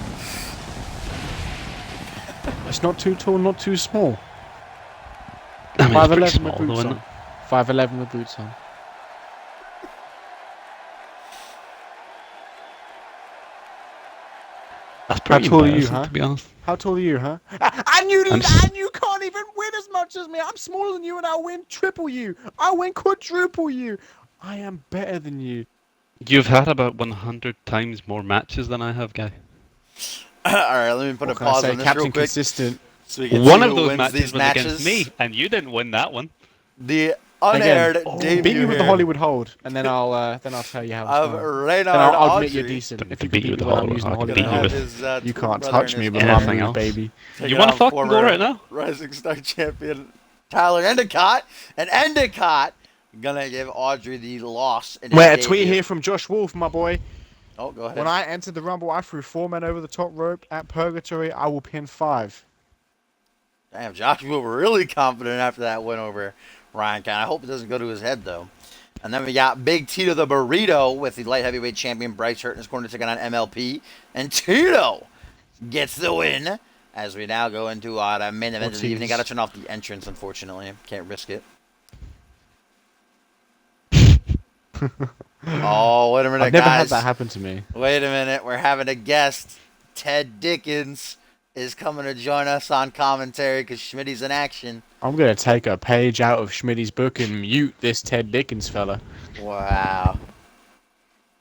It's not too tall, not too small. I mean, it's pretty 5'11" small with though, boots isn't on. it? 5'11" with boots on. That's pretty tall are you, embarrassing, huh? to be honest. How tall are you, huh? And you can't even win as much as me. I'm smaller than you and I'll win triple you. I'll win quadruple you. I am better than you. You've had about 100 times more matches than I have, guy. Alright, let me put What a can I pause say? on this Captain real quick. Consistent. So we can One see of who those wins matches these was against me, and you didn't win that one. The unaired Again, debut beat you with the here Hollywood hold, and then I'll tell you how it's of going. Reynard Then I'll admit you're Audrey. decent. Don't If you beat can you beat with me the when I'm Hollywood, using the I can Hollywood beat you Gonna have hold, with his, you twin can't brother touch and me his with anything my partner move, else. baby. taking You want to on fucking go former right now? Rising Star champion Tyler Endicott. And Endicott gonna give Audrey the loss in his Wait, a debut. tweet here from Josh Wolf, my boy. Oh, go ahead. When I entered the Rumble, I threw 4 men over the top rope. At Purgatory, I will pin 5. Damn, Joshua really confident after that win over Ryan Count. I hope it doesn't go to his head, though. And then we got Big Tito the Burrito with the light heavyweight champion Bryce Hurt in his corner taking on MLP. And Tito gets the win as we now go into our main event of the evening. Got to turn off the entrance, unfortunately. Can't risk it. Oh, wait a minute, I've never had guys. that happen to me. Wait a minute. We're having a guest. Ted Dickens is coming to join us on commentary because Schmitty's in action. I'm going to take a page out of Schmitty's book and mute this Ted Dickens fella. Wow.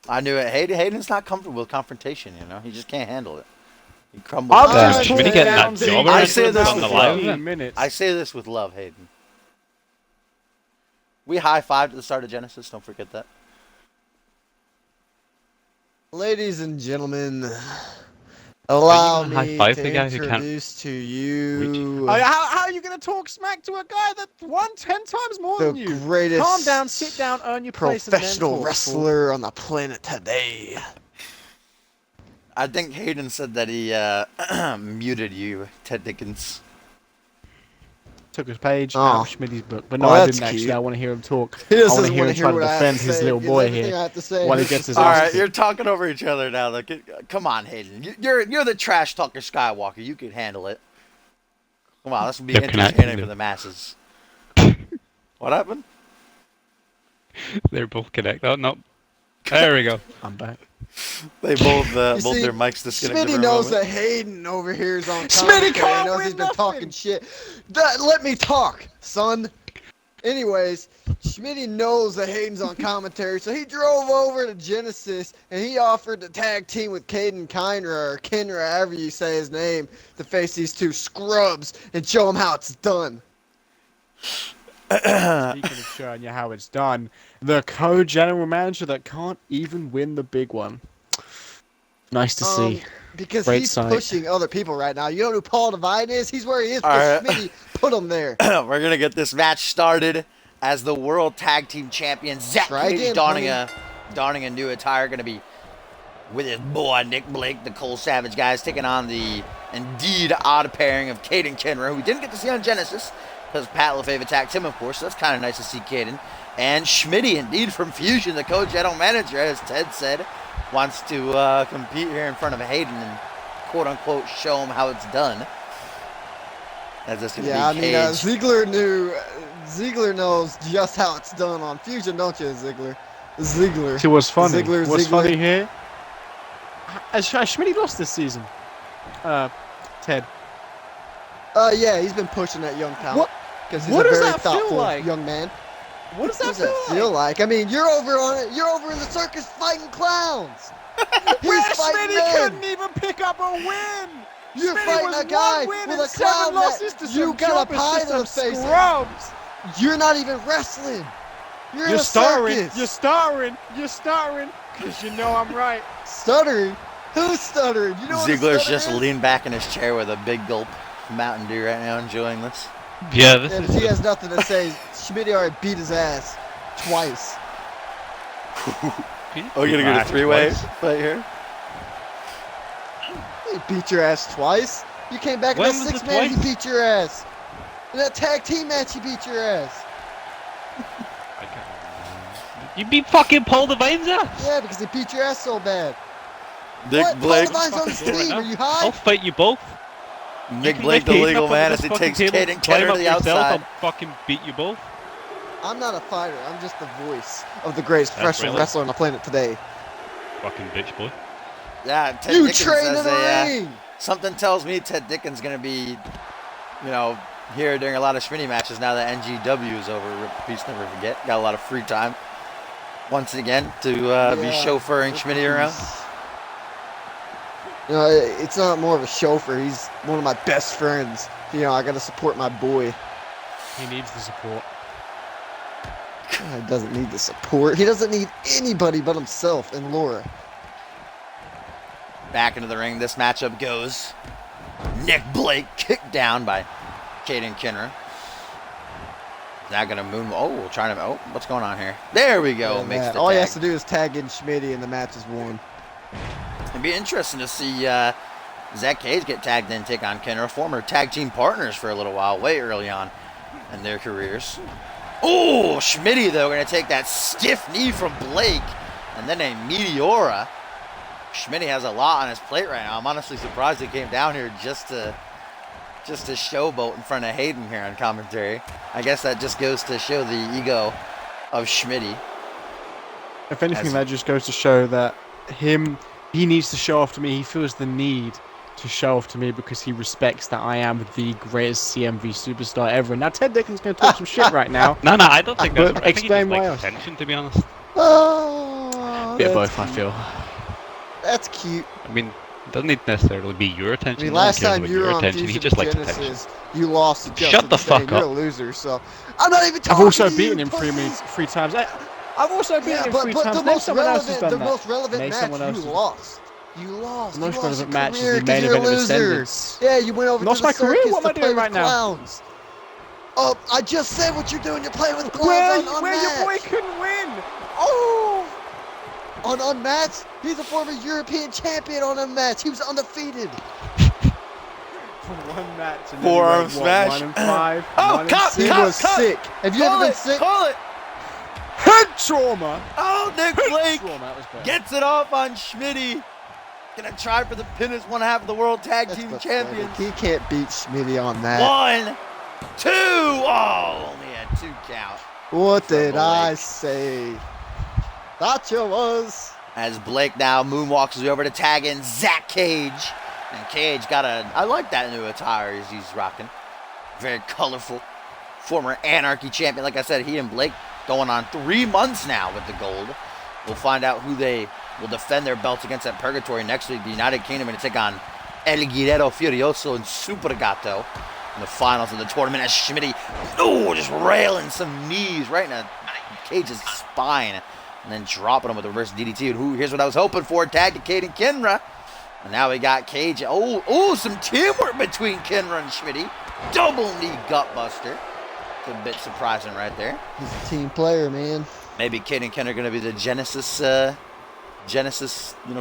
I knew it. Hayden's not comfortable with confrontation, you know? He just can't handle it. He crumbles. I'll down. just Schmitty put getting down that job the- I say this on the with live love. event. minutes. I say this with love, Hayden. We high-fived at the start of Genesis. Don't forget that. Ladies and gentlemen, allow gonna me high-five to the guy who can't introduce to you How are you going to talk smack to a guy that won 10 times more the than you? greatest Calm down, sit down, earn your place and then professional talk, wrestler on the planet today. I think Hayden said that he muted you, Ted Dickens. Took his page Oh. out of Schmitty's book, but no, Oh, I that's didn't actually. cute. I want to hear him talk. He I just want to doesn't hear want him to hear try to what I have defend to his say, little because boy everything here I have to say while he hurts gets his his All ass right, kicked. you're talking over each other now. Look, come on, Hayden. You're the trash talker Skywalker. You can handle it. Come on, this will be They're entertaining connecting for them. the masses. What happened? They're both connected. Oh, no. There we go. I'm back. They both You see, their mics disconnected. Smitty for a knows moment. that Hayden over here is on Smitty commentary. can't He knows win he's been nothing. talking shit. Let me talk, son. Anyways, Schmitty knows that Hayden's on commentary, so he drove over to Genesis and he offered to tag team with Caden Kinra, or Kinra, however you say his name, to face these two scrubs and show them how it's done. Speaking of showing you how it's done, the co-general manager that can't even win the big one. Nice to see. Because Great he's sight. pushing other people right now. You know who Paul Devine is? He's where he is All because right. Smitty put him there. We're gonna get this match started as the World Tag Team Champion Zach Try Cage again, donning a new attire, gonna be with his boy Nick Blake, the Cole Savage guys, taking on the indeed odd pairing of Caden Kenra, who we didn't get to see on Genesis because Pat LaFave attacked him, of course. So that's kind of nice to see Caden. And Schmitty, indeed, from Fusion, the co-general manager, as Ted said, wants to compete here in front of Hayden and quote-unquote show him how it's done. As this Yeah, I be mean, Cage. Ziggler knows just how it's done on Fusion, don't you, Ziggler? See what's funny? Ziggler, What's Ziggler. funny here? Has Schmitty lost this season? Ted. Yeah, he's been pushing that young talent. What- Because he's what a does very that feel thoughtful like? young man. What does What that does that feel like? I mean, you're over in the circus fighting clowns. Where He's fighting Schmitty men. couldn't even pick up a win! You're Schmitty fighting was a guy one win with and a clown 7 losses to that you some got a jobbers, pie to to the some face. scrubs. You're not even wrestling. You're in You're a starring. circus. You're starring. Because you know I'm right. Stuttering? Who's stuttering? You know what a Ziggler's stutter just is? leaned back in his chair with a big gulp of Mountain Dew right now, enjoying this. Yeah, this And is he has nothing to say. Schmitty already beat his ass twice. Oh, you're gonna get a three-way fight here? He beat your ass twice. You came back in When that was it 6-man, he twice? beat your ass. In that tag team match, he beat your ass. You beat fucking Paul Devine's ass. Yeah, because he beat your ass so bad. Nick What? Blake. Paul Devine's on his Fucking go right team. now. Are you I'll high? fight you both. Nick You can Blake, lift the Hayden legal up man, onto as this he fucking takes table, Caden climb Kenner to up the yourself, outside. I'll fucking beat you both. I'm not a fighter. I'm just the voice of the greatest That's professional really- wrestler on the planet today. Fucking bitch boy. Yeah, Ted You Dickens train in says the ring. something tells me Ted Dickens going to be, here during a lot of Schmitty matches now that NGW is over. Rip Peace, never forget. Got a lot of free time once again to be Yeah, chauffeuring Schmitty around. You know, it's not more of a chauffeur. He's one of my best friends. You know, I got to support my boy. He needs the support. He doesn't need the support. He doesn't need anybody but himself and Laura. Back into the ring, this matchup goes. Nick Blake kicked down by Caden Kenner. Now gonna what's going on here? There we go. Yeah, Makes man. the All he tag. has to do is tag in Schmitty and the match is won. It'd be interesting to see Zach Cage get tagged in, take on Kenner, former tag team partners for a little while, way early on in their careers. Oh, Schmitty, though, going to take that stiff knee from Blake, and then a Meteora. Schmitty has a lot on his plate right now. I'm honestly surprised he came down here just to showboat in front of Hayden here on commentary. I guess that just goes to show the ego of Schmitty. If anything, As- that just goes to show that he needs to show off to me. He feels the need to show off to me because he respects that I am the greatest CMV superstar ever. Now, Ted Dickens going to talk some shit right now. No, I don't think that's But right. I think he explain just why likes else. attention, to be honest. Oh, Bit of that's both, I cute. feel. That's cute. I mean, it doesn't need necessarily be your I attention. mean, no one last cares time about you were your on attention. Fusion He just likes Genesis, attention. you lost to Justin. Shut the Stain. fuck You're up. a loser, so I'm not even I've talking also to beaten you, him pussies. three times. I've also beaten Yeah, him but 3 the times. Name most someone else who's relevant, done the that. most relevant Name match someone else you who's- lost. You lost. The most you lost relevant your match is career the 'cause main you're a event of loser. Ascendance. Yeah, you went over Lost to the my career? circus What am I to doing play with right now? clowns. Oh, I just said what you're doing. You're playing with clowns Where on your Unmatched. boy couldn't win? Oh! On Unmatched, he's a former European champion on Unmatched. He was undefeated. For one match. And Forearm then he smash. went, 1-5. Oh, 1 cut, He cut, was cut. sick. Have you Call ever been it, sick? call it. Head trauma. Oh, Nick Blake Trauma, that was better. gets it off on Schmitty. Gonna try for the pin as one half of the World Tag That's Team pathetic. Champions. He can't beat Schmitty on that. 1, 2. Oh, only a 2 count. What did Blake. I say? Thought you was. As Blake now moonwalks over to tag in Zach Cage. And Cage I like that new attire he's rocking. Very colorful. Former Anarchy champion. Like I said, he and Blake going on 3 months now with the gold. We'll find out who they will defend their belts against at Purgatory next week. The United Kingdom going to take on El Guerrero Furioso and Super Gato. in the finals of the tournament as Schmitty, just railing some knees right in Cage's spine. And then dropping him with a reverse DDT. And here's what I was hoping for. Tag to Caden Kinra. And now we got Cage. Some teamwork between Kinra and Schmitty. Double knee gut buster. It's a bit surprising right there. He's a team player, man. Maybe Caden Kinra are going to be the Genesis,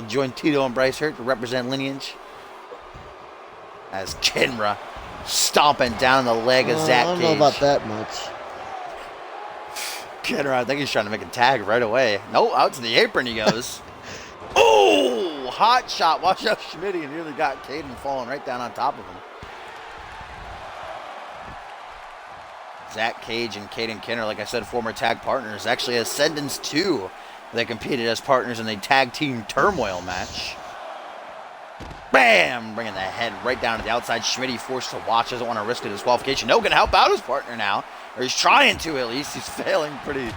join Tito and Bryce Hurt to represent lineage. As Kinra stomping down the leg of Zach Cage. I don't know about that much. Kinra, I think he's trying to make a tag right away. No, out to the apron he goes. Oh, hot shot. Watch out, Schmitty, and nearly got Caden falling right down on top of him. Zach Cage and Caden Kinra, like I said, former tag partners. Actually, Ascendants 2. They competed as partners in the tag team turmoil match. Bam! Bringing the head right down to the outside. Schmitty forced to watch. Doesn't want to risk a disqualification. No, can help out his partner now. Or he's trying to, at least. He's failing pretty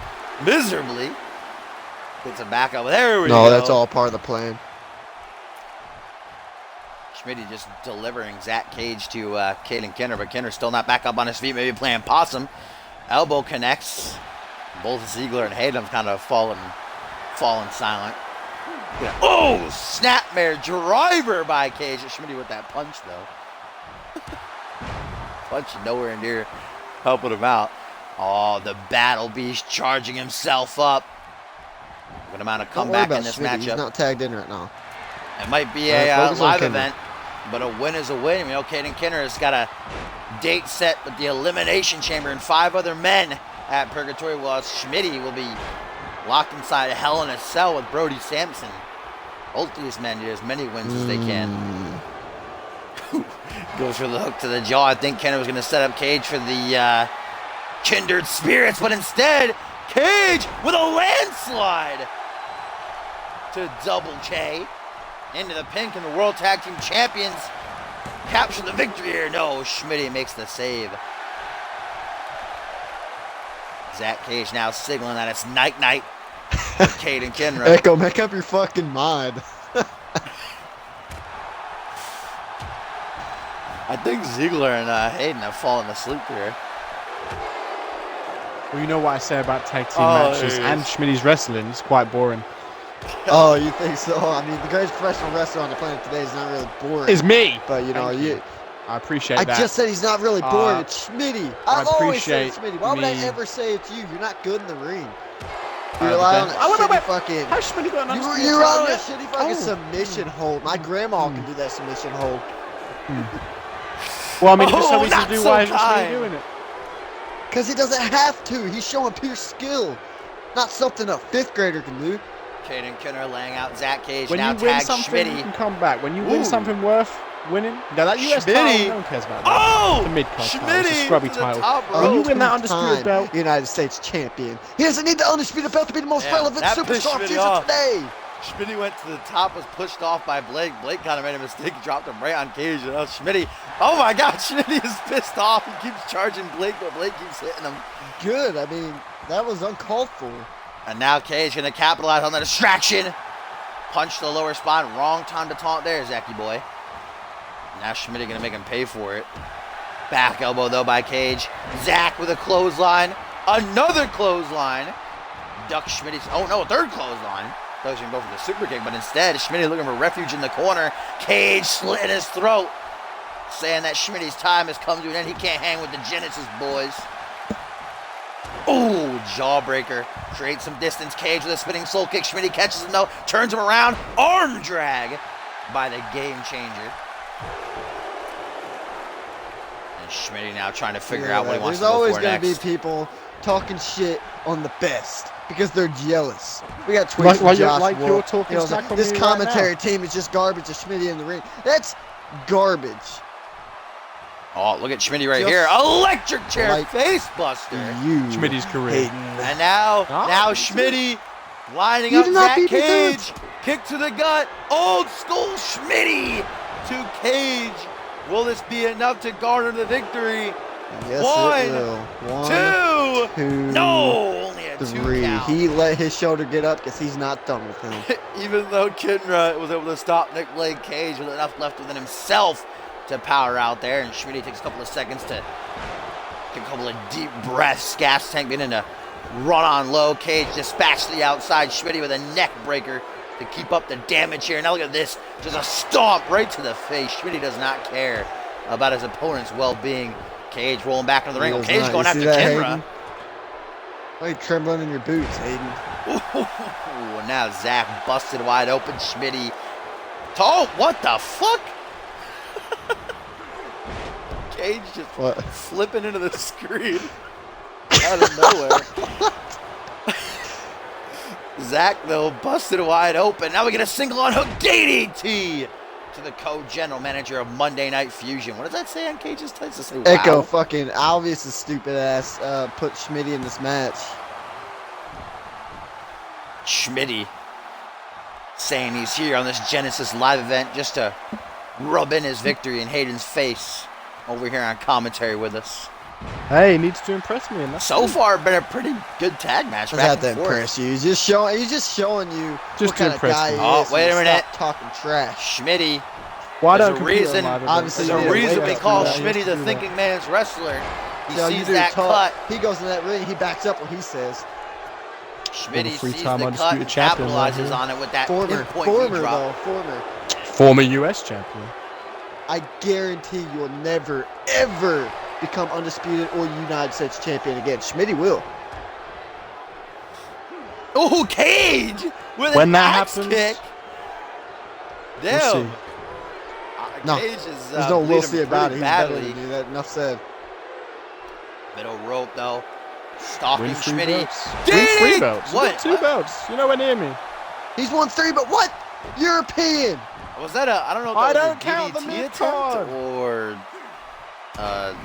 miserably. Gets him back up. There we go. No, that's all part of the plan. Schmitty just delivering Zach Cage to Caden Kinra, but Kinra's still not back up on his feet. Maybe playing possum. Elbow connects. Both Ziegler and Hayden have kind of fallen silent. Oh, snapmare driver by Cage. Schmitty with that punch, though. Punch nowhere near helping him out. Oh, the Battle Beast charging himself up. Good amount of comeback in this Schmitty. matchup. He's not tagged in right now. It might be a live event, but a win is a win. Caden Kinra has got a date set with the Elimination Chamber and 5 other men at Purgatory, while Schmitty will be locked inside a Hell in a Cell with Brody Sampson. Both these men need as many wins as they can. Goes for the hook to the jaw. I think Kinra was going to set up Cage for the Kindred Spirits, but instead, Cage with a landslide to Double K into the pin. Can the World Tag Team Champions capture the victory here? No, Schmitty makes the save. Zach Cage now signaling that it's night-night for Caden Kinra. Echo, make up your fucking mind. I think Ziegler and Hayden have fallen asleep here. Well, you know what I say about tag team matches and Schmitty's wrestling. It's quite boring. Oh, you think so? I mean, the greatest professional wrestler on the planet today is not really boring. It's me. But, I appreciate that. I just said he's not really boring. It's Schmitty. I've always said it's Schmitty. Why would I ever say it's you? You're not good in the ring. You rely on a shitty fucking... How's Schmitty got an You rely on a shitty fucking submission hold. My grandma can do that submission hold. Well, I mean, just so easy to do. Why isn't Schmitty doing it? Because he doesn't have to. He's showing pure skill. Not something a 5th grader can do. Caden Kinra laying out Zach Cage. When now you win tags something, Schmitty. you can come back. When you win something worth winning, now that US title, no one cares about that. It's a mid-card title. It's a scrubby title. When you win that undisputed belt, United States champion. He doesn't need the undisputed belt to be the most relevant superstar future today. Schmitty went to the top, was pushed off by Blake. Blake kind of made a mistake, dropped him right on Cage. And now Schmitty, oh my God, Schmitty is pissed off. He keeps charging Blake, but Blake keeps hitting him. Good. I mean, that was uncalled for. And now Cage going to capitalize on the distraction. Punch to the lower spot. Wrong time to taunt there, Zachy boy. Now Schmitty going to make him pay for it. Back elbow, though, by Cage. Zach with a clothesline. Another clothesline. Duck Schmitty's, oh no, a third clothesline. Thought he was going to go for the super kick, but instead, Schmitty looking for refuge in the corner. Cage slitting his throat, saying that Schmitty's time has come to an end. He can't hang with the Genesis boys. Oh, jawbreaker. Creates some distance. Cage with a spinning soul kick. Schmitty catches him, though. Turns him around. Arm drag by the Game Changer. And Schmitty now trying to figure out what he wants to go for next. There's always going to be people talking shit on the best because they're jealous. We got tweets from Josh Wolf. You're talking smack on me this commentary team is just garbage to Schmitty in the ring. That's garbage. Oh, look at Schmitty right here. Electric chair face buster. Schmitty's career. And now Schmitty lining up Zach Cage. Kick to the gut. Old school Schmitty to Cage. Will this be enough to garner the victory? Yes, One, it will. two. No, only a 3. 2 count. He let his shoulder get up because he's not done with him. Even though Kinra was able to stop Nick Blake, Cage with enough left within himself to power out there, and Schmitty takes a couple of seconds to take a couple of deep breaths. Gas tank beginning to run on low. Cage dispatched to the outside. Schmitty with a neck breaker to keep up the damage here. Now look at this, just a stomp right to the face. Schmitty does not care about his opponent's well-being. Cage rolling back into the ring. Cage going after Kenra. Why are you trembling in your boots, Hayden? Ooh, now Zach busted wide open. Schmitty. Oh, what the fuck? Cage just flipping into the screen out of nowhere. Zach, though, busted wide open. Now we get a single on hook DDT to the co-general manager of Monday Night Fusion. What does that say on Cage's tights? Does it say wow? Echo fucking Alvius' stupid ass put Schmitty in this match. Schmitty saying he's here on this Genesis live event just to rub in his victory in Hayden's face over here on commentary with us. Hey, he needs to impress me. And that's so far, been a pretty good tag match. Doesn't have to impress you. He's just showing you what kind of guy he is. Oh, wait a minute. Stop talking trash. Schmitty. Why there's don't a reason? Obviously, there's a reason they call that. Schmitty the thinking man's wrestler. He No, sees that cut. He goes in that ring. He backs up what he says. Schmitty sees the cut and capitalizes on it with that pinpoint drop. Former U.S. champion. I guarantee you'll never, ever become undisputed or United States champion again. Schmitty will. Oh, Cage with when an that axe happens, kick. Damn. We'll see. No, Cage is, there's no we'll see about it. He's better badly. than you. That enough said. Middle rope though. Stalking Win 3 Schmitty. belts. Win 3 belts. What? 2 belts. You're nowhere near me. He's won 3, but what? European. Was that a? I don't know. If I that don't was a count the DDT mid-card. attempt or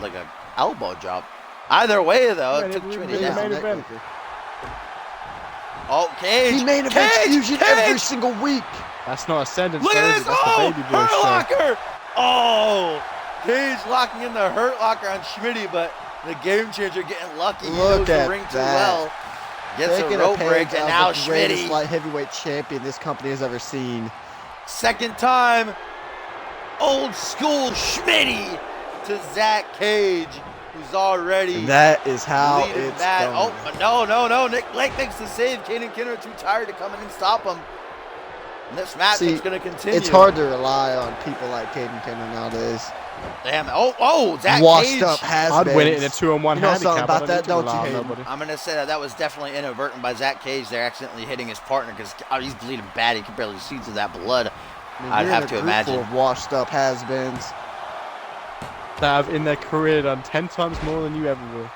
like a elbow drop. Either way though, it took Schmitty down. Oh, Cage. He main events Fusion every single week. That's not a sentence. Look at this! That's Oh, the baby boy Hurt show. Locker! Oh, Cage locking in the Hurt Locker on Schmitty, but the Game Changer getting lucky. He knows the ring too well. Gets a rope break, and now the greatest Schmitty. light heavyweight champion this company has ever seen. Second time, old school Schmitty to Zach Cage, who's already And that is how leading it's that. going. Oh, no. Nick Lake makes the save. Caden Kinner too tired to come in and stop him. And this match is going to continue. It's hard to rely on people like Caden Kenner nowadays. Damn. Oh, Zach Washed Cage. up has I'd win it in a 2-on-1 You know handicap. something about I that, don't don't need to you, rely on Hayden? nobody. I'm going to say that was definitely inadvertent by Zach Cage there, accidentally hitting his partner because he's bleeding bad. He can barely see through that blood. I mean, I'd you're have in a to group imagine. full of washed up has-beens. That have in their career done 10 times more than you ever will.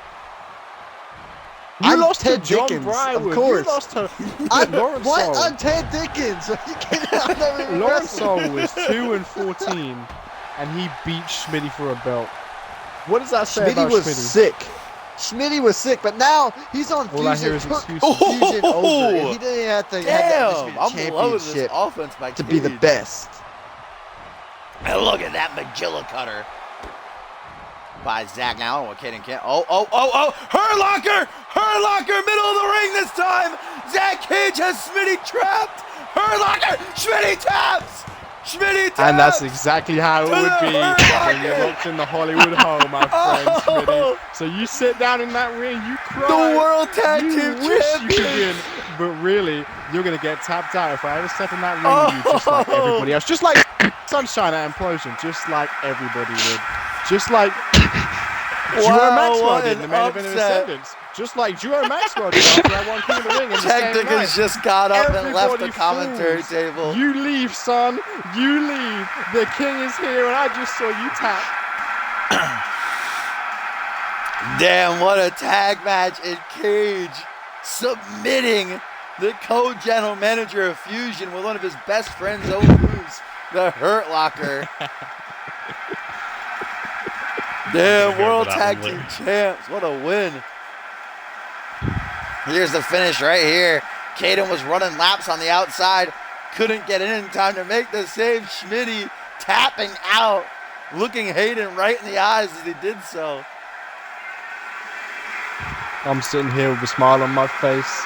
I'm lost Ted to John Dickens, Bryan. of course. You lost to I'm Lawrence what? Soul. I'm Ted Dickens. Are you kidding? I've never even Lawrence wrestled. Soul was 2-14, and he beat Schmitty for a belt. What does that say Schmitty about was Schmitty? sick. Schmitty was sick, but now he's on All I Fusion. hear is Took excuses. Fusion over, and he didn't have to have that Damn, I'm loving this championship offense by to be the Cage. best. And look at that Magilla cutter by Zach. Now I don't know what Caden can. Oh! Her locker, middle of the ring this time. Zach Cage has Schmitty trapped. Her locker, Schmitty taps. And that's exactly how it To would the be Hurt when you're Locker. locked in the Hollywood home, my friend Oh. Schmitty. So you sit down in that ring, you cry. The World Tag you Team wish you could Champions. win, but really, you're going to get tapped out if I ever step in that ring with you, just like everybody else. Just like Sunshine at Implosion, just like everybody would. Just like Duo Maxwell did in the main event of Ascendance. Just like Duo Maxwell did after I won King of the Ring in the Tech same night. Dickens just got up and left the Everybody commentary fools. table. You leave, son. You leave. The king is here, and I just saw you tap. Damn, what a tag match in Cage. Submitting the co-general manager of Fusion with one of his best friends' own moves, the Hurt Locker. Damn, World Tag Team Champs. What a win. Here's the finish right here. Caden was running laps on the outside. Couldn't get in time to make the save. Schmitty tapping out, looking Hayden right in the eyes as he did so. I'm sitting here with a smile on my face.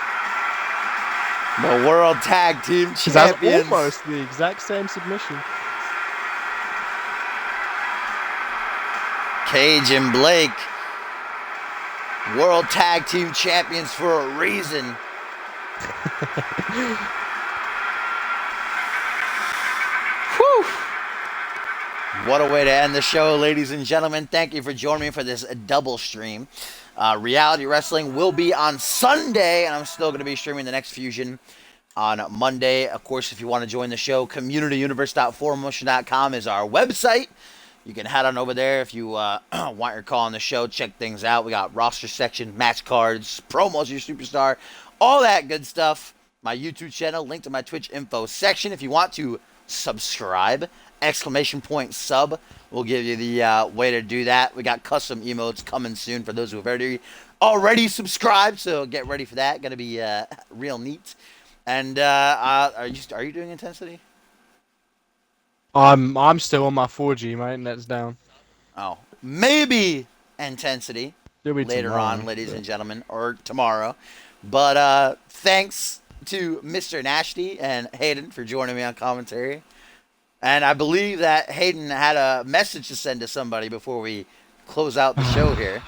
The World Tag Team Because that's Champions. almost the exact same submission. Cage and Blake, World Tag Team Champions for a reason. Whew. What a way to end the show, ladies and gentlemen. Thank you for joining me for this double stream. Reality Wrestling will be on Sunday, and I'm still going to be streaming the next Fusion on Monday. Of course, if you want to join the show, communityuniverse.4motion.com is our website. You can head on over there if you want your call on the show. Check things out. We got roster section, match cards, promos, your superstar, all that good stuff. My YouTube channel, link to my Twitch info section. If you want to subscribe, ! Sub will give you the way to do that. We got custom emotes coming soon for those who have already subscribed. So get ready for that. Going to be real neat. And are you doing Intensity? I'm still on my 4G, mate, and that's down. Oh, maybe Intensity later tomorrow, on, ladies and gentlemen, or tomorrow. But thanks to Mr. Nashty and Hayden for joining me on commentary. And I believe that Hayden had a message to send to somebody before we close out the show here.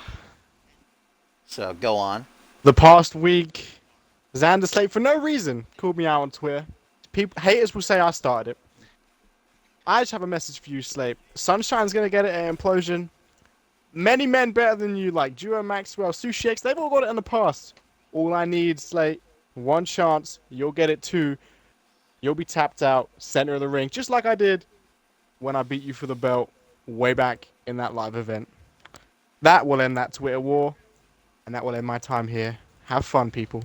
So go on. The past week, Xander Slate, for no reason, called me out on Twitter. Haters will say I started it. I just have a message for you, Slate. Sunshine's going to get it at Implosion. Many men better than you, like Duo Maxwell, Sushi X, they've all got it in the past. All I need, Slate, one chance. You'll get it too. You'll be tapped out, center of the ring, just like I did when I beat you for the belt way back in that live event. That will end that Twitter war, and that will end my time here. Have fun, people.